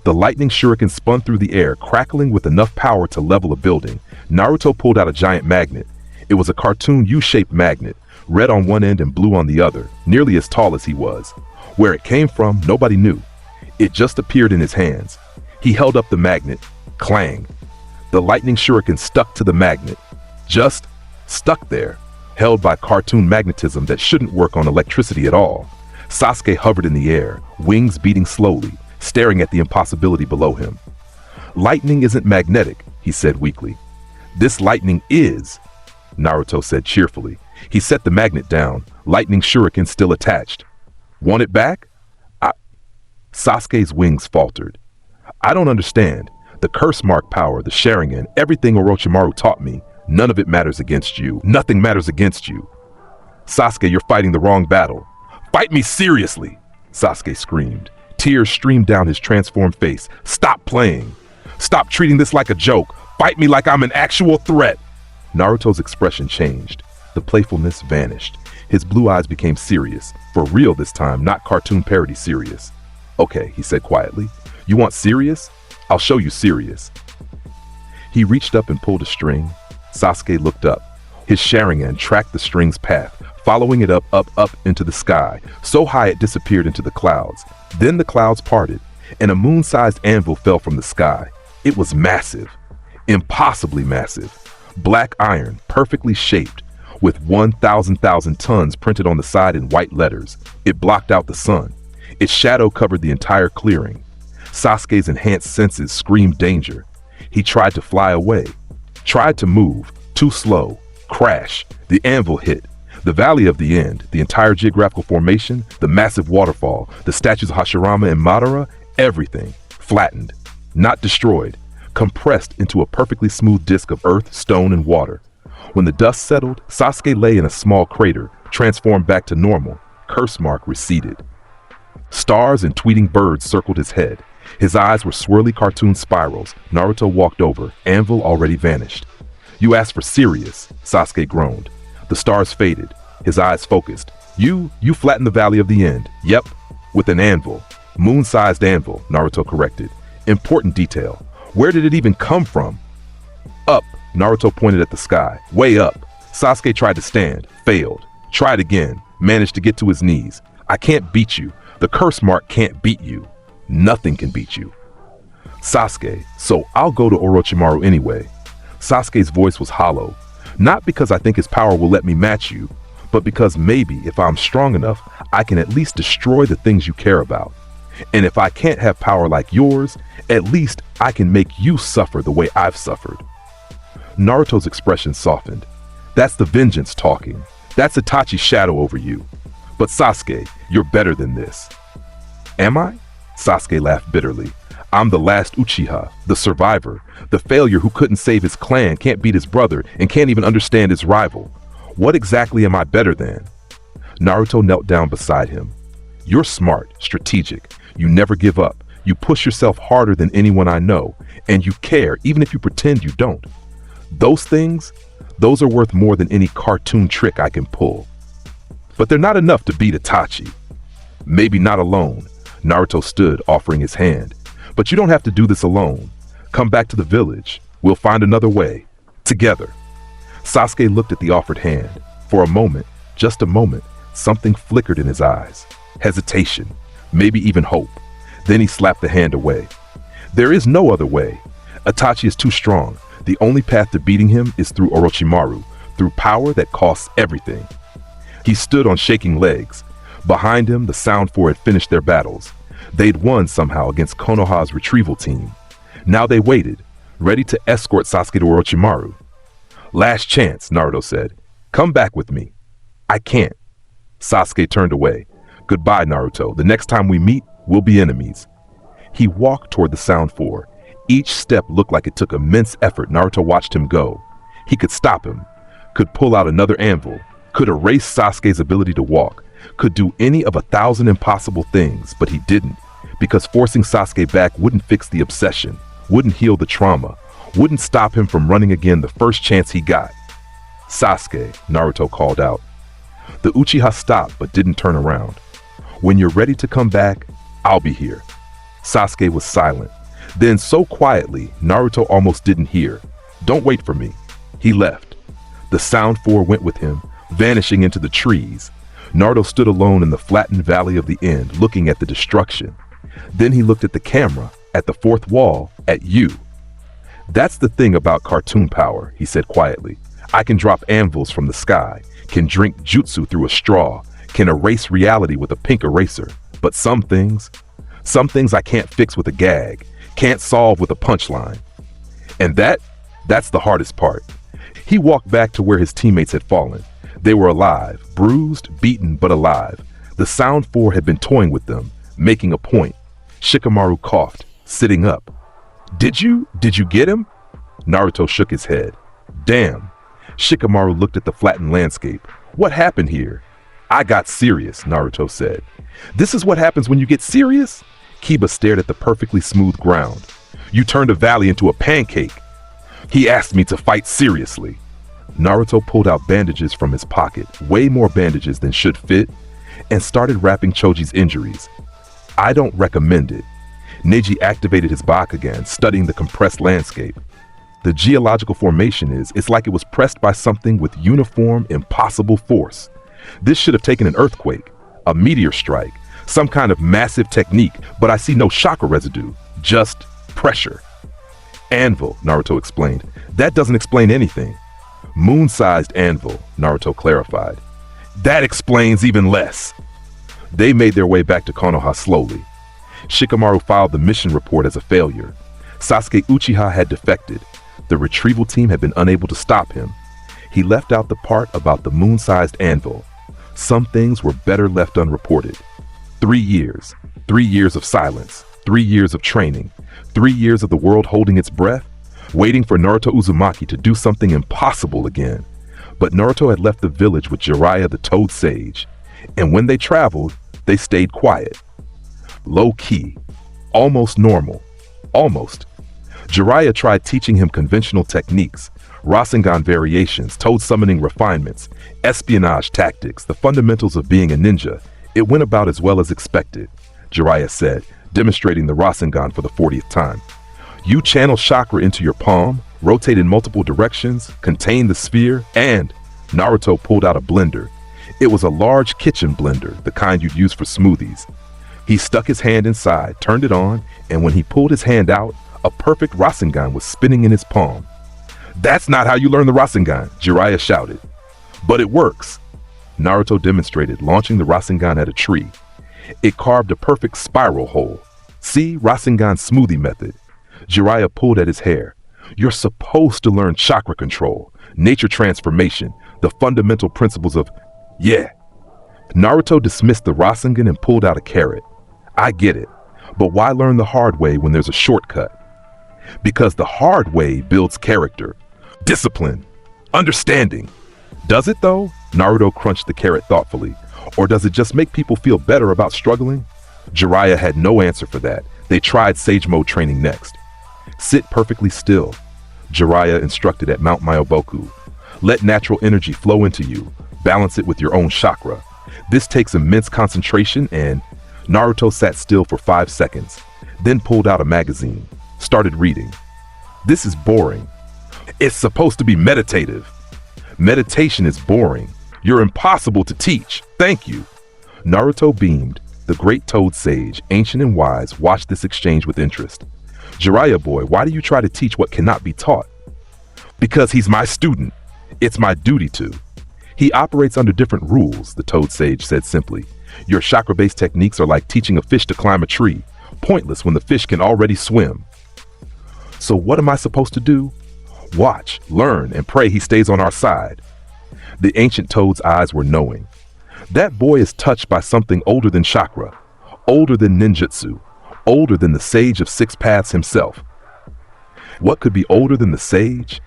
The lightning shuriken spun through the air, crackling with enough power to level a building. Naruto pulled out a giant magnet. It was a cartoon U-shaped magnet, red on one end and blue on the other, nearly as tall as he was. Where it came from, nobody knew. It just appeared in his hands. He held up the magnet. Clang. The lightning shuriken stuck to the magnet. Just stuck there, held by cartoon magnetism that shouldn't work on electricity at all. Sasuke hovered in the air, wings beating slowly, staring at the impossibility below him. Lightning isn't magnetic, he said weakly. This lightning is, Naruto said cheerfully. He set the magnet down, lightning shuriken still attached. Want it back? Sasuke's wings faltered. I don't understand. The curse mark power, the Sharingan, everything Orochimaru taught me, none of it matters against you. Nothing matters against you. Sasuke, you're fighting the wrong battle. Fight me seriously, Sasuke screamed. Tears streamed down his transformed face. Stop playing. Stop treating this like a joke. Fight me like I'm an actual threat. Naruto's expression changed. The playfulness vanished. His blue eyes became serious. For real this time, not cartoon parody serious. Okay, he said quietly. You want serious? I'll show you serious. He reached up and pulled a string. Sasuke looked up. His Sharingan tracked the string's path, following it up into the sky, so high it disappeared into the clouds. Then the clouds parted, and a moon-sized anvil fell from the sky. It was massive, impossibly massive. Black iron, perfectly shaped, with 1,000 tons printed on the side in white letters. It blocked out the sun. Its shadow covered the entire clearing. Sasuke's enhanced senses screamed danger. He tried to fly away, tried to move, too slow, crash. The anvil hit. The Valley of the End, the entire geographical formation, the massive waterfall, the statues of Hashirama and Madara, everything flattened, not destroyed, compressed into a perfectly smooth disk of earth, stone, and water. When the dust settled, Sasuke lay in a small crater, transformed back to normal. Curse mark receded. Stars and tweeting birds circled his head. His eyes were swirly cartoon spirals. Naruto walked over. Anvil already vanished. You asked for serious, Sasuke groaned. The stars faded, his eyes focused. You flattened the valley of the end. Yep, with an anvil. Moon-sized anvil, Naruto corrected. Important detail. Where did it even come from? Up, Naruto pointed at the sky. Way up. Sasuke tried to stand, failed. Tried again, managed to get to his knees. I can't beat you. The curse mark can't beat you. Nothing can beat you. Sasuke, so I'll go to Orochimaru anyway. Sasuke's voice was hollow. Not because I think his power will let me match you, but because maybe if I'm strong enough, I can at least destroy the things you care about. And if I can't have power like yours, at least I can make you suffer the way I've suffered. Naruto's expression softened. That's the vengeance talking. That's Itachi's shadow over you. But Sasuke, you're better than this. Am I? Sasuke laughed bitterly. I'm the last Uchiha, the survivor, the failure who couldn't save his clan, can't beat his brother, and can't even understand his rival. What exactly am I better than? Naruto knelt down beside him. You're smart, strategic. You never give up. You push yourself harder than anyone I know, and you care even if you pretend you don't. Those things, those are worth more than any cartoon trick I can pull. But they're not enough to beat Itachi. Maybe not alone. Naruto stood, offering his hand. But you don't have to do this alone. Come back to the village. We'll find another way. Together. Sasuke looked at the offered hand. For a moment, just a moment, something flickered in his eyes. Hesitation. Maybe even hope. Then he slapped the hand away. There is no other way. Itachi is too strong. The only path to beating him is through Orochimaru, through power that costs everything. He stood on shaking legs. Behind him, the Sound Four had finished their battles. They'd won somehow against Konoha's retrieval team. Now they waited, ready to escort Sasuke to Orochimaru. Last chance, Naruto said. Come back with me. I can't. Sasuke turned away. Goodbye, Naruto. The next time we meet, we'll be enemies. He walked toward the Sound Four. Each step looked like it took immense effort. Naruto watched him go. He could stop him, could pull out another anvil, could erase Sasuke's ability to walk, could do any of 1,000 impossible things, but he didn't, because forcing Sasuke back wouldn't fix the obsession, wouldn't heal the trauma, wouldn't stop him from running again the first chance he got. Sasuke, Naruto called out. The Uchiha stopped but didn't turn around. When you're ready to come back, I'll be here. Sasuke was silent. Then so quietly, Naruto almost didn't hear. Don't wait for me. He left. The Sound Four went with him, vanishing into the trees. Naruto stood alone in the flattened valley of the end, looking at the destruction. Then he looked at the camera, at the fourth wall, at you. That's the thing about cartoon power, he said quietly. I can drop anvils from the sky, can drink jutsu through a straw, can erase reality with a pink eraser. But some things I can't fix with a gag, can't solve with a punchline. And that's the hardest part. He walked back to where his teammates had fallen. They were alive, bruised, beaten, but alive. The Sound Four had been toying with them, making a point. Shikamaru coughed, sitting up. Did you get him? Naruto shook his head. Damn. Shikamaru looked at the flattened landscape. What happened here? I got serious, Naruto said. This is what happens when you get serious? Kiba stared at the perfectly smooth ground. You turned a valley into a pancake. He asked me to fight seriously. Naruto pulled out bandages from his pocket, way more bandages than should fit, and started wrapping Choji's injuries. I don't recommend it. Neji activated his Bakugan, studying the compressed landscape. The geological formation it's like it was pressed by something with uniform, impossible force. This should have taken an earthquake, a meteor strike, some kind of massive technique, but I see no chakra residue, just pressure. Anvil, Naruto explained. That doesn't explain anything. Moon-sized anvil, Naruto clarified. That explains even less. They made their way back to Konoha slowly. Shikamaru filed the mission report as a failure. Sasuke Uchiha had defected. The retrieval team had been unable to stop him. He left out the part about the moon-sized anvil. Some things were better left unreported. 3 years. 3 years of silence. 3 years of training. 3 years of the world holding its breath, waiting for Naruto Uzumaki to do something impossible again. But Naruto had left the village with Jiraiya the Toad Sage, and when they traveled, they stayed quiet. Low-key. Almost normal. Almost. Jiraiya tried teaching him conventional techniques, Rasengan variations, toad summoning refinements, espionage tactics, the fundamentals of being a ninja. It went about as well as expected, Jiraiya said, demonstrating the Rasengan for the 40th time. You channel chakra into your palm, rotate in multiple directions, contain the sphere, and Naruto pulled out a blender. It was a large kitchen blender, the kind you'd use for smoothies. He stuck his hand inside, turned it on, and when he pulled his hand out, a perfect Rasengan was spinning in his palm. That's not how you learn the Rasengan, Jiraiya shouted. But it works. Naruto demonstrated, launching the Rasengan at a tree. It carved a perfect spiral hole. See, Rasengan smoothie method. Jiraiya pulled at his hair. You're supposed to learn chakra control, nature transformation, the fundamental principles of... Yeah. Naruto dismissed the Rasengan and pulled out a carrot. I get it, but why learn the hard way when there's a shortcut? Because the hard way builds character, discipline, understanding. Does it though? Naruto crunched the carrot thoughtfully. Or does it just make people feel better about struggling? Jiraiya had no answer for that. They tried Sage Mode training next. Sit perfectly still, Jiraiya instructed at Mount Myoboku. Let natural energy flow into you. Balance it with your own chakra. This takes immense concentration and... Naruto sat still for 5 seconds, then pulled out a magazine, started reading. This is boring. It's supposed to be meditative. Meditation is boring. You're impossible to teach. Thank you. Naruto beamed. The great Toad Sage, ancient and wise, watched this exchange with interest. Jiraiya boy, why do you try to teach what cannot be taught? Because he's my student. It's my duty to. He operates under different rules, the Toad Sage said simply. Your chakra-based techniques are like teaching a fish to climb a tree. Pointless when the fish can already swim. So what am I supposed to do? Watch, learn, and pray he stays on our side. The ancient Toad's eyes were knowing. That boy is touched by something older than chakra, older than ninjutsu, older than the Sage of Six Paths himself. What could be older than the Sage?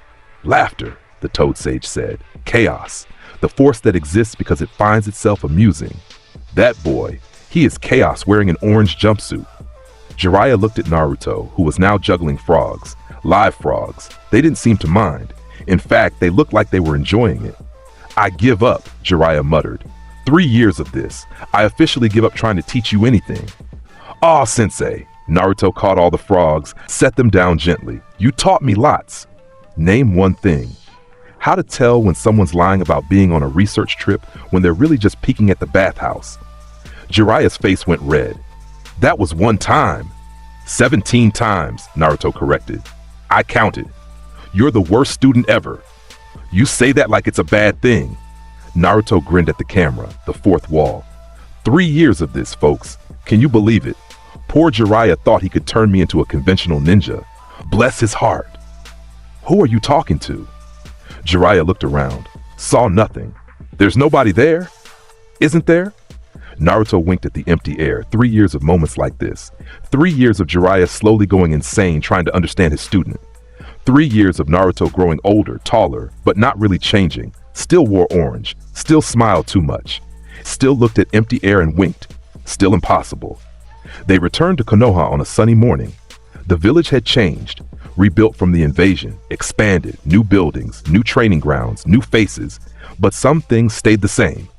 Laughter, the Toad Sage said. Chaos, the force that exists because it finds itself amusing. That boy, he is chaos wearing an orange jumpsuit. Jiraiya looked at Naruto, who was now juggling frogs, live frogs. They didn't seem to mind. In fact, they looked like they were enjoying it. I give up, Jiraiya muttered. 3 years of this. I officially give up trying to teach you anything. Aw, sensei. Naruto caught all the frogs, set them down gently. You taught me lots. Name one thing. How to tell when someone's lying about being on a research trip when they're really just peeking at the bathhouse. Jiraiya's face went red. That was one time. 17 times, Naruto corrected. I counted. You're the worst student ever. You say that like it's a bad thing. Naruto grinned at the camera, the fourth wall. 3 years of this, folks. Can you believe it? Poor Jiraiya thought he could turn me into a conventional ninja. Bless his heart. Who are you talking to? Jiraiya looked around, saw nothing. There's nobody there? Isn't there? Naruto winked at the empty air. 3 years of moments like this. 3 years of Jiraiya slowly going insane trying to understand his student. 3 years of Naruto growing older, taller, but not really changing. Still wore orange. Still smiled too much. Still looked at empty air and winked. Still impossible. They returned to Konoha on a sunny morning. The village had changed. Rebuilt from the invasion, expanded, new buildings, new training grounds, new faces, but some things stayed the same.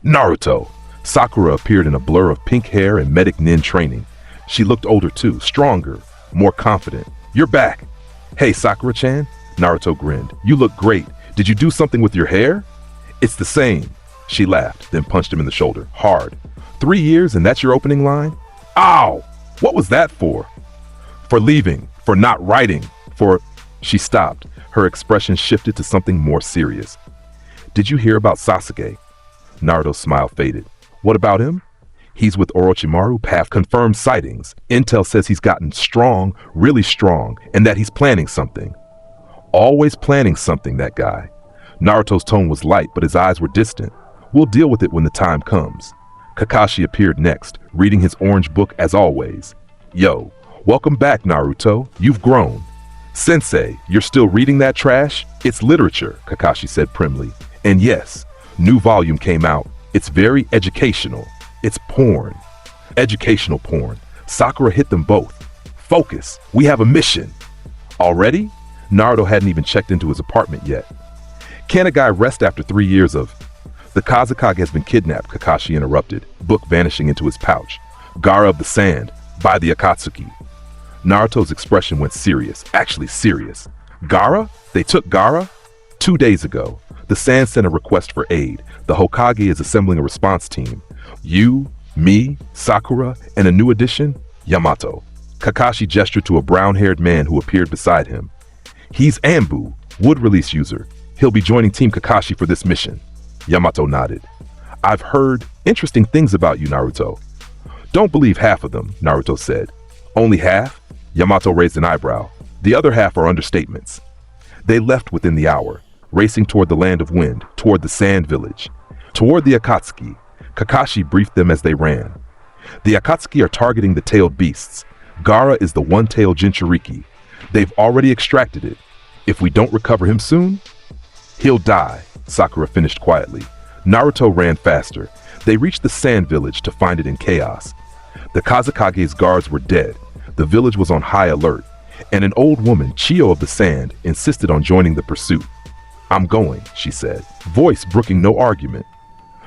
Naruto! Sakura appeared in a blur of pink hair and medic nin training. She looked older too, stronger, more confident. You're back! Hey, Sakura-chan? Naruto grinned. You look great. Did you do something with your hair? It's the same. She laughed, then punched him in the shoulder, hard. 3 years and that's your opening line? Ow! What was that for? For leaving. For not writing, for... She stopped. Her expression shifted to something more serious. Did you hear about Sasuke? Naruto's smile faded. What about him? He's with Orochimaru, have confirmed sightings. Intel says he's gotten strong, really strong, and that he's planning something. Always planning something, that guy. Naruto's tone was light, but his eyes were distant. We'll deal with it when the time comes. Kakashi appeared next, reading his orange book as always. Yo. Welcome back, Naruto. You've grown. Sensei, you're still reading that trash? It's literature, Kakashi said primly. And yes, new volume came out. It's very educational. It's porn. Educational porn. Sakura hit them both. Focus. We have a mission. Already? Naruto hadn't even checked into his apartment yet. Can a guy rest after 3 years of... The Kazekage has been kidnapped, Kakashi interrupted, book vanishing into his pouch. Gaara of the Sand, by the Akatsuki. Naruto's expression went serious, actually serious. Gaara? They took Gaara? 2 days ago, the Sand sent a request for aid. The Hokage is assembling a response team. You, me, Sakura, and a new addition, Yamato. Kakashi gestured to a brown-haired man who appeared beside him. He's Anbu, wood release user. He'll be joining Team Kakashi for this mission. Yamato nodded. I've heard interesting things about you, Naruto. Don't believe half of them, Naruto said. Only half? Yamato raised an eyebrow. The other half are understatements. They left within the hour, racing toward the land of wind, toward the sand village. Toward the Akatsuki, Kakashi briefed them as they ran. The Akatsuki are targeting the tailed beasts. Gaara is the one-tailed Jinchuriki. They've already extracted it. If we don't recover him soon, he'll die, Sakura finished quietly. Naruto ran faster. They reached the sand village to find it in chaos. The Kazekage's guards were dead. The village was on high alert, and an old woman, Chiyo of the Sand, insisted on joining the pursuit. I'm going, she said, voice brooking no argument.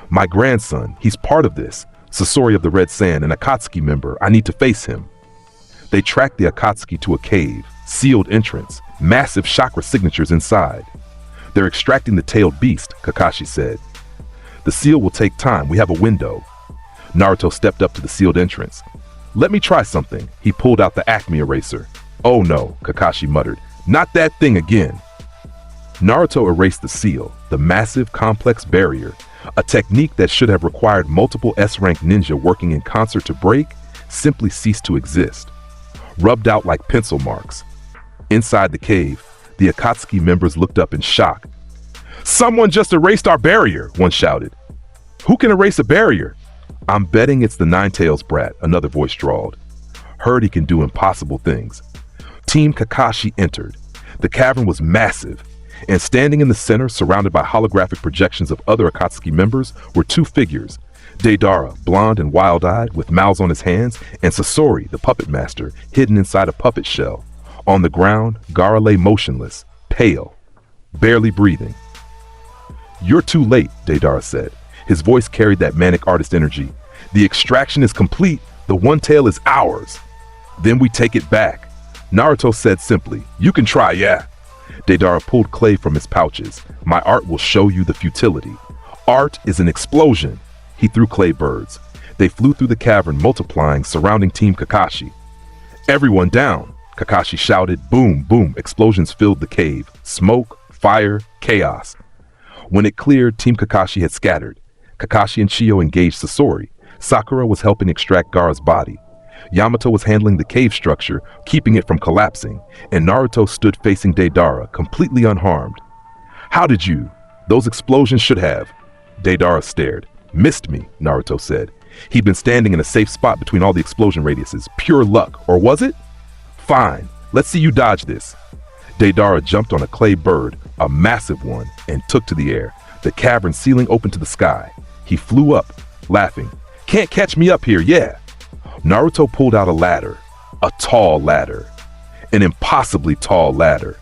My grandson, he's part of this. Sasori of the Red Sand, an Akatsuki member. I need to face him. They tracked the Akatsuki to a cave, sealed entrance, massive chakra signatures inside. They're extracting the tailed beast, Kakashi said. The seal will take time. We have a window. Naruto stepped up to the sealed entrance. Let me try something. He pulled out the Acme eraser. Oh no, Kakashi muttered. Not that thing again. Naruto erased the seal, the massive, complex barrier, a technique that should have required multiple S-rank ninja working in concert to break, simply ceased to exist. Rubbed out like pencil marks. Inside the cave, the Akatsuki members looked up in shock. Someone just erased our barrier, one shouted. Who can erase a barrier? I'm betting it's the Nine-Tails brat, another voice drawled. Heard he can do impossible things. Team Kakashi entered. The cavern was massive, and standing in the center, surrounded by holographic projections of other Akatsuki members, were two figures. Deidara, blonde and wild-eyed, with mouths on his hands, and Sasori, the puppet master, hidden inside a puppet shell. On the ground, Gaara lay motionless, pale, barely breathing. You're too late, Deidara said. His voice carried that manic artist energy. The extraction is complete. The one tail is ours. Then we take it back. Naruto said simply, you can try, yeah. Deidara pulled clay from his pouches. My art will show you the futility. Art is an explosion. He threw clay birds. They flew through the cavern, multiplying, surrounding Team Kakashi. Everyone down, Kakashi shouted. Boom, boom, explosions filled the cave. Smoke, fire, chaos. When it cleared, Team Kakashi had scattered. Kakashi and Chiyo engaged Sasori. Sakura was helping extract Gaara's body. Yamato was handling the cave structure, keeping it from collapsing, and Naruto stood facing Deidara, completely unharmed. How did you? Those explosions should have. Deidara stared. Missed me, Naruto said. He'd been standing in a safe spot between all the explosion radiuses. Pure luck, or was it? Fine, let's see you dodge this. Deidara jumped on a clay bird, a massive one, and took to the air. The cavern ceiling opened to the sky. He flew up, laughing. Can't catch me up here, yeah. Naruto pulled out a ladder, a tall ladder, an impossibly tall ladder,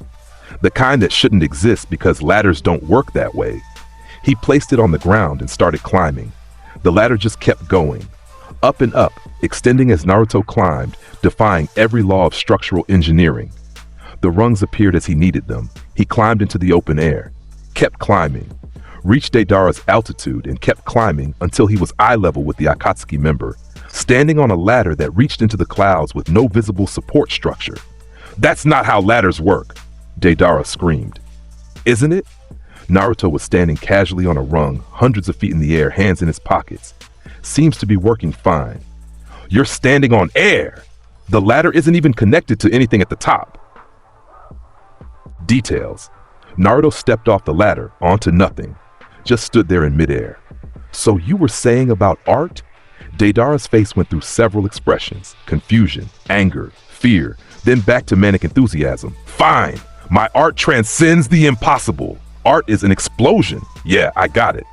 the kind that shouldn't exist because ladders don't work that way. He placed it on the ground and started climbing. The ladder just kept going, up and up, extending as Naruto climbed, defying every law of structural engineering. The rungs appeared as he needed them. He climbed into the open air, kept climbing, reached Deidara's altitude and kept climbing until he was eye level with the Akatsuki member, standing on a ladder that reached into the clouds with no visible support structure. That's not how ladders work, Deidara screamed. Isn't it? Naruto was standing casually on a rung, hundreds of feet in the air, hands in his pockets. Seems to be working fine. You're standing on air! The ladder isn't even connected to anything at the top. Details. Naruto stepped off the ladder, onto nothing. Just stood there in midair. So you were saying about art? Deidara's face went through several expressions. Confusion, anger, fear, then back to manic enthusiasm. Fine! My art transcends the impossible. Art is an explosion. Yeah, I got it.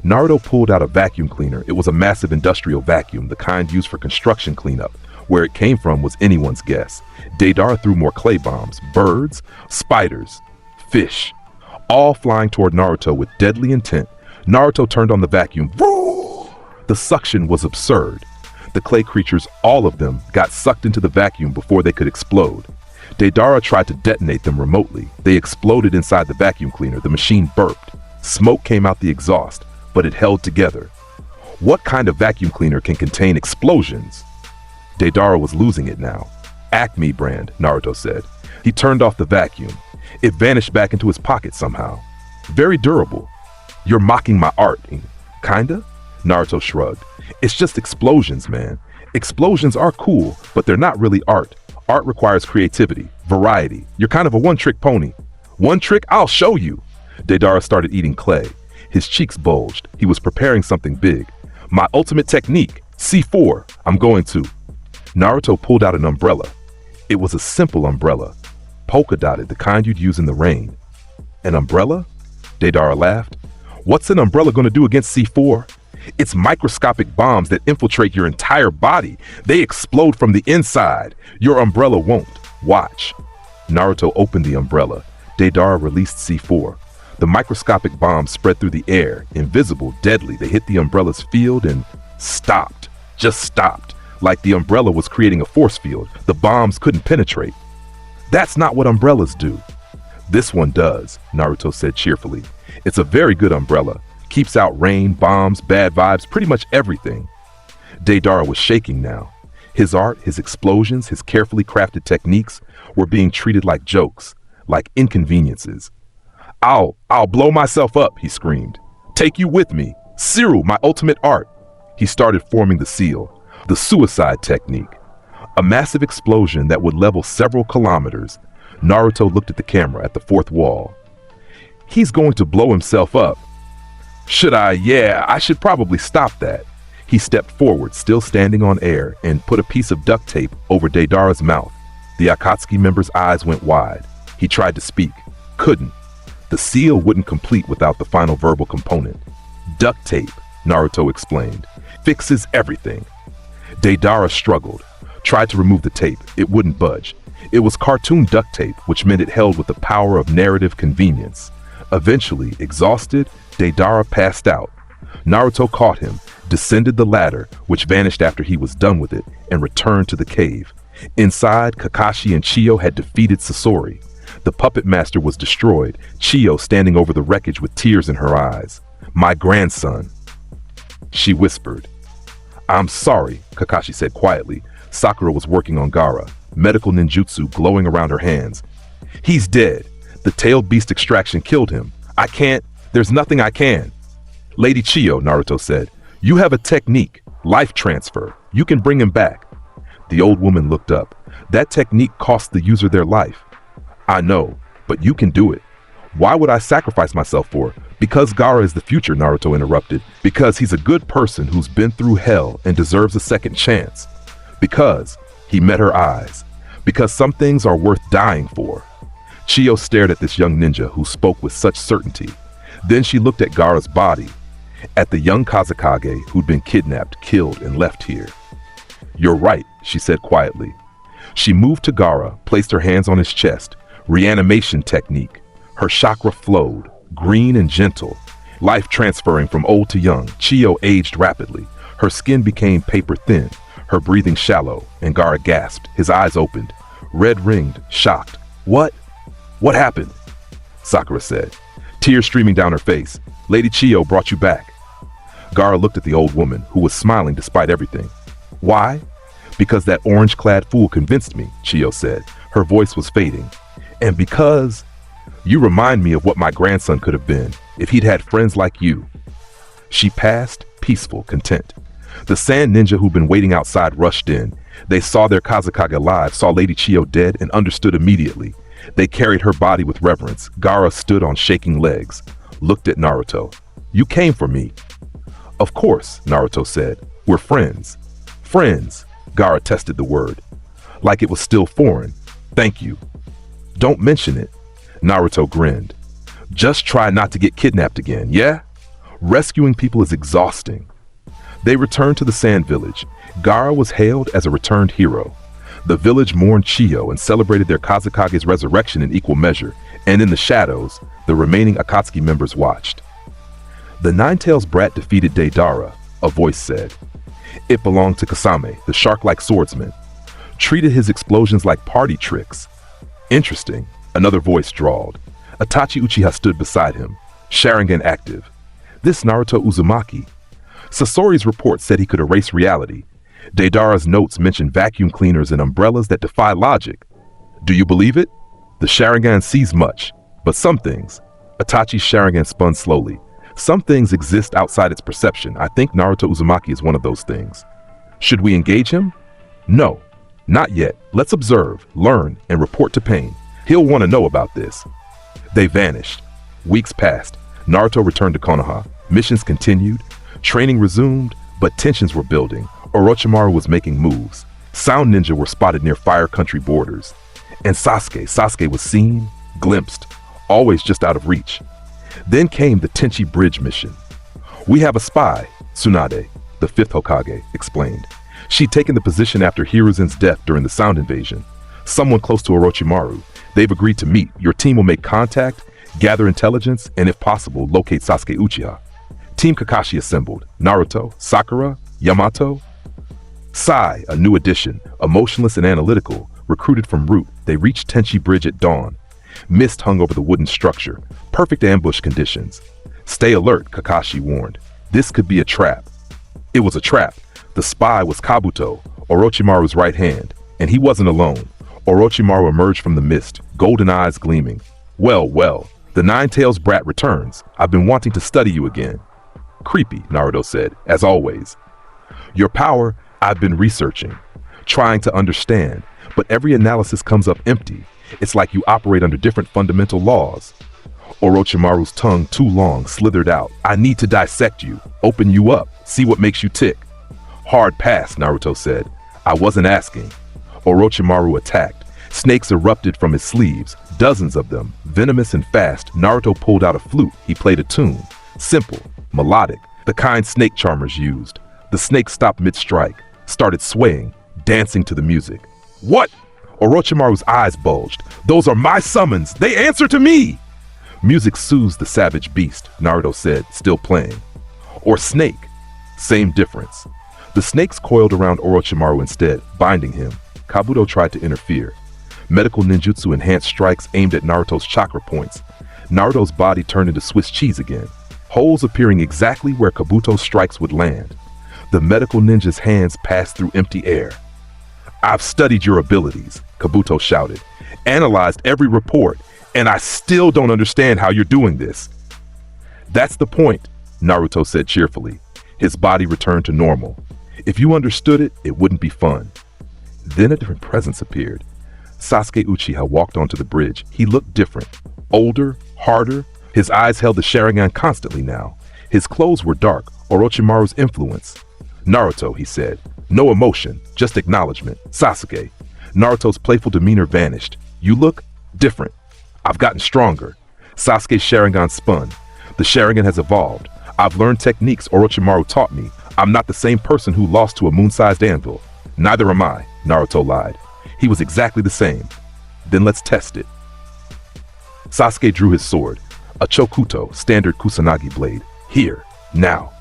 Naruto pulled out a vacuum cleaner. It was a massive industrial vacuum, the kind used for construction cleanup. Where it came from was anyone's guess. Deidara threw more clay bombs, birds, spiders, fish, all flying toward Naruto with deadly intent. Naruto turned on the vacuum. The suction was absurd. The clay creatures, all of them, got sucked into the vacuum before they could explode. Deidara tried to detonate them remotely. They exploded inside the vacuum cleaner. The machine burped. Smoke came out the exhaust, but it held together. What kind of vacuum cleaner can contain explosions? Deidara was losing it now. Acme brand, Naruto said. He turned off the vacuum. It vanished back into his pocket somehow. Very durable. You're mocking my art. Kinda? Naruto shrugged. It's just explosions, man. Explosions are cool, but they're not really art. Art requires creativity, variety. You're kind of a one-trick pony. One trick? I'll show you. Deidara started eating clay. His cheeks bulged. He was preparing something big. My ultimate technique, C4. I'm going to. Naruto pulled out an umbrella. It was a simple umbrella, polka-dotted, the kind you'd use in the rain. An umbrella? Deidara laughed. What's an umbrella going to do against C4? It's microscopic bombs that infiltrate your entire body. They explode from the inside. Your umbrella won't. Watch. Naruto opened the umbrella. Deidara released C4. The microscopic bombs spread through the air, invisible, deadly. They hit the umbrella's field and stopped. Just stopped. Like the umbrella was creating a force field. The bombs couldn't penetrate. That's not what umbrellas do. This one does, Naruto said cheerfully. It's a very good umbrella. Keeps out rain, bombs, bad vibes, pretty much everything. Deidara was shaking now. His art, his explosions, his carefully crafted techniques were being treated like jokes, like inconveniences. I'll blow myself up, he screamed. Take you with me. Siru, my ultimate art. He started forming the seal, the suicide technique. A massive explosion that would level several kilometers. Naruto looked at the camera at the fourth wall. He's going to blow himself up. Should I? Yeah, I should probably stop that. He stepped forward, still standing on air, and put a piece of duct tape over Deidara's mouth. The Akatsuki member's eyes went wide. He tried to speak. Couldn't. The seal wouldn't complete without the final verbal component. Duct tape, Naruto explained. Fixes everything. Deidara struggled. Tried to remove the tape. It wouldn't budge. It was cartoon duct tape, which meant it held with the power of narrative convenience. Eventually, exhausted, Deidara passed out. Naruto caught him, descended the ladder, which vanished after he was done with it, and returned to the cave. Inside, Kakashi and Chiyo had defeated Sasori. The puppet master was destroyed, Chiyo standing over the wreckage with tears in her eyes. My grandson, she whispered. I'm sorry, Kakashi said quietly. Sakura was working on Gaara, medical ninjutsu glowing around her hands. He's dead. The tailed beast extraction killed him. I can't. There's nothing I can. Lady Chiyo, Naruto said, you have a technique, life transfer. You can bring him back. The old woman looked up. That technique costs the user their life. I know, but you can do it. Why would I sacrifice myself for it? Because Gaara is the future, Naruto interrupted. Because he's a good person who's been through hell and deserves a second chance. Because he met her eyes. Because some things are worth dying for. Chiyo stared at this young ninja who spoke with such certainty. Then she looked at Gaara's body, at the young Kazekage who'd been kidnapped, killed, and left here. You're right, she said quietly. She moved to Gaara, placed her hands on his chest. Reanimation technique. Her chakra flowed, green and gentle. Life transferring from old to young, Chiyo aged rapidly. Her skin became paper thin, her breathing shallow, and Gaara gasped, his eyes opened. Red-ringed, shocked. What happened? Sakura said, tears streaming down her face. Lady Chiyo brought you back. Gaara looked at the old woman, who was smiling despite everything. Why? Because that orange-clad fool convinced me, Chiyo said. Her voice was fading. And because you remind me of what my grandson could have been if he'd had friends like you. She passed, peaceful, content. The sand ninja who'd been waiting outside rushed in. They saw their Kazekage alive, saw Lady Chiyo dead, and understood immediately. They carried her body with reverence. Gaara stood on shaking legs, looked at Naruto. You came for me. Of course, Naruto said. We're friends. Friends, Gaara tested the word. Like it was still foreign. Thank you. Don't mention it. Naruto grinned. Just try not to get kidnapped again, yeah? Rescuing people is exhausting. They returned to the Sand Village. Gaara was hailed as a returned hero. The village mourned Chiyo and celebrated their Kazekage's resurrection in equal measure, and in the shadows, the remaining Akatsuki members watched. The Nine-Tails brat defeated Deidara, a voice said. It belonged to Kasame, the shark-like swordsman. Treated his explosions like party tricks. Interesting, another voice drawled. Itachi Uchiha stood beside him, Sharingan active. This Naruto Uzumaki. Sasori's report said he could erase reality. Deidara's notes mentioned vacuum cleaners and umbrellas that defy logic. Do you believe it? The Sharingan sees much, but some things. Itachi's Sharingan spun slowly. Some things exist outside its perception. I think Naruto Uzumaki is one of those things. Should we engage him? No, not yet. Let's observe, learn, and report to Pain. He'll want to know about this. They vanished. Weeks passed. Naruto returned to Konoha. Missions continued. Training resumed, but tensions were building. Orochimaru was making moves. Sound Ninja were spotted near Fire Country borders. And Sasuke was seen, glimpsed, always just out of reach. Then came the Tenchi Bridge mission. We have a spy, Tsunade, the fifth Hokage, explained. She'd taken the position after Hiruzen's death during the Sound Invasion. Someone close to Orochimaru. They've agreed to meet. Your team will make contact, gather intelligence, and if possible, locate Sasuke Uchiha. Team Kakashi assembled. Naruto, Sakura, Yamato. Sai, a new addition, emotionless and analytical, recruited from Root. They reached Tenchi Bridge at dawn. Mist hung over the wooden structure. Perfect ambush conditions. Stay alert, Kakashi warned. This could be a trap. It was a trap. The spy was Kabuto, Orochimaru's right hand, and he wasn't alone. Orochimaru emerged from the mist, golden eyes gleaming. Well, the Nine-Tails brat returns. I've been wanting to study you again. Creepy, Naruto said, as always. Your power, I've been researching, trying to understand, but every analysis comes up empty. It's like you operate under different fundamental laws. Orochimaru's tongue, too long, slithered out. I need to dissect you, open you up, see what makes you tick. Hard pass, Naruto said. I wasn't asking. Orochimaru attacked. Snakes erupted from his sleeves, dozens of them, venomous and fast. Naruto pulled out a flute. He played a tune. Simple, melodic, the kind snake charmers used. The snake stopped mid-strike, started swaying, dancing to the music. What? Orochimaru's eyes bulged. Those are my summons! They answer to me! Music soothes the savage beast, Naruto said, still playing. Or snake. Same difference. The snakes coiled around Orochimaru instead, binding him. Kabuto tried to interfere. Medical ninjutsu enhanced strikes aimed at Naruto's chakra points. Naruto's body turned into Swiss cheese again, holes appearing exactly where Kabuto's strikes would land. The medical ninja's hands passed through empty air. I've studied your abilities, Kabuto shouted, analyzed every report, and I still don't understand how you're doing this. That's the point, Naruto said cheerfully. His body returned to normal. If you understood it, it wouldn't be fun. Then a different presence appeared. Sasuke Uchiha walked onto the bridge. He looked different, older, harder. His eyes held the Sharingan constantly now. His clothes were dark, Orochimaru's influence. Naruto, he said. No emotion, just acknowledgement. Sasuke. Naruto's playful demeanor vanished. You look different. I've gotten stronger. Sasuke's Sharingan spun. The Sharingan has evolved. I've learned techniques Orochimaru taught me. I'm not the same person who lost to a moon-sized anvil. Neither am I, Naruto lied. He was exactly the same. Then let's test it. Sasuke drew his sword, a Chokuto, standard Kusanagi blade. Here, now.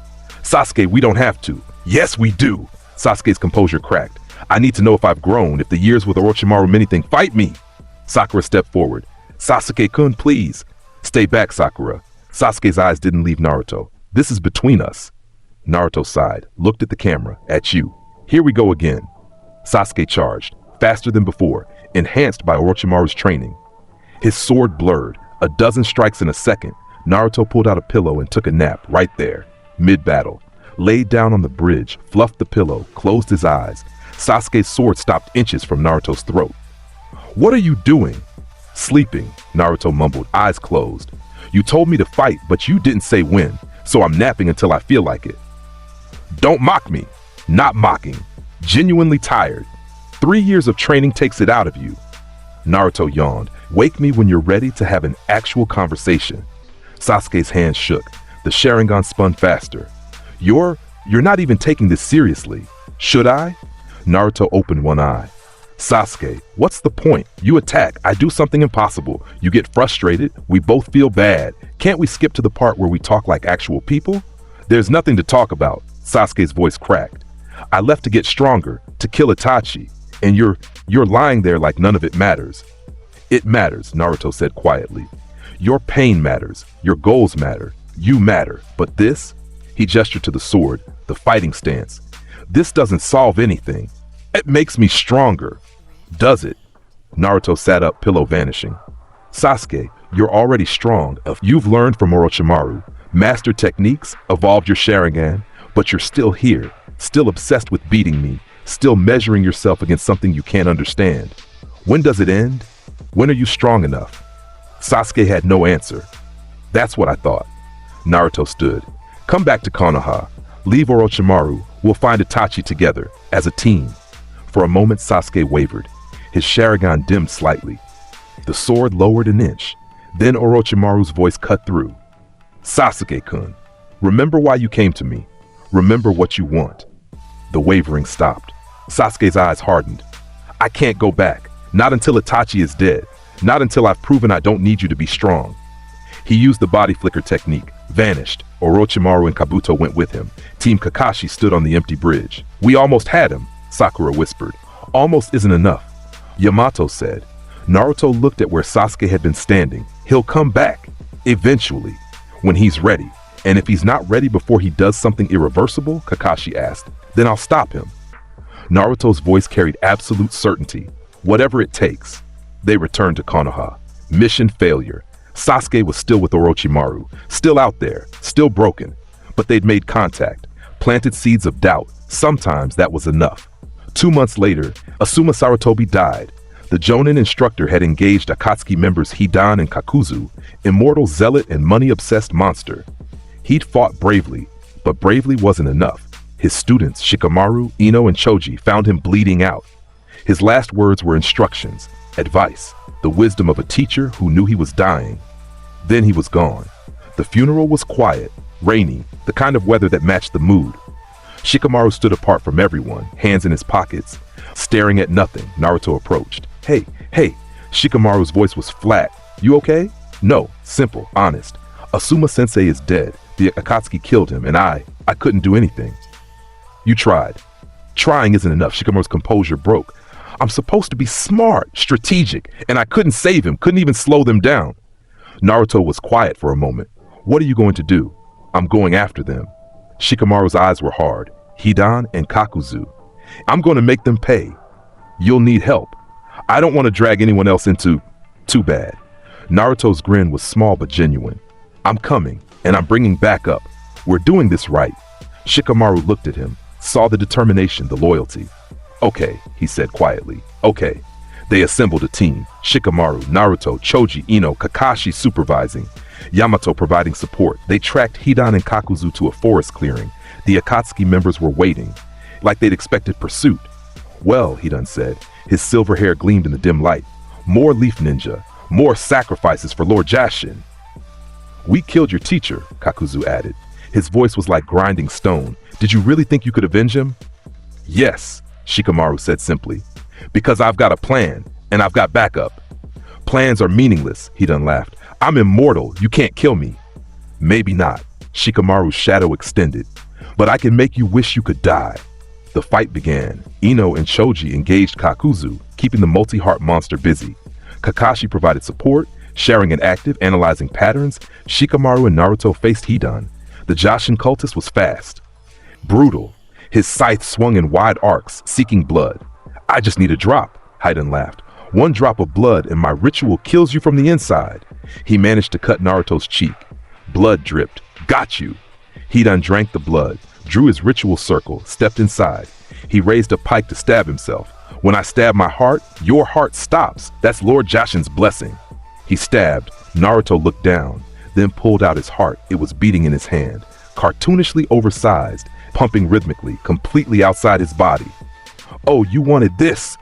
Sasuke, we don't have to. Yes, we do. Sasuke's composure cracked. I need to know if I've grown, if the years with Orochimaru meant anything. Fight me! Sakura stepped forward. Sasuke-kun, please. Stay back, Sakura. Sasuke's eyes didn't leave Naruto. This is between us. Naruto sighed, looked at the camera, at you. Here we go again. Sasuke charged, faster than before, enhanced by Orochimaru's training. His sword blurred, a dozen strikes in a second. Naruto pulled out a pillow and took a nap right there, mid-battle. Laid down on the bridge, fluffed the pillow, closed his eyes. Sasuke's sword stopped inches from Naruto's throat. What are you doing? Sleeping, Naruto mumbled, eyes closed. You told me to fight, but you didn't say when, so I'm napping until I feel like it. Don't mock me. Not mocking. Genuinely tired. 3 years of training takes it out of you. Naruto yawned. Wake me when you're ready to have an actual conversation. Sasuke's hands shook. The Sharingan spun faster. You're You're not even taking this seriously. Should I? Naruto opened one eye. Sasuke, what's the point? You attack, I do something impossible. You get frustrated, we both feel bad. Can't we skip to the part where we talk like actual people? There's nothing to talk about. Sasuke's voice cracked. I left to get stronger, to kill Itachi, and you're lying there like none of it matters. It matters, Naruto said quietly. Your pain matters, your goals matter, you matter, but this? He gestured to the sword, the fighting stance. This doesn't solve anything. It makes me stronger. Does it? Naruto sat up, pillow vanishing. Sasuke, you're already strong. You've learned from Orochimaru, mastered techniques, evolved your Sharingan, but you're still here, still obsessed with beating me, still measuring yourself against something you can't understand. When does it end? When are you strong enough? Sasuke had no answer. That's what I thought. Naruto stood. Come back to Konoha. Leave Orochimaru. We'll find Itachi together, as a team. For a moment, Sasuke wavered. His Sharingan dimmed slightly. The sword lowered an inch. Then Orochimaru's voice cut through. Sasuke-kun, remember why you came to me. Remember what you want. The wavering stopped. Sasuke's eyes hardened. I can't go back. Not until Itachi is dead. Not until I've proven I don't need you to be strong. He used the body flicker technique, vanished. Orochimaru and Kabuto went with him. Team Kakashi stood on the empty bridge. We almost had him, Sakura whispered. Almost isn't enough. Yamato said. Naruto looked at where Sasuke had been standing. He'll come back. Eventually. When he's ready. And if he's not ready before he does something irreversible, Kakashi asked, then I'll stop him. Naruto's voice carried absolute certainty. Whatever it takes. They returned to Konoha. Mission failure. Sasuke was still with Orochimaru, still out there, still broken. But they'd made contact, planted seeds of doubt. Sometimes that was enough. 2 months later, Asuma Sarutobi died. The Jonin instructor had engaged Akatsuki members Hidan and Kakuzu, immortal zealot and money-obsessed monster. He'd fought bravely, but bravely wasn't enough. His students, Shikamaru, Ino, and Choji, found him bleeding out. His last words were instructions, advice, the wisdom of a teacher who knew he was dying. Then he was gone. The funeral was quiet, rainy, the kind of weather that matched the mood. Shikamaru stood apart from everyone, hands in his pockets, staring at nothing. Naruto approached. Hey. Shikamaru's voice was flat. You okay? No, simple, honest. Asuma-sensei is dead. The Akatsuki killed him, and I couldn't do anything. You tried. Trying isn't enough. Shikamaru's composure broke. I'm supposed to be smart, strategic, and I couldn't save him, couldn't even slow them down. Naruto was quiet for a moment. What are you going to do? I'm going after them. Shikamaru's eyes were hard. Hidan and Kakuzu. I'm going to make them pay. You'll need help. I don't want to drag anyone else into... Too bad. Naruto's grin was small but genuine. I'm coming, and I'm bringing backup. We're doing this right. Shikamaru looked at him, saw the determination, the loyalty. Okay, he said quietly. Okay. They assembled a team. Shikamaru, Naruto, Choji, Ino, Kakashi supervising. Yamato providing support. They tracked Hidan and Kakuzu to a forest clearing. The Akatsuki members were waiting, like they'd expected pursuit. Well, Hidan said. His silver hair gleamed in the dim light. More leaf ninja. More sacrifices for Lord Jashin. We killed your teacher, Kakuzu added. His voice was like grinding stone. Did you really think you could avenge him? Yes, Shikamaru said simply. Because I've got a plan, and I've got backup. Plans are meaningless, Hidan laughed. I'm immortal, you can't kill me. Maybe not, Shikamaru's shadow extended. But I can make you wish you could die. The fight began. Ino and Choji engaged Kakuzu, keeping the multi-heart monster busy. Kakashi provided support, sharing an active, analyzing patterns. Shikamaru and Naruto faced Hidan. The Jashin cultist was fast. Brutal. His scythe swung in wide arcs, seeking blood. I just need a drop, Hidan laughed. One drop of blood and my ritual kills you from the inside. He managed to cut Naruto's cheek. Blood dripped. Got you. Hidan drank the blood, drew his ritual circle, stepped inside. He raised a pike to stab himself. When I stab my heart, your heart stops. That's Lord Jashin's blessing. He stabbed. Naruto looked down, then pulled out his heart. It was beating in his hand, cartoonishly oversized, pumping rhythmically, completely outside his body. Oh, you wanted this?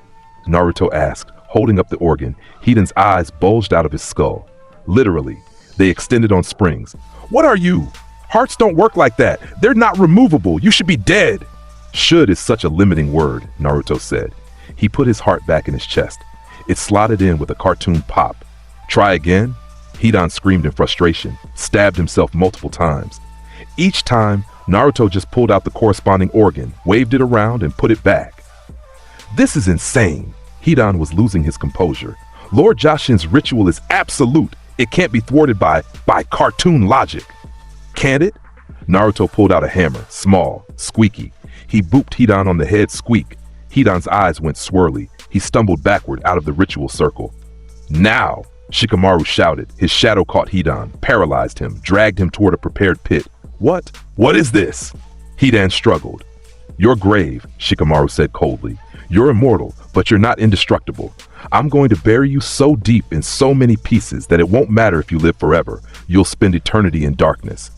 Naruto asked, holding up the organ. Hidan's eyes bulged out of his skull. Literally, they extended on springs. What are you? Hearts don't work like that. They're not removable. You should be dead. Should is such a limiting word, Naruto said. He put his heart back in his chest. It slotted in with a cartoon pop. Try again? Hidan screamed in frustration, stabbed himself multiple times. Each time, Naruto just pulled out the corresponding organ, waved it around, and put it back. This is insane. Hidan was losing his composure. Lord Jashin's ritual is absolute. It can't be thwarted by cartoon logic. Can't it? Naruto pulled out a hammer, small, squeaky. He booped Hidan on the head, squeak. Hidan's eyes went swirly. He stumbled backward out of the ritual circle. Now! Shikamaru shouted. His shadow caught Hidan, paralyzed him, dragged him toward a prepared pit. What? What is this? Hidan struggled. Your grave, Shikamaru said coldly. You're immortal, but you're not indestructible. I'm going to bury you so deep in so many pieces that it won't matter if you live forever. You'll spend eternity in darkness.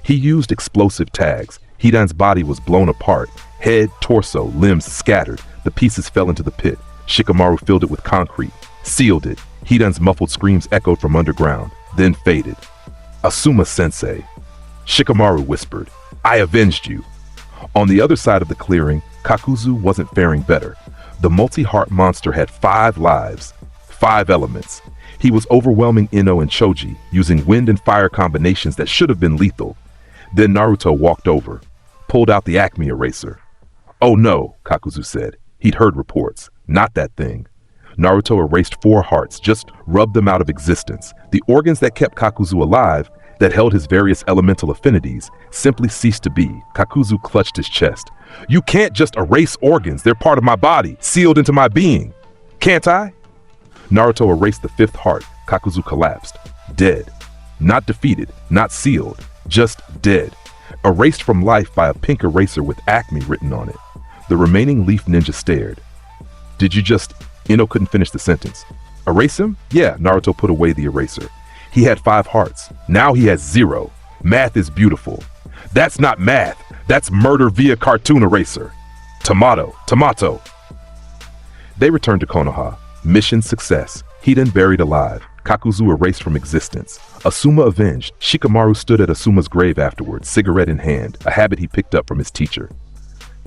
He used explosive tags. Hidan's body was blown apart. Head, torso, limbs scattered. The pieces fell into the pit. Shikamaru filled it with concrete, sealed it. Hidan's muffled screams echoed from underground, then faded. Asuma-sensei. Shikamaru whispered, I avenged you. On the other side of the clearing, Kakuzu wasn't faring better. The multi-heart monster had 5 lives, 5 elements. He was overwhelming Ino and Choji, using wind and fire combinations that should have been lethal. Then Naruto walked over, pulled out the Acme eraser. Oh no, Kakuzu said. He'd heard reports. Not that thing. Naruto erased 4 hearts, just rubbed them out of existence. The organs that kept Kakuzu alive, that held his various elemental affinities, simply ceased to be. Kakuzu clutched his chest. You can't just erase organs. They're part of my body, sealed into my being. Can't I? Naruto erased the 5th heart. Kakuzu collapsed. Dead. Not defeated, not sealed, just dead. Erased from life by a pink eraser with Acme written on it. The remaining leaf ninja stared. Did you just... Ino couldn't finish the sentence. Erase him? Yeah, Naruto put away the eraser. He had 5 hearts. Now he has 0. Math is beautiful. That's not math. That's murder via cartoon eraser. Tomato. They returned to Konoha. Mission success. Hidan buried alive. Kakuzu erased from existence. Asuma avenged. Shikamaru stood at Asuma's grave afterward, cigarette in hand, a habit he picked up from his teacher.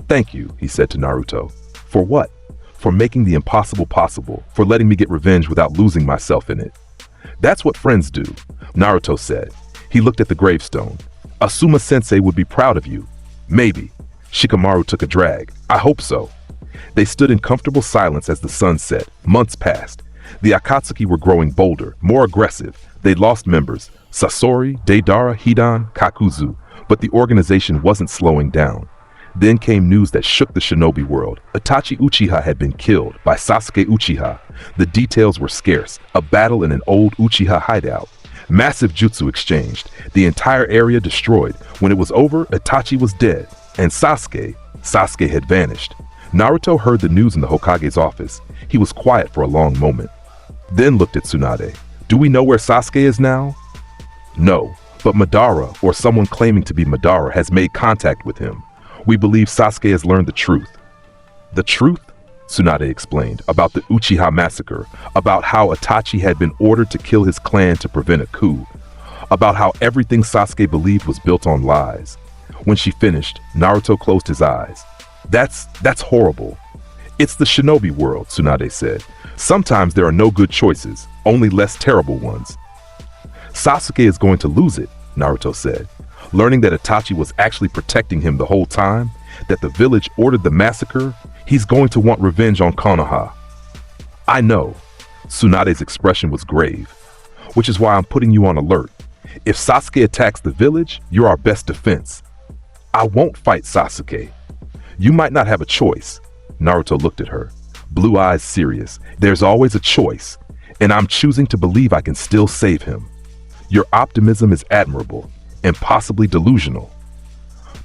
Thank you, he said to Naruto. For what? For making the impossible possible, for letting me get revenge without losing myself in it. That's what friends do, Naruto said. He looked at the gravestone. Asuma-sensei would be proud of you. Maybe. Shikamaru took a drag. I hope so. They stood in comfortable silence as the sun set. Months passed. The Akatsuki were growing bolder, more aggressive. They'd lost members. Sasori, Deidara, Hidan, Kakuzu. But the organization wasn't slowing down. Then came news that shook the shinobi world. Itachi Uchiha had been killed by Sasuke Uchiha. The details were scarce. A battle in an old Uchiha hideout. Massive jutsu exchanged. The entire area destroyed. When it was over, Itachi was dead. And Sasuke had vanished. Naruto heard the news in the Hokage's office. He was quiet for a long moment. Then looked at Tsunade. Do we know where Sasuke is now? No, but Madara, or someone claiming to be Madara, has made contact with him. We believe Sasuke has learned the truth. The truth? Tsunade explained, about the Uchiha massacre, about how Itachi had been ordered to kill his clan to prevent a coup, about how everything Sasuke believed was built on lies. When she finished, Naruto closed his eyes. That's horrible. It's the shinobi world, Tsunade said. Sometimes there are no good choices, only less terrible ones. Sasuke is going to lose it, Naruto said. Learning that Itachi was actually protecting him the whole time, that the village ordered the massacre, he's going to want revenge on Konoha. I know. Tsunade's expression was grave, which is why I'm putting you on alert. If Sasuke attacks the village, you're our best defense. I won't fight Sasuke. You might not have a choice. Naruto looked at her, blue eyes serious. There's always a choice, and I'm choosing to believe I can still save him. Your optimism is admirable, and possibly delusional.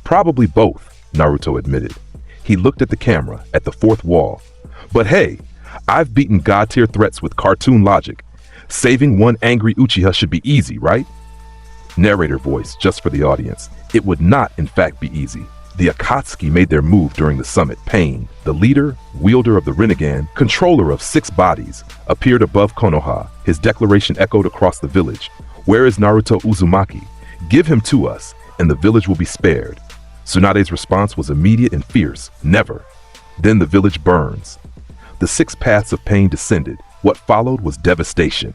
Probably both, Naruto admitted. He looked at the camera, at the 4th wall. But hey, I've beaten god-tier threats with cartoon logic. Saving one angry Uchiha should be easy, right? Narrator voice, just for the audience. It would not, in fact, be easy. The Akatsuki made their move during the summit. Pain, the leader, wielder of the Rinnegan, controller of 6 bodies, appeared above Konoha. His declaration echoed across the village. Where is Naruto Uzumaki? Give him to us, and the village will be spared. Tsunade's response was immediate and fierce. Never. Then the village burns. The 6 paths of pain descended. What followed was devastation.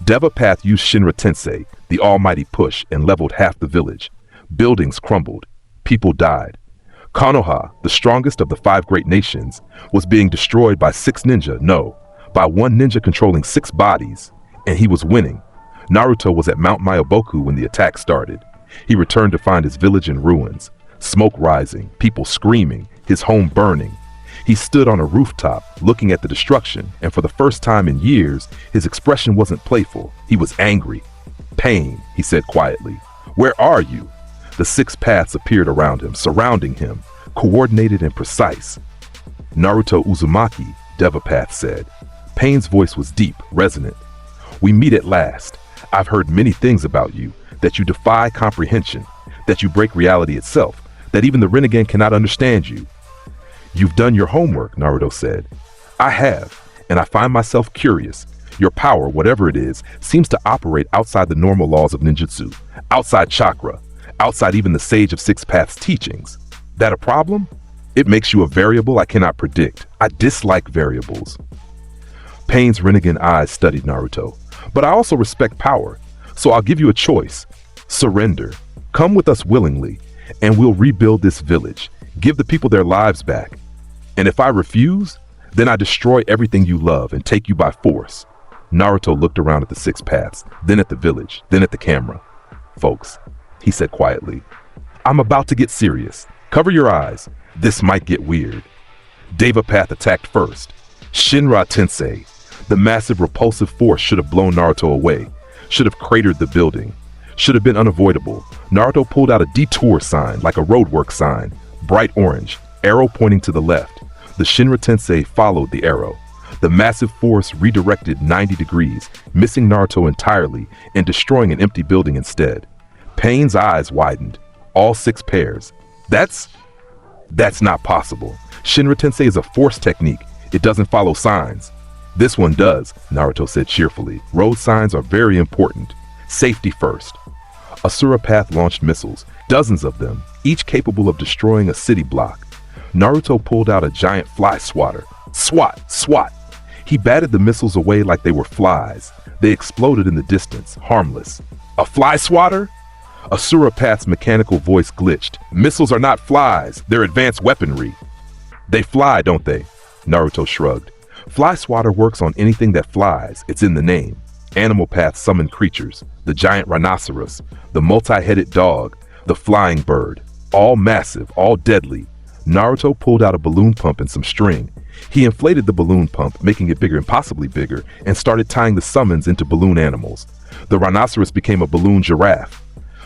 Devapath used Shinra Tensei, the almighty push, and leveled half the village. Buildings crumbled. People died. Konoha, the strongest of the 5 great nations, was being destroyed by 6 ninja, no, by 1 ninja controlling 6 bodies, and he was winning. Naruto was at Mount Myoboku when the attack started. He returned to find his village in ruins, smoke rising, people screaming, his home burning. He stood on a rooftop, looking at the destruction, and for the first time in years, his expression wasn't playful, he was angry. Pain, he said quietly. Where are you? The 6 paths appeared around him, surrounding him, coordinated and precise. Naruto Uzumaki, Devapath said. Pain's voice was deep, resonant. We meet at last. I've heard many things about you, that you defy comprehension, that you break reality itself, that even the renegade cannot understand you. You've done your homework, Naruto said. I have, and I find myself curious. Your power, whatever it is, seems to operate outside the normal laws of ninjutsu, outside chakra, outside even the Sage of 6 Paths teachings. That a problem? It makes you a variable I cannot predict. I dislike variables. Pain's renegade eyes studied Naruto. But I also respect power, so I'll give you a choice. Surrender. Come with us willingly, and we'll rebuild this village. Give the people their lives back. And if I refuse, then I destroy everything you love and take you by force. Naruto looked around at the 6 paths, then at the village, then at the camera. Folks, he said quietly, I'm about to get serious. Cover your eyes. This might get weird. Devapath attacked first. Shinra Tensei. The massive repulsive force should have blown Naruto away, should have cratered the building, should have been unavoidable. Naruto pulled out a detour sign, like a roadwork sign, bright orange, arrow pointing to the left. The Shinra Tensei followed the arrow. The massive force redirected 90 degrees, missing Naruto entirely and destroying an empty building instead. Pain's eyes widened. All 6 pairs. That's not possible. Shinra Tensei is a force technique. It doesn't follow signs. This one does, Naruto said cheerfully. Road signs are very important. Safety first. Asura Path launched missiles, dozens of them, each capable of destroying a city block. Naruto pulled out a giant fly swatter. Swat! Swat! He batted the missiles away like they were flies. They exploded in the distance, harmless. A fly swatter? Asura Path's mechanical voice glitched. Missiles are not flies, they're advanced weaponry. They fly, don't they? Naruto shrugged. Fly swatter works on anything that flies, it's in the name. Animal Path summoned creatures, the giant rhinoceros, the multi-headed dog, the flying bird, all massive, all deadly. Naruto pulled out a balloon pump and some string. He inflated the balloon pump, making it bigger and possibly bigger, and started tying the summons into balloon animals. The rhinoceros became a balloon giraffe.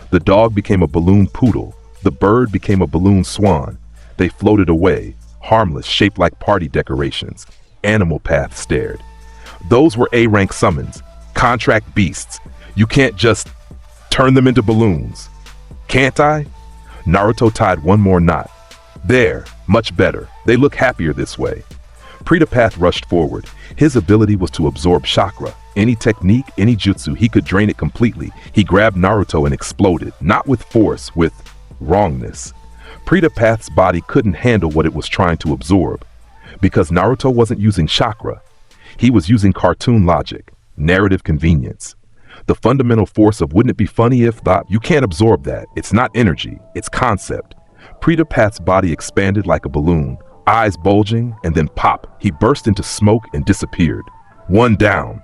The dog became a balloon poodle. The bird became a balloon swan. They floated away, harmless, shaped like party decorations. Animal Path stared. Those were A-rank summons, contract beasts. You can't just turn them into balloons. Can't I? Naruto tied one more knot. There, much better. They look happier this way. Path rushed forward. His ability was to absorb chakra. Any technique, any jutsu, he could drain it completely. He grabbed Naruto and exploded, not with force, with wrongness. Path's body couldn't handle what it was trying to absorb. Because Naruto wasn't using chakra. He was using cartoon logic, narrative convenience. The fundamental force of wouldn't it be funny if thought, you can't absorb that. It's not energy, it's concept. Path's body expanded like a balloon, eyes bulging, and then pop. He burst into smoke and disappeared. One down.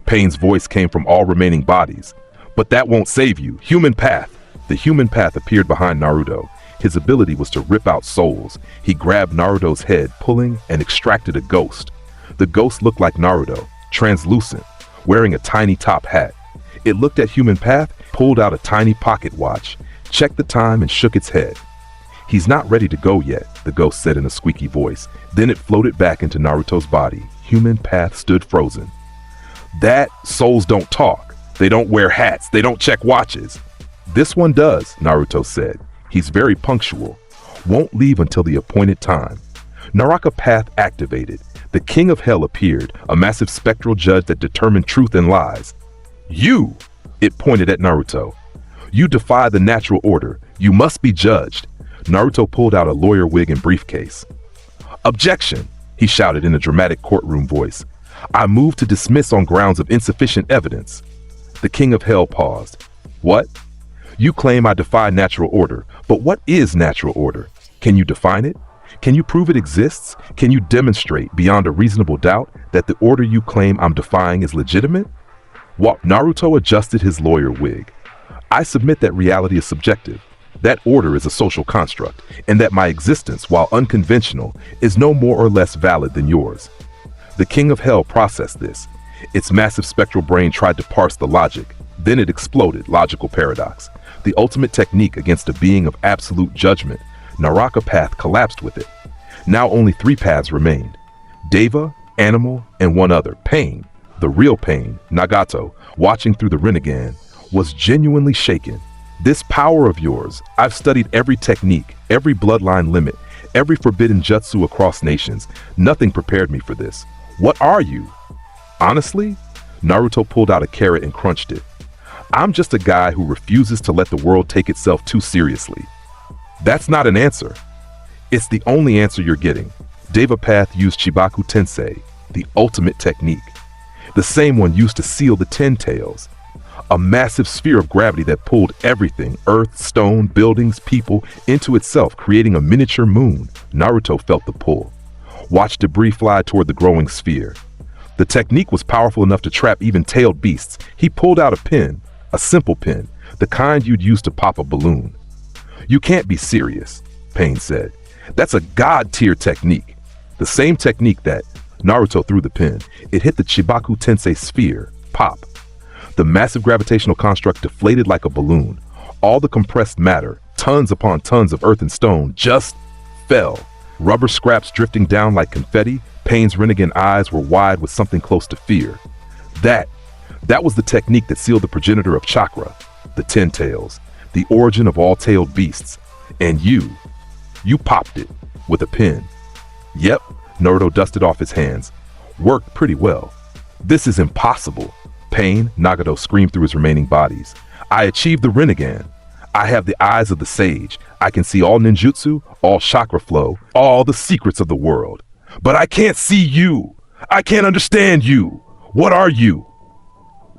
Pain's voice came from all remaining bodies. But that won't save you. Human Path. The Human Path appeared behind Naruto. His ability was to rip out souls. He grabbed Naruto's head, pulling, and extracted a ghost. The ghost looked like Naruto, translucent, wearing a tiny top hat. It looked at Human Path, pulled out a tiny pocket watch, checked the time, and shook its head. He's not ready to go yet, the ghost said in a squeaky voice. Then it floated back into Naruto's body. Human Path stood frozen. That souls don't talk. They don't wear hats. They don't check watches. This one does, Naruto said. He's very punctual. Won't leave until the appointed time. Naraka Path activated. The King of Hell appeared, a massive spectral judge that determined truth and lies. You! It pointed at Naruto. You defy the natural order. You must be judged. Naruto pulled out a lawyer wig and briefcase. Objection, he shouted in a dramatic courtroom voice. I move to dismiss on grounds of insufficient evidence. The King of Hell paused. What? You claim I defy natural order, but what is natural order? Can you define it? Can you prove it exists? Can you demonstrate beyond a reasonable doubt that the order you claim I'm defying is legitimate? Naruto adjusted his lawyer wig. I submit that reality is subjective. That order is a social construct, and that my existence, while unconventional, is no more or less valid than yours. The King of Hell processed this. Its massive spectral brain tried to parse the logic. Then it exploded, logical paradox. The ultimate technique against a being of absolute judgment. Naraka path collapsed with it. Now only 3 paths remained. Deva, Animal, and one other, Pain. The real Pain, Nagato, watching through the Rinnegan, was genuinely shaken. This power of yours, I've studied every technique, every bloodline limit, every forbidden jutsu across nations. Nothing prepared me for this. What are you? Honestly, Naruto pulled out a carrot and crunched it. I'm just a guy who refuses to let the world take itself too seriously. That's not an answer. It's the only answer you're getting. Deva Path used Chibaku Tensei, the ultimate technique. The same one used to seal the 10 tails. A massive sphere of gravity that pulled everything, earth, stone, buildings, people, into itself, creating a miniature moon. Naruto felt the pull. Watched debris fly toward the growing sphere. The technique was powerful enough to trap even tailed beasts. He pulled out a pin, a simple pin, the kind you'd use to pop a balloon. You can't be serious, Pain said. That's a god-tier technique. The same technique that Naruto threw the pin. It hit the Chibaku Tensei sphere. Pop. The massive gravitational construct deflated like a balloon. All the compressed matter, tons upon tons of earth and stone, just fell. Rubber scraps drifting down like confetti. Pain's Rinnegan eyes were wide with something close to fear. That was the technique that sealed the progenitor of chakra, the 10 tails, the origin of all tailed beasts. And you popped it with a pin. Yep, Naruto dusted off his hands. Worked pretty well. This is impossible. Pain, Nagato screamed through his remaining bodies. I achieved the Rinnegan. I have the eyes of the sage. I can see all ninjutsu, all chakra flow, all the secrets of the world. But I can't see you. I can't understand you. What are you?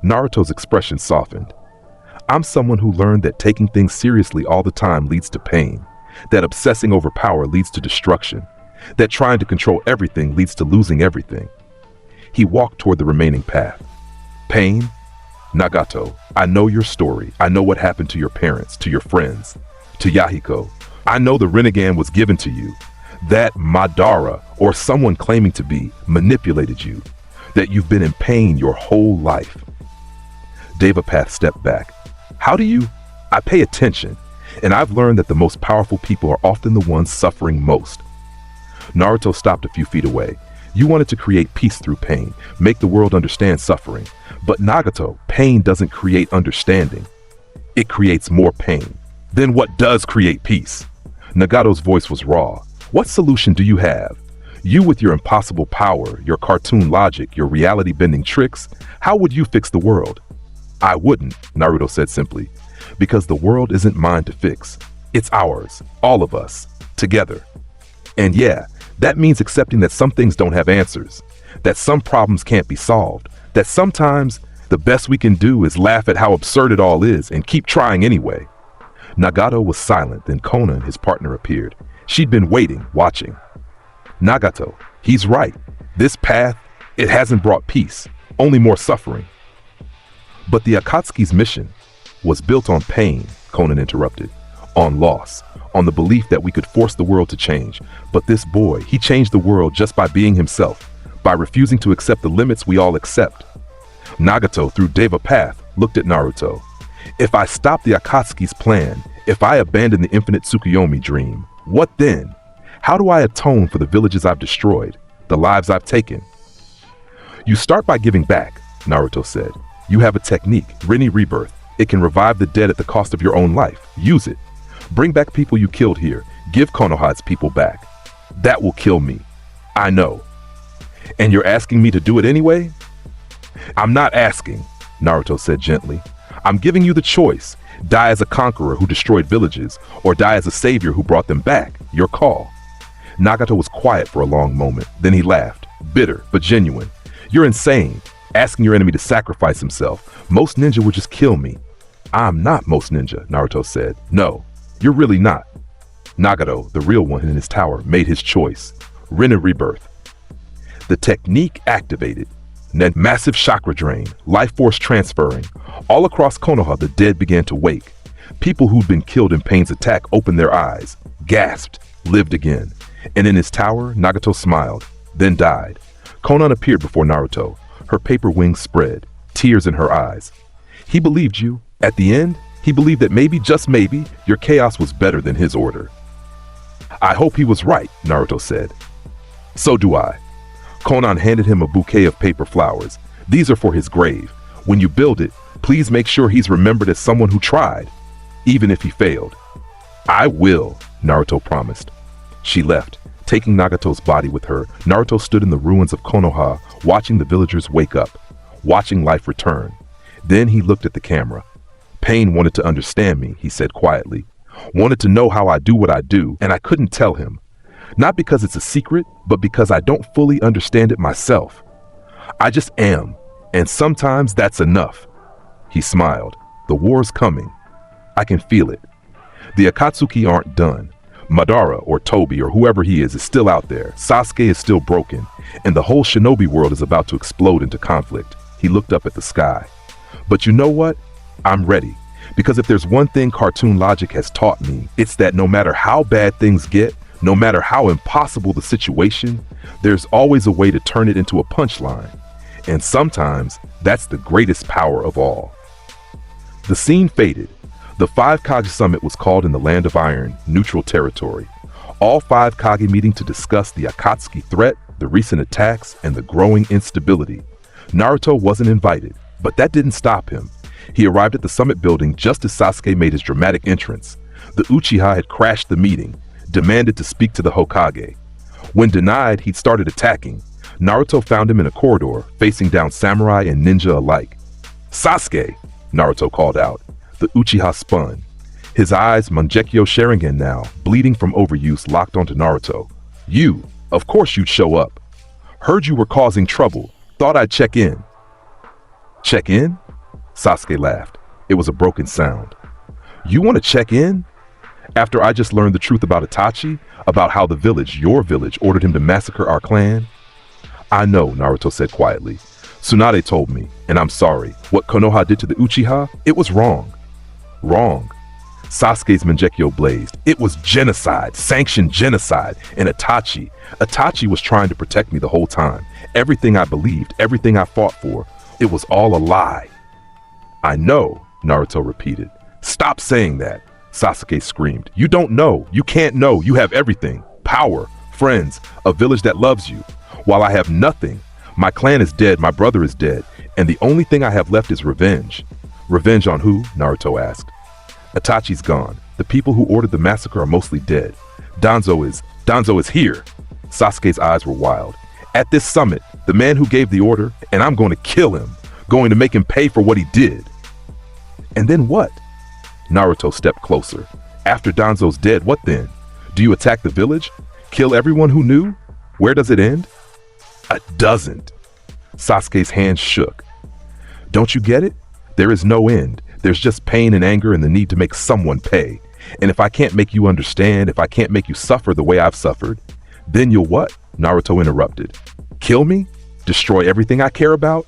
Naruto's expression softened. I'm someone who learned that taking things seriously all the time leads to pain, that obsessing over power leads to destruction, that trying to control everything leads to losing everything. He walked toward the remaining path. Pain, Nagato, I know your story. I know what happened to your parents, to your friends, to Yahiko. I know the Rinnegan was given to you, that Madara, or someone claiming to be, manipulated you, that you've been in pain your whole life. Devapath stepped back. How do you? I pay attention, and I've learned that the most powerful people are often the ones suffering most. Naruto stopped a few feet away. You wanted to create peace through pain, make the world understand suffering. But Nagato, pain doesn't create understanding. It creates more pain. Then what does create peace? Nagato's voice was raw. What solution do you have? You with your impossible power, your cartoon logic, your reality-bending tricks, how would you fix the world? I wouldn't, Naruto said simply, because the world isn't mine to fix. It's ours, all of us, together. And yeah, that means accepting that some things don't have answers, that some problems can't be solved, that sometimes the best we can do is laugh at how absurd it all is and keep trying anyway. Nagato was silent, then Konan, his partner, appeared. She'd been waiting, watching. Nagato, he's right. This path, it hasn't brought peace, only more suffering. But the Akatsuki's mission was built on pain, Konan interrupted, on loss, on the belief that we could force the world to change. But this boy, he changed the world just by being himself, by refusing to accept the limits we all accept. Nagato, through Deva Path, looked at Naruto. If I stop the Akatsuki's plan, if I abandon the infinite Tsukuyomi dream, what then? How do I atone for the villages I've destroyed, the lives I've taken? You start by giving back, Naruto said. You have a technique, Rinne Rebirth. It can revive the dead at the cost of your own life. Use it. Bring back people you killed here. Give Konoha's people back. That will kill me. I know. And you're asking me to do it anyway? I'm not asking, Naruto said gently. I'm giving you the choice. Die as a conqueror who destroyed villages, or die as a savior who brought them back. Your call. Nagato was quiet for a long moment. Then he laughed, bitter but genuine. You're insane, asking your enemy to sacrifice himself. Most ninja would just kill me. I'm not most ninja, Naruto said. No, you're really not. Nagato, the real one in his tower, made his choice. Rin rebirth. The technique activated. Then massive chakra drain, life force transferring. All across Konoha, the dead began to wake. People who'd been killed in Pain's attack opened their eyes, gasped, lived again. And in his tower, Nagato smiled, then died. Konan appeared before Naruto, her paper wings spread, tears in her eyes. He believed you. At the end, he believed that maybe, just maybe, your chaos was better than his order. I hope he was right, Naruto said. So do I. Konan handed him a bouquet of paper flowers. These are for his grave. When you build it, please make sure he's remembered as someone who tried, even if he failed. I will, Naruto promised. She left, taking Nagato's body with her. Naruto stood in the ruins of Konoha, watching the villagers wake up, watching life return. Then he looked at the camera. Pain wanted to understand me, he said quietly. Wanted to know how I do what I do, and I couldn't tell him. Not because it's a secret, but because I don't fully understand it myself. I just am, and sometimes that's enough. He smiled. The war's coming. I can feel it. The Akatsuki aren't done. Madara, or Toby, or whoever he is still out there. Sasuke is still broken, and the whole shinobi world is about to explode into conflict. He looked up at the sky. But you know what? I'm ready. Because if there's one thing cartoon logic has taught me, it's that no matter how bad things get, no matter how impossible the situation, there's always a way to turn it into a punchline. And sometimes, that's the greatest power of all. The scene faded. The 5 Kage summit was called in the Land of Iron, neutral territory. All 5 Kage meeting to discuss the Akatsuki threat, the recent attacks, and the growing instability. Naruto wasn't invited, but that didn't stop him. He arrived at the summit building just as Sasuke made his dramatic entrance. The Uchiha had crashed the meeting, demanded to speak to the Hokage. When denied, he'd started attacking. Naruto found him in a corridor, facing down samurai and ninja alike. Sasuke, Naruto called out. The Uchiha spun. His eyes, Mangekyo Sharingan now, bleeding from overuse, locked onto Naruto. You, of course you'd show up. Heard you were causing trouble. Thought I'd check in. Check in? Sasuke laughed. It was a broken sound. You want to check in? After I just learned the truth about Itachi, about how the village, your village, ordered him to massacre our clan? I know, Naruto said quietly. Tsunade told me, and I'm sorry. What Konoha did to the Uchiha, it was wrong. Wrong. Sasuke's Mangekyo blazed. It was genocide, sanctioned genocide, and Itachi was trying to protect me the whole time. Everything I believed, everything I fought for, it was all a lie. I know, Naruto repeated. Stop saying that, Sasuke screamed. You don't know. You can't know. You have everything. Power, friends, a village that loves you. While I have nothing, my clan is dead, my brother is dead, and the only thing I have left is revenge. Revenge on who? Naruto asked. Itachi's gone. The people who ordered the massacre are mostly dead. Danzo is here. Sasuke's eyes were wild. At this summit, the man who gave the order, and I'm going to kill him. Going to make him pay for what he did. And then what? Naruto stepped closer. After Danzo's dead, what then? Do you attack the village? Kill everyone who knew? Where does it end? It doesn't. Sasuke's hands shook. Don't you get it? There is no end. There's just pain and anger and the need to make someone pay. And if I can't make you understand, if I can't make you suffer the way I've suffered, then you'll what? Naruto interrupted. Kill me? Destroy everything I care about?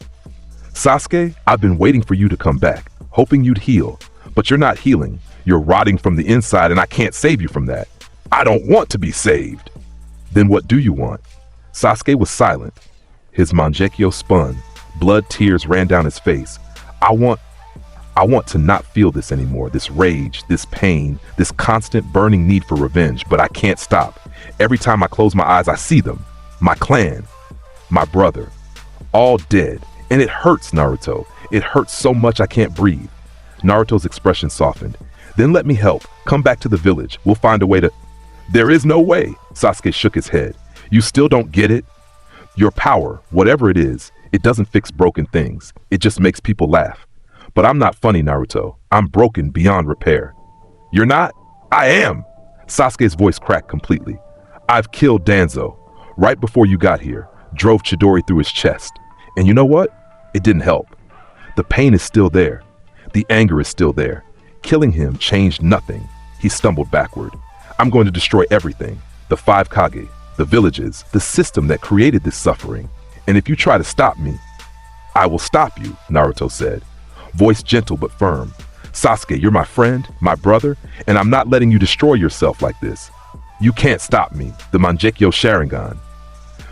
Sasuke, I've been waiting for you to come back, hoping you'd heal. But you're not healing. You're rotting from the inside and I can't save you from that. I don't want to be saved. Then what do you want? Sasuke was silent. His Mangekyo spun. Blood tears ran down his face. I want to not feel this anymore, this rage, this pain, this constant burning need for revenge, but I can't stop. Every time I close my eyes, I see them. My clan, my brother, all dead. And it hurts, Naruto. It hurts so much I can't breathe. Naruto's expression softened. Then let me help. Come back to the village. We'll find a way to... There is no way. Sasuke shook his head. You still don't get it? Your power, whatever it is, it doesn't fix broken things. It just makes people laugh. But I'm not funny, Naruto. I'm broken beyond repair. You're not? I am! Sasuke's voice cracked completely. I've killed Danzo. Right before you got here, drove Chidori through his chest. And you know what? It didn't help. The pain is still there. The anger is still there. Killing him changed nothing. He stumbled backward. I'm going to destroy everything. The 5 Kage, the villages, the system that created this suffering. And if you try to stop me, I will stop you, Naruto said. Voice gentle but firm. Sasuke, you're my friend, my brother, and I'm not letting you destroy yourself like this. You can't stop me. The Mangekyo Sharingan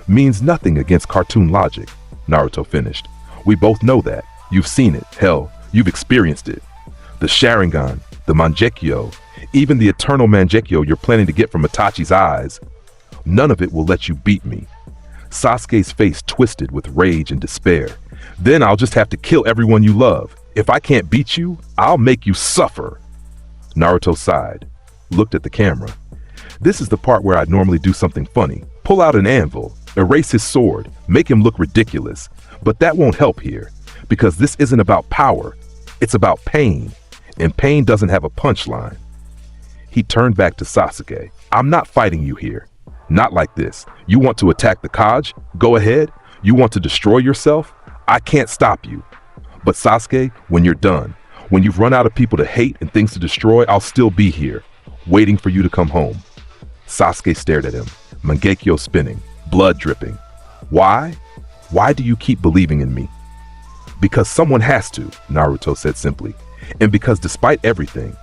means nothing against cartoon logic, Naruto finished. We both know that. You've seen it. Hell, you've experienced it. The Sharingan, the Mangekyo, even the eternal Mangekyo you're planning to get from Itachi's eyes, none of it will let you beat me. Sasuke's face twisted with rage and despair. Then I'll just have to kill everyone you love. If I can't beat you, I'll make you suffer. Naruto sighed, looked at the camera. This is the part where I'd normally do something funny. Pull out an anvil, erase his sword, make him look ridiculous. But that won't help here, because this isn't about power. It's about pain, and pain doesn't have a punchline. He turned back to Sasuke. I'm not fighting you here. Not like this. You want to attack the Kage? Go ahead. You want to destroy yourself? I can't stop you. But Sasuke, when you're done, when you've run out of people to hate and things to destroy, I'll still be here, waiting for you to come home. Sasuke stared at him, Mangekyo spinning, blood dripping. Why? Why do you keep believing in me? Because someone has to, Naruto said simply. And because despite everything,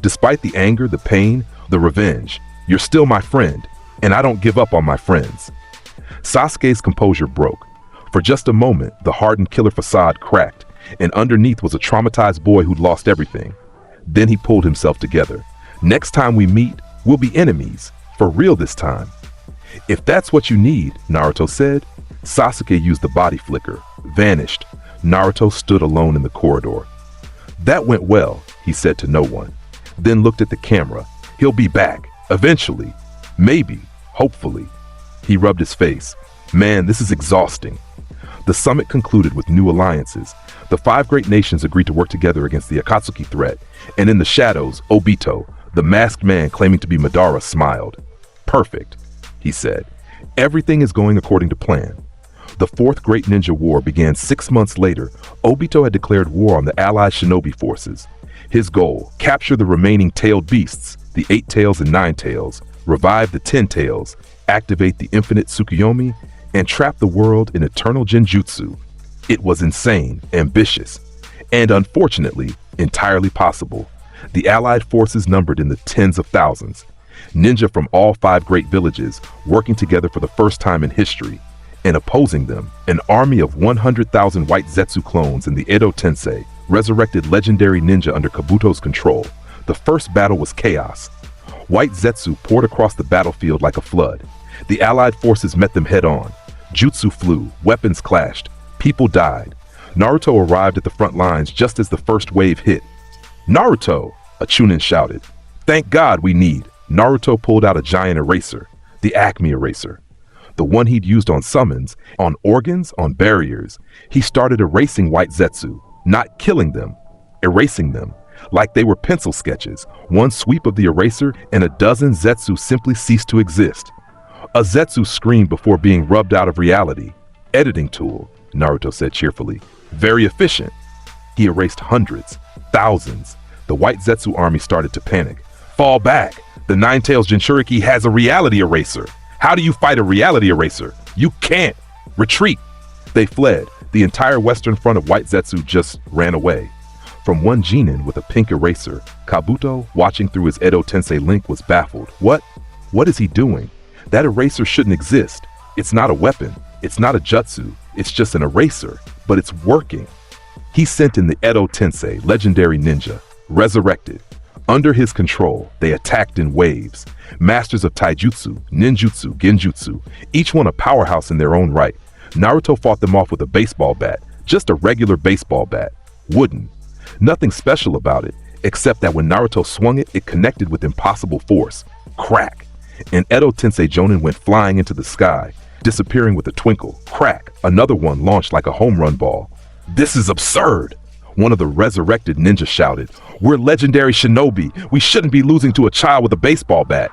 despite the anger, the pain, the revenge, you're still my friend, and I don't give up on my friends. Sasuke's composure broke. For just a moment, the hardened killer facade cracked, and underneath was a traumatized boy who'd lost everything. Then he pulled himself together. Next time we meet, we'll be enemies, for real this time. If that's what you need, Naruto said. Sasuke used the body flicker, vanished. Naruto stood alone in the corridor. That went well, he said to no one. Then looked at the camera. He'll be back, eventually. Maybe, hopefully. He rubbed his face. Man, this is exhausting. The summit concluded with new alliances. The 5 great nations agreed to work together against the Akatsuki threat, and in the shadows, Obito, the masked man claiming to be Madara, smiled. Perfect, he said. Everything is going according to plan. The 4th Great Ninja War began 6 months later. Obito had declared war on the allied shinobi forces. His goal, capture the remaining tailed beasts, the 8 tails and 9 tails, revive the 10 tails, activate the infinite Tsukuyomi, and trap the world in eternal genjutsu. It was insane, ambitious, and unfortunately, entirely possible. The allied forces numbered in the tens of thousands. Ninja from all 5 great villages working together for the first time in history. And opposing them, an army of 100,000 white Zetsu clones in the Edo Tensei, resurrected legendary ninja under Kabuto's control. The first battle was chaos. White Zetsu poured across the battlefield like a flood. The allied forces met them head-on. Jutsu flew, weapons clashed, people died. Naruto arrived at the front lines just as the first wave hit. Naruto! A Chunin shouted. Thank God we need. Naruto pulled out a giant eraser, the Acme eraser. The one he'd used on summons, on organs, on barriers. He started erasing white Zetsu, not killing them, erasing them, like they were pencil sketches. One sweep of the eraser and a dozen Zetsu simply ceased to exist. A Zetsu screamed before being rubbed out of reality. Editing tool, Naruto said cheerfully. Very efficient. He erased hundreds, thousands. The white Zetsu army started to panic. Fall back. The 9 tails Jinchuriki has a reality eraser. How do you fight a reality eraser? You can't. Retreat. They fled. The entire western front of white Zetsu just ran away. From one genin with a pink eraser, Kabuto, watching through his Edo Tensei link, was baffled. What? What is he doing? That eraser shouldn't exist. It's not a weapon. It's not a jutsu. It's just an eraser. But it's working. He sent in the Edo Tensei, legendary ninja, resurrected. Under his control, they attacked in waves. Masters of taijutsu, ninjutsu, genjutsu, each one a powerhouse in their own right. Naruto fought them off with a baseball bat, just a regular baseball bat. Wooden. Nothing special about it, except that when Naruto swung it, it connected with impossible force. Crack. An Edo Tensei Jonin went flying into the sky, disappearing with a twinkle. Crack. Another one launched like a home run ball. This is absurd. One of the resurrected ninjas shouted, "We're legendary shinobi. We shouldn't be losing to a child with a baseball bat."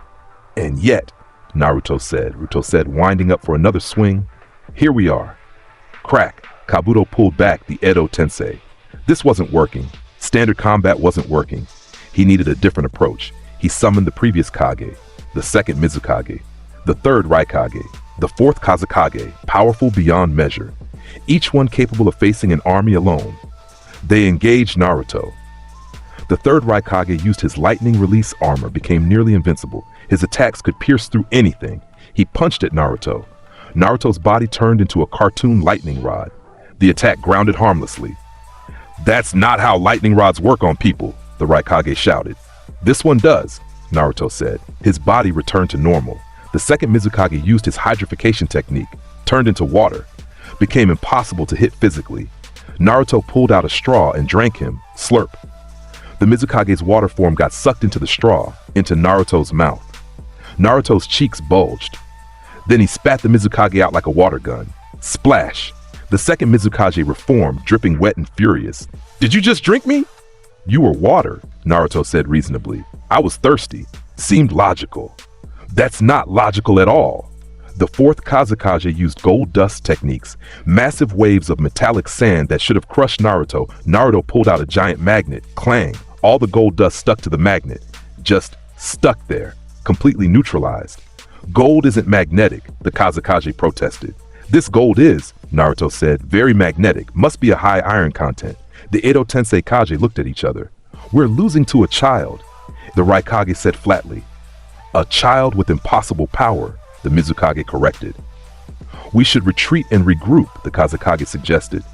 "And yet," Naruto said, winding up for another swing, "here we are." Crack, Kabuto pulled back the Edo Tensei. This wasn't working. Standard combat wasn't working. He needed a different approach. He summoned the previous Kage, the second Mizukage, the third Raikage, the fourth Kazekage, powerful beyond measure, each one capable of facing an army alone. They engaged Naruto. The third Raikage used his lightning release armor, became nearly invincible. His attacks could pierce through anything. He punched at Naruto. Naruto's body turned into a cartoon lightning rod. The attack grounded harmlessly. "That's not how lightning rods work on people," the Raikage shouted. "This one does," Naruto said. His body returned to normal. The second Mizukage used his hydrification technique, turned into water. Became impossible to hit physically. Naruto pulled out a straw and drank him, slurp. The Mizukage's water form got sucked into the straw, into Naruto's mouth. Naruto's cheeks bulged. Then he spat the Mizukage out like a water gun. Splash! The second Mizukage reformed, dripping wet and furious. "Did you just drink me?" "You were water," Naruto said reasonably. "I was thirsty." Seemed logical. That's not logical at all. The fourth Kazekage used gold dust techniques, massive waves of metallic sand that should have crushed Naruto. Naruto pulled out a giant magnet, clang. All the gold dust stuck to the magnet. Just stuck there, completely neutralized. "Gold isn't magnetic," the Kazekage protested. "This gold is," Naruto said, "very magnetic, must be a high iron content." The Edo Tensei Kage looked at each other. "We're losing to a child," the Raikage said flatly. "A child with impossible power," the Mizukage corrected. "We should retreat and regroup," the Kazekage suggested.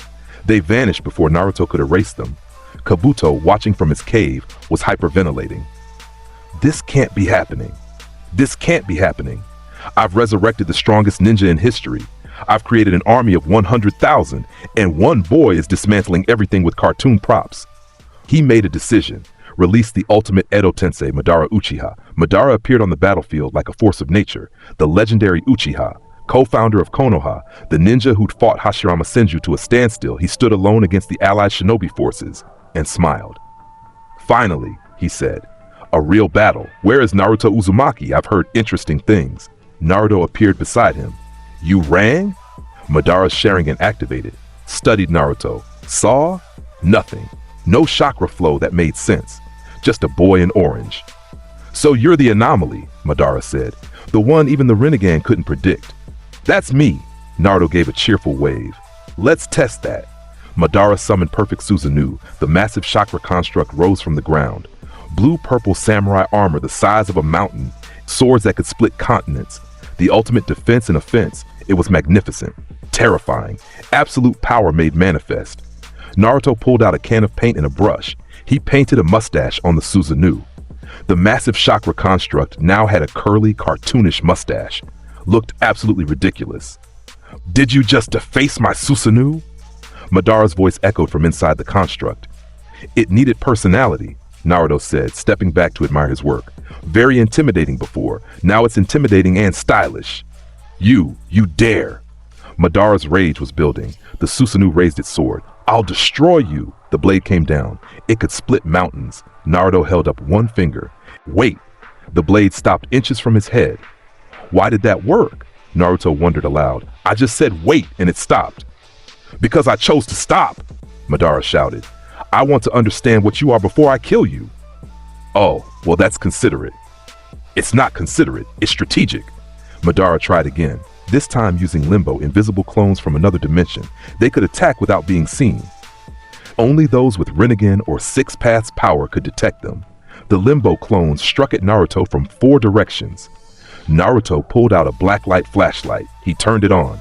They vanished before Naruto could erase them. Kabuto, watching from his cave, was hyperventilating. "This can't be happening. This can't be happening. I've resurrected the strongest ninja in history. I've created an army of 100,000, and one boy is dismantling everything with cartoon props." He made a decision. Released the ultimate Edo Tensei, Madara Uchiha. Madara appeared on the battlefield like a force of nature, the legendary Uchiha, co-founder of Konoha, the ninja who'd fought Hashirama Senju to a standstill. He stood alone against the allied shinobi forces and smiled. "Finally," he said, "a real battle. Where is Naruto Uzumaki? I've heard interesting things." Naruto appeared beside him. "You rang?" Madara's Sharingan activated. Studied Naruto. Saw? Nothing. No chakra flow that made sense. Just a boy in orange. "So you're the anomaly," Madara said. "The one even the Rinnegan couldn't predict." "That's me," Naruto gave a cheerful wave. "Let's test that." Madara summoned Perfect Susanoo. The massive chakra construct rose from the ground. Blue-purple samurai armor the size of a mountain. Swords that could split continents. The ultimate defense and offense. It was magnificent. Terrifying. Absolute power made manifest. Naruto pulled out a can of paint and a brush. He painted a mustache on the Susanoo. The massive chakra construct now had a curly, cartoonish mustache. Looked absolutely ridiculous. "Did you just deface my Susanoo?" Madara's voice echoed from inside the construct. "It needed personality," Naruto said, stepping back to admire his work. "Very intimidating before. Now it's intimidating and stylish." You dare." Madara's rage was building. The Susanoo raised its sword. "I'll destroy you." The blade came down. It could split mountains. Naruto held up one finger. "Wait." The blade stopped inches from his head. "Why did that work?" Naruto wondered aloud. "I just said wait and it stopped." "Because I chose to stop," Madara shouted. "I want to understand what you are before I kill you." "Oh, well, that's considerate." "It's not considerate, it's strategic." Madara tried again, this time using Limbo, invisible clones from another dimension. They could attack without being seen. Only those with Rinnegan or Six Paths power could detect them. The Limbo clones struck at Naruto from 4 directions. Naruto pulled out a blacklight flashlight. He turned it on.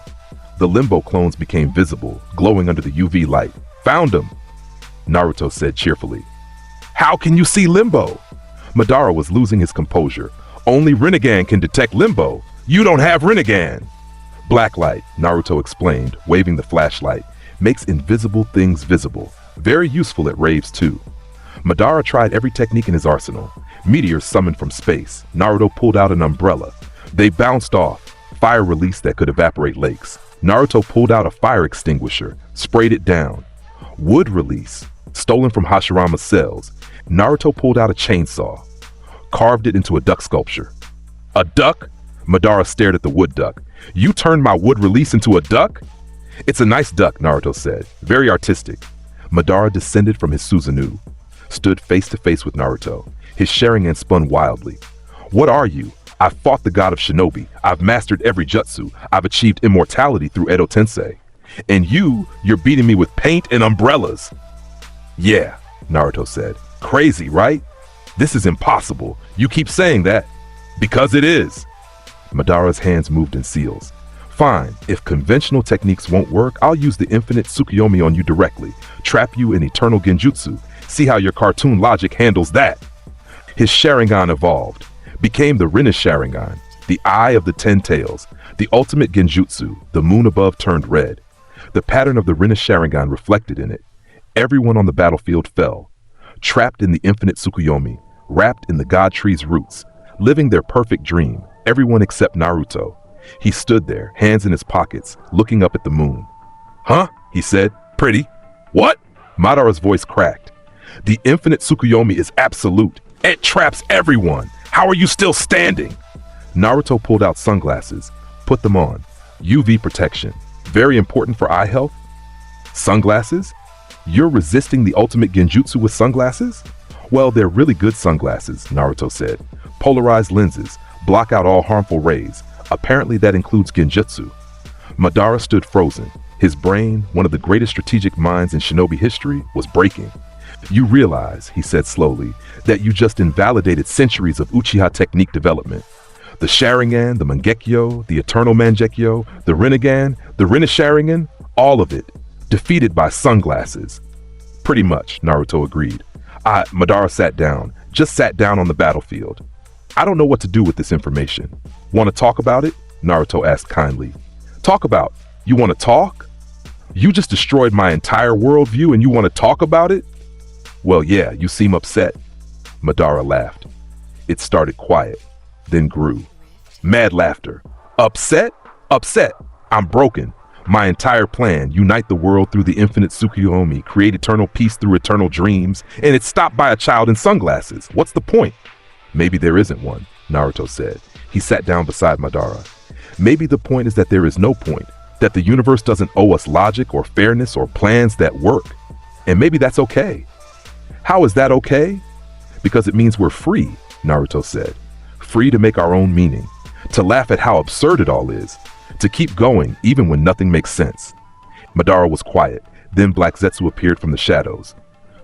The Limbo clones became visible, glowing under the UV light. "Found him," Naruto said cheerfully. "How can you see Limbo?" Madara was losing his composure. "Only Rinnegan can detect Limbo. You don't have Rinnegan." "Blacklight," Naruto explained, waving the flashlight, "makes invisible things visible. Very useful at raves too." Madara tried every technique in his arsenal. Meteors summoned from space. Naruto pulled out an umbrella. They bounced off. Fire release that could evaporate lakes. Naruto pulled out a fire extinguisher, sprayed it down. Wood release. stolen from Hashirama's cells. Naruto pulled out a chainsaw, carved it into a duck sculpture. A duck? Madara stared at the wood duck. You turned my wood release into a duck? It's a nice duck, Naruto said. Very artistic. Madara descended from his Susanoo, stood face to face with Naruto. His Sharingan spun wildly. What are you? I've fought the god of shinobi. I've mastered every jutsu. I've achieved immortality through Edo Tensei. And you're beating me with paint and umbrellas. Yeah, Naruto said. Crazy, right? This is impossible. You keep saying that. Because it is. Madara's hands moved in seals. Fine, if conventional techniques won't work, I'll use the infinite Tsukuyomi on you directly. Trap you in eternal genjutsu. See how your cartoon logic handles that. His Sharingan evolved, became the Rinne Sharingan, the Eye of the 10 Tails, the ultimate genjutsu. The moon above turned red. The pattern of the Rinne Sharingan reflected in it. Everyone on the battlefield fell, trapped in the infinite Tsukuyomi, wrapped in the god tree's roots, living their perfect dream, everyone except Naruto. He stood there, hands in his pockets, looking up at the moon. Huh? He said. Pretty. What? Madara's voice cracked. The infinite Tsukuyomi is absolute. It traps everyone. How are you still standing? Naruto pulled out sunglasses, put them on. UV protection. Very important for eye health. Sunglasses? You're resisting the ultimate genjutsu with sunglasses? Well, they're really good sunglasses, Naruto said. Polarized lenses, block out all harmful rays. Apparently that includes genjutsu. Madara stood frozen. His brain, one of the greatest strategic minds in shinobi history, was breaking. You realize, he said slowly, that you just invalidated centuries of Uchiha technique development. The Sharingan, the Mangekyo, the Eternal Mangekyo, the Rinnegan, the Rinne Sharingan, all of it, defeated by sunglasses. Pretty much, Naruto agreed. Madara sat down, just sat down on the battlefield. I don't know what to do with this information. Want to talk about it? Naruto asked kindly. Talk about? You want to talk? You just destroyed my entire worldview and you want to talk about it? Well, yeah, you seem upset. Madara laughed. It started quiet, then grew. Mad laughter. Upset? Upset. I'm broken. My entire plan, unite the world through the infinite Tsukuyomi, create eternal peace through eternal dreams, and it's stopped by a child in sunglasses. What's the point? Maybe there isn't one, Naruto said. He sat down beside Madara. Maybe the point is that there is no point, that the universe doesn't owe us logic or fairness or plans that work. And maybe that's okay. How is that okay? Because it means we're free, Naruto said. Free to make our own meaning, to laugh at how absurd it all is, to keep going even when nothing makes sense. Madara was quiet. Then Black Zetsu appeared from the shadows.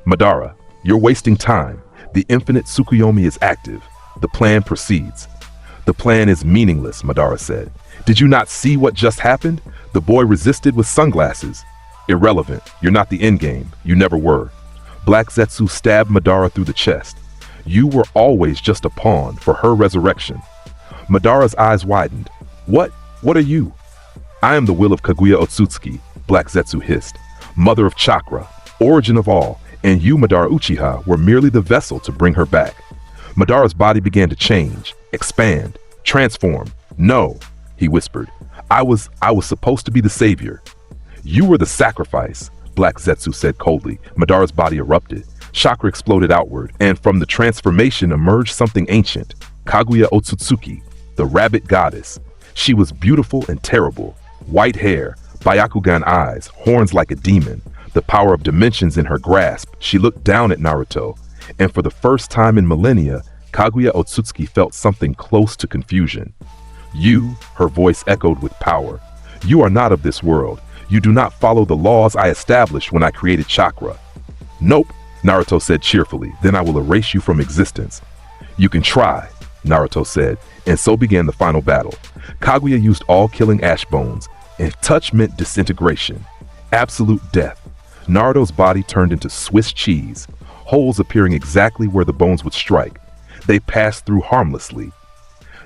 Madara, you're wasting time. The infinite Tsukuyomi is active. The plan proceeds. The plan is meaningless, Madara said. Did you not see what just happened? The boy resisted with sunglasses. Irrelevant. You're not the endgame. You never were. Black Zetsu stabbed Madara through the chest. You were always just a pawn for her resurrection. Madara's eyes widened. What are you? I am the will of Kaguya Otsutsuki, Black Zetsu hissed. Mother of chakra, origin of all, and you, Madara Uchiha, were merely the vessel to bring her back. Madara's body began to change, expand, transform. No, he whispered. I was supposed to be the savior. You were the sacrifice, Black Zetsu said coldly. Madara's body erupted. Chakra exploded outward, and from the transformation emerged something ancient. Kaguya Otsutsuki, the rabbit goddess. She was beautiful and terrible. White hair, Byakugan eyes, horns like a demon. The power of dimensions in her grasp. She looked down at Naruto, and for the first time in millennia, Kaguya Otsutsuki felt something close to confusion. You, her voice echoed with power. You are not of this world. You do not follow the laws I established when I created chakra. Nope, Naruto said cheerfully. Then I will erase you from existence. You can try, Naruto said, and so began the final battle. Kaguya used all killing ash bones, and touch meant disintegration. Absolute death. Naruto's body turned into Swiss cheese, holes appearing exactly where the bones would strike. They passed through harmlessly.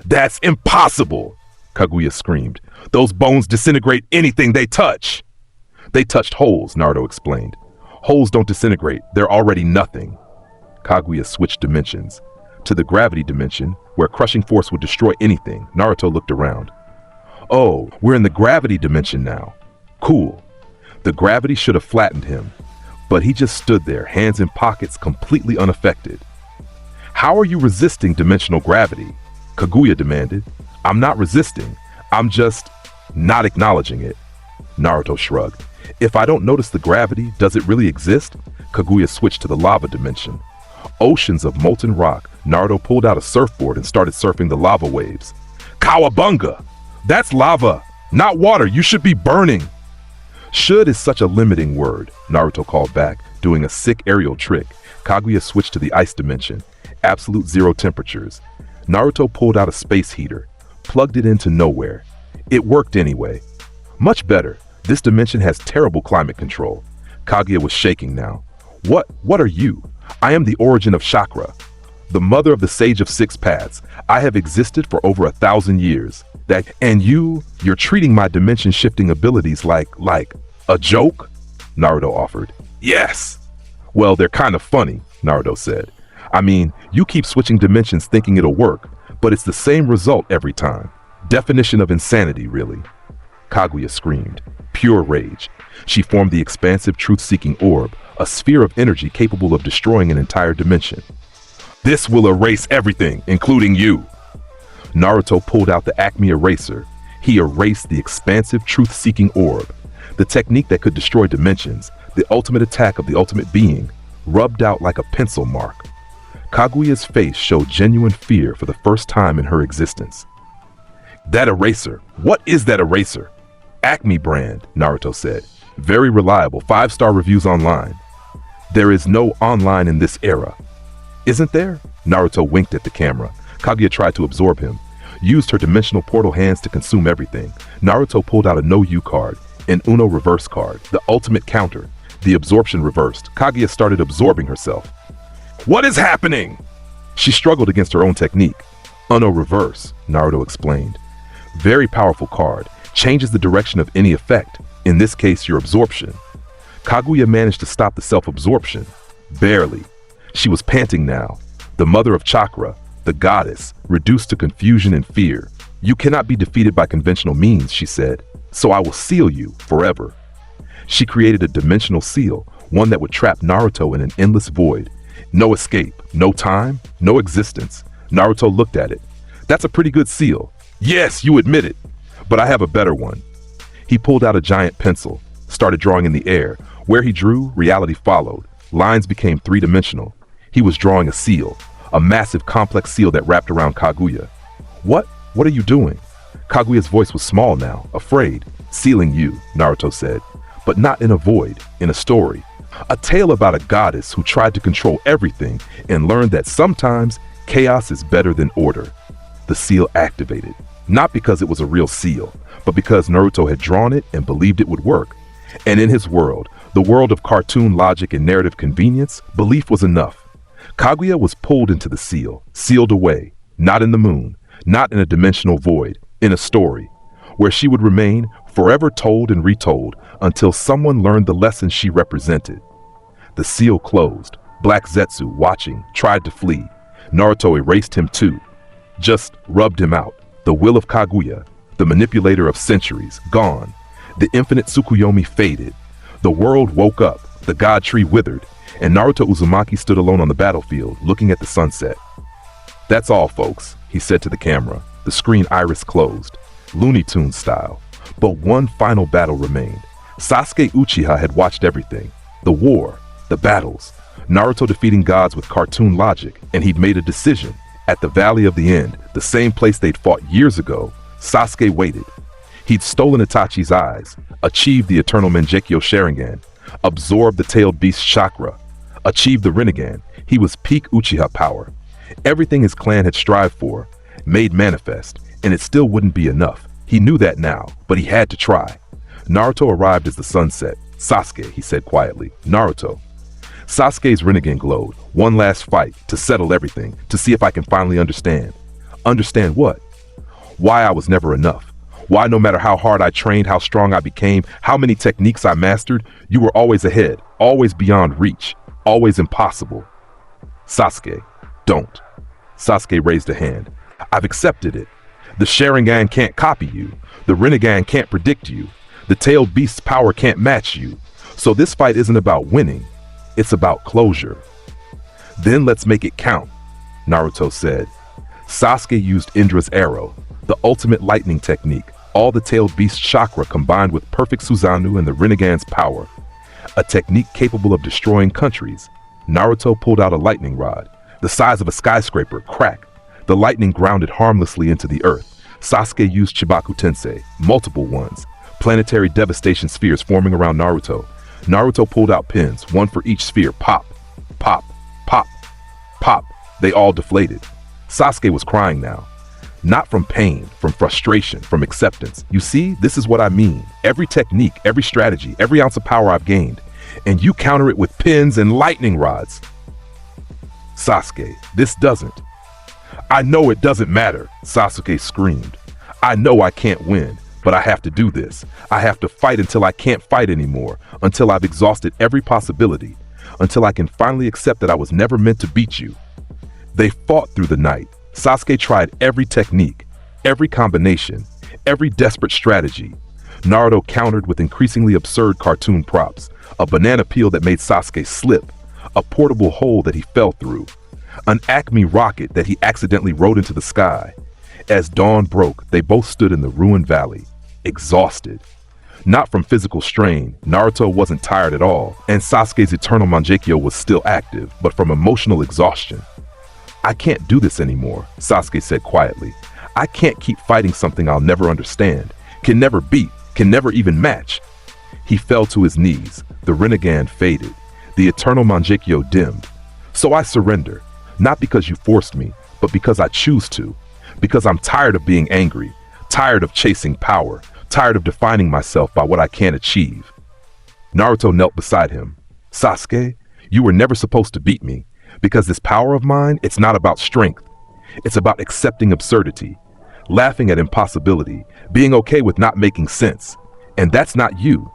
That's impossible, Kaguya screamed. Those bones disintegrate anything they touch. They touched holes, Naruto explained. Holes don't disintegrate, they're already nothing. Kaguya switched dimensions. To the gravity dimension, where crushing force would destroy anything. Naruto looked around. Oh, we're in the gravity dimension now. Cool. The gravity should have flattened him, but he just stood there, hands in pockets, completely unaffected. "How are you resisting dimensional gravity?" Kaguya demanded. "I'm not resisting. I'm just not acknowledging it." Naruto shrugged. "If I don't notice the gravity, does it really exist?" Kaguya switched to the lava dimension. Oceans of molten rock. Naruto pulled out a surfboard and started surfing the lava waves. "Cowabunga! That's lava, not water. You should be burning." "Should" is such a limiting word, Naruto called back, doing a sick aerial trick. Kaguya switched to the ice dimension. Absolute zero temperatures. Naruto pulled out a space heater, plugged it into nowhere. It worked anyway. Much better. This dimension has terrible climate control. Kaguya was shaking now. What are you?" "I am the origin of chakra, the mother of the sage of six paths. I have existed for over 1,000 years. And you're treating my dimension shifting abilities like a joke?" Naruto offered. "Yes." "Well, they're kind of funny," Naruto said. "I mean, you keep switching dimensions thinking it'll work, but it's the same result every time. Definition of insanity, really." Kaguya screamed. Pure rage. She formed the expansive truth-seeking orb, a sphere of energy capable of destroying an entire dimension. "This will erase everything, including you." Naruto pulled out the Acme eraser. He erased the expansive truth-seeking orb, the technique that could destroy dimensions, the ultimate attack of the ultimate being, rubbed out like a pencil mark. Kaguya's face showed genuine fear for the first time in her existence. "That eraser, what is that eraser?" "Acme brand," Naruto said. "Very reliable, 5-star reviews online." "There is no online in this era." "Isn't there?" Naruto winked at the camera. Kaguya tried to absorb him, used her dimensional portal hands to consume everything. Naruto pulled out a no-you card, an Uno reverse card, the ultimate counter. The absorption reversed. Kaguya started absorbing herself. "What is happening?" She struggled against her own technique. "Uno reverse," Naruto explained. "Very powerful card. Changes the direction of any effect, in this case your absorption." Kaguya managed to stop the self-absorption. Barely. She was panting now. The mother of chakra, the goddess, reduced to confusion and fear. "You cannot be defeated by conventional means," she said. "So I will seal you forever." She created a dimensional seal, one that would trap Naruto in an endless void. No escape, no time, no existence. Naruto looked at it. "That's a pretty good seal." "Yes, you admit it. But I have a better one." He pulled out a giant pencil, started drawing in the air. Where he drew, reality followed. Lines became three-dimensional. He was drawing a seal, a massive complex seal that wrapped around Kaguya. What are you doing?" Kaguya's voice was small now, afraid. "Sealing you," Naruto said. "But not in a void, in a story. A tale about a goddess who tried to control everything and learned that sometimes chaos is better than order." The seal activated. Not because it was a real seal, but because Naruto had drawn it and believed it would work. And in his world, the world of cartoon logic and narrative convenience, belief was enough. Kaguya was pulled into the seal, sealed away, not in the moon, not in a dimensional void, in a story, where she would remain forever told and retold until someone learned the lesson she represented. The seal closed. Black Zetsu, watching, tried to flee. Naruto erased him too. Just rubbed him out. The will of Kaguya, the manipulator of centuries, gone. The infinite Tsukuyomi faded. The world woke up, the god tree withered, and Naruto Uzumaki stood alone on the battlefield, looking at the sunset. "That's all, folks," he said to the camera. The screen iris closed, Looney Tunes style. But one final battle remained. Sasuke Uchiha had watched everything. The war, the battles, Naruto defeating gods with cartoon logic, and he'd made a decision. At the Valley of the End, the same place they'd fought years ago, Sasuke waited. He'd stolen Itachi's eyes, achieved the eternal Mangekyo Sharingan, absorbed the tailed beast's chakra, achieved the Rinnegan. He was peak Uchiha power. Everything his clan had strived for, made manifest, and it still wouldn't be enough. He knew that now, but he had to try. Naruto arrived as the sun set. "Sasuke," he said quietly. "Naruto." Sasuke's Rinnegan glowed. "One last fight, to settle everything, to see if I can finally understand." "Understand what?" "Why I was never enough. Why no matter how hard I trained, how strong I became, how many techniques I mastered, you were always ahead, always beyond reach, always impossible." "Sasuke, don't." Sasuke raised a hand. "I've accepted it. The Sharingan can't copy you. The Rinnegan can't predict you. The tailed beast's power can't match you. So this fight isn't about winning. It's about closure. Then let's make it count, Naruto said. Sasuke used Indra's arrow, the ultimate lightning technique, all the tailed beast's chakra combined with perfect Susanoo and the Rinnegan's power. A technique capable of destroying countries. Naruto pulled out a lightning rod, the size of a skyscraper, crack. The lightning grounded harmlessly into the earth. Sasuke used Chibaku Tensei, multiple ones, planetary devastation spheres forming around Naruto. Naruto pulled out pins, one for each sphere. Pop, pop, pop, pop. They all deflated. Sasuke was crying now. Not from pain, from frustration, from acceptance. You see, this is what I mean. Every technique, every strategy, every ounce of power I've gained, and you counter it with pins and lightning rods. Sasuke, this doesn't. I know it doesn't matter, Sasuke screamed. I know I can't win, but I have to do this. I have to fight until I can't fight anymore, until I've exhausted every possibility, until I can finally accept that I was never meant to beat you. They fought through the night. Sasuke tried every technique, every combination, every desperate strategy. Naruto countered with increasingly absurd cartoon props, a banana peel that made Sasuke slip, a portable hole that he fell through, an Acme rocket that he accidentally rode into the sky. As dawn broke, they both stood in the ruined valley, exhausted. Not from physical strain, Naruto wasn't tired at all, and Sasuke's eternal Mangekyo was still active, but from emotional exhaustion. I can't do this anymore, Sasuke said quietly. I can't keep fighting something I'll never understand, can never beat, can never even match. He fell to his knees. The Rinnegan faded. The eternal Mangekyo dimmed. So I surrender, not because you forced me, but because I choose to. Because I'm tired of being angry, tired of chasing power, tired of defining myself by what I can't achieve. Naruto knelt beside him. Sasuke, you were never supposed to beat me. Because this power of mine, it's not about strength. It's about accepting absurdity, laughing at impossibility, being okay with not making sense. And that's not you.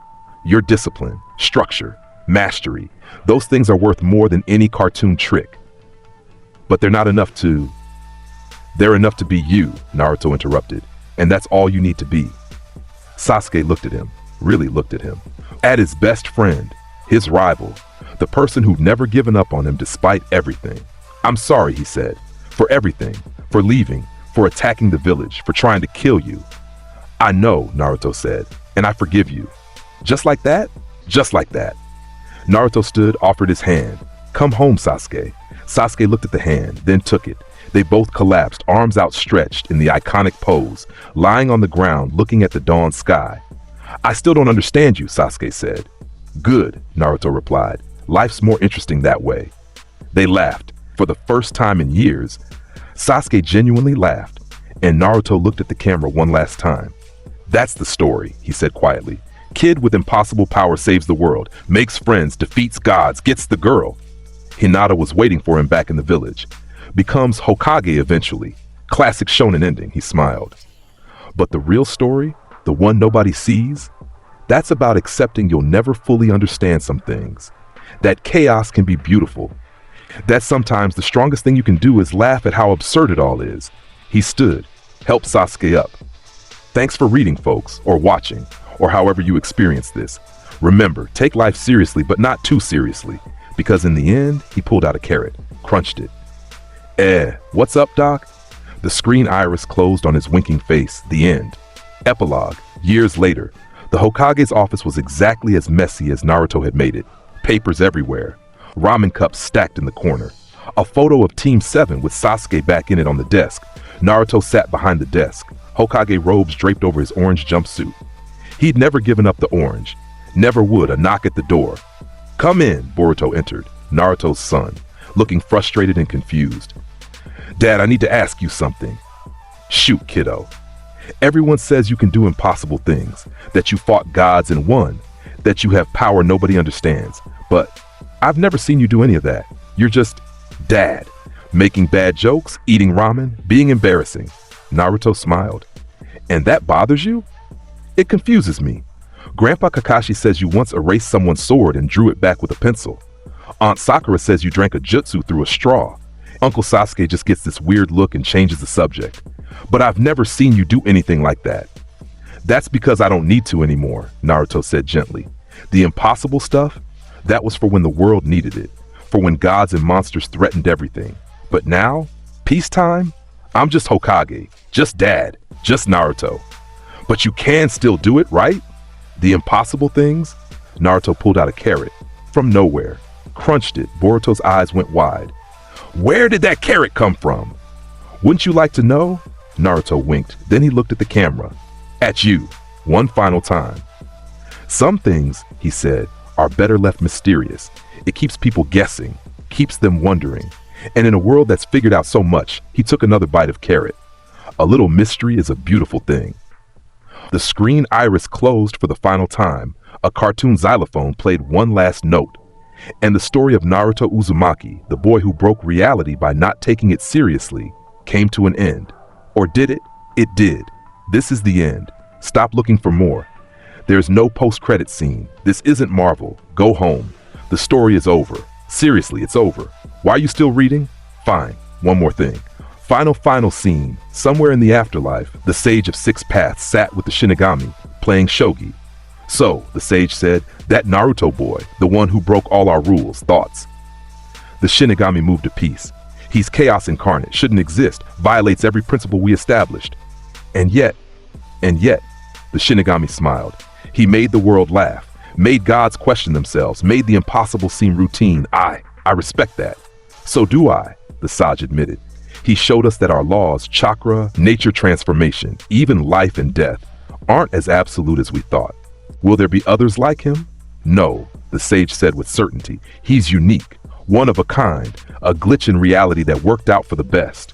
Your discipline, structure, mastery, those things are worth more than any cartoon trick. But they're enough to be you, Naruto interrupted. And that's all you need to be. Sasuke looked at him, really looked at him. At his best friend, his rival, the person who'd never given up on him despite everything. I'm sorry, he said, for everything, for leaving, for attacking the village, for trying to kill you. I know, Naruto said, and I forgive you. Just like that? Just like that. Naruto stood, offered his hand. Come home, Sasuke. Sasuke looked at the hand, then took it. They both collapsed, arms outstretched in the iconic pose, lying on the ground looking at the dawn sky. I still don't understand you, Sasuke said. Good, Naruto replied. Life's more interesting that way. They laughed. For the first time in years, Sasuke genuinely laughed, and Naruto looked at the camera one last time. That's the story, he said quietly. Kid with impossible power saves the world, makes friends, defeats gods, gets the girl. Hinata was waiting for him back in the village. Becomes Hokage eventually. Classic shonen ending, he smiled. But the real story, the one nobody sees, that's about accepting you'll never fully understand some things. That chaos can be beautiful. That sometimes the strongest thing you can do is laugh at how absurd it all is. He stood, helped Sasuke up. Thanks for reading, folks, or watching, or however you experience this. Remember, take life seriously, but not too seriously, because in the end, he pulled out a carrot, crunched it. What's up, Doc? The screen iris closed on his winking face. The end. Epilogue. Years later, the Hokage's office was exactly as messy as Naruto had made it. Papers everywhere. Ramen cups stacked in the corner. A photo of Team 7 with Sasuke back in it on the desk. Naruto sat behind the desk, Hokage robes draped over his orange jumpsuit. He'd never given up the orange. Never would. A knock at the door. Come in, Boruto entered, Naruto's son, looking frustrated and confused. Dad, I need to ask you something. Shoot, kiddo. Everyone says you can do impossible things, that you fought gods and won, that you have power nobody understands. But I've never seen you do any of that. You're just Dad, making bad jokes, eating ramen, being embarrassing. Naruto smiled. And that bothers you? It confuses me. Grandpa Kakashi says you once erased someone's sword and drew it back with a pencil. Aunt Sakura says you drank a jutsu through a straw. Uncle Sasuke just gets this weird look and changes the subject. But I've never seen you do anything like that. That's because I don't need to anymore, Naruto said gently. The impossible stuff? That was for when the world needed it, for when gods and monsters threatened everything. But now, peacetime? I'm just Hokage, just Dad, just Naruto. But you can still do it, right? The impossible things? Naruto pulled out a carrot from nowhere, crunched it. Boruto's eyes went wide. Where did that carrot come from? Wouldn't you like to know? Naruto winked. Then he looked at the camera. At you, one final time. Some things, he said, are better left mysterious. It keeps people guessing, keeps them wondering. And in a world that's figured out so much, he took another bite of carrot. A little mystery is a beautiful thing. The screen iris closed for the final time. A cartoon xylophone played one last note. And the story of Naruto Uzumaki, the boy who broke reality by not taking it seriously, came to an end. Or did it? It did. This is the end. Stop looking for more. There's no post-credit scene. This isn't Marvel. Go home. The story is over. Seriously, it's over. Why are you still reading? Fine. One more thing. Final scene. Somewhere in the afterlife, the Sage of Six Paths sat with the Shinigami, playing shogi. So, the sage said, that Naruto boy, the one who broke all our rules, thoughts. The Shinigami moved a piece. He's chaos incarnate, shouldn't exist, violates every principle we established. And yet, the Shinigami smiled. He made the world laugh, made gods question themselves, made the impossible seem routine. I respect that. So do I, the sage admitted. He showed us that our laws, chakra, nature transformation, even life and death, aren't as absolute as we thought. Will there be others like him? No, the sage said with certainty. He's unique, one of a kind, a glitch in reality that worked out for the best.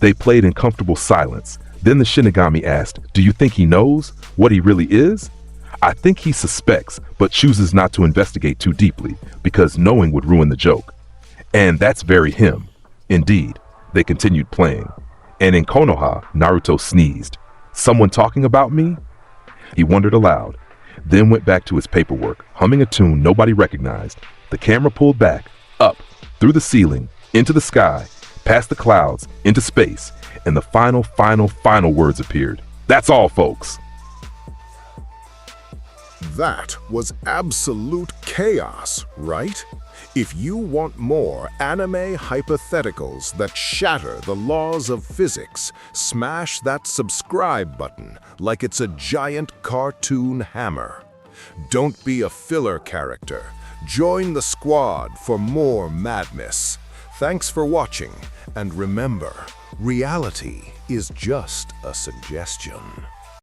They played in comfortable silence. Then the Shinigami asked, do you think he knows what he really is? I think he suspects, but chooses not to investigate too deeply, because knowing would ruin the joke. And that's very him. Indeed, they continued playing. And in Konoha, Naruto sneezed. Someone talking about me? He wondered aloud, then went back to his paperwork, humming a tune nobody recognized. The camera pulled back, up, through the ceiling, into the sky, past the clouds, into space, and the final words appeared. That's all, folks. That was absolute chaos, right? If you want more anime hypotheticals that shatter the laws of physics, smash that subscribe button like it's a giant cartoon hammer. Don't be a filler character. Join the squad for more madness. Thanks for watching, and remember, reality is just a suggestion.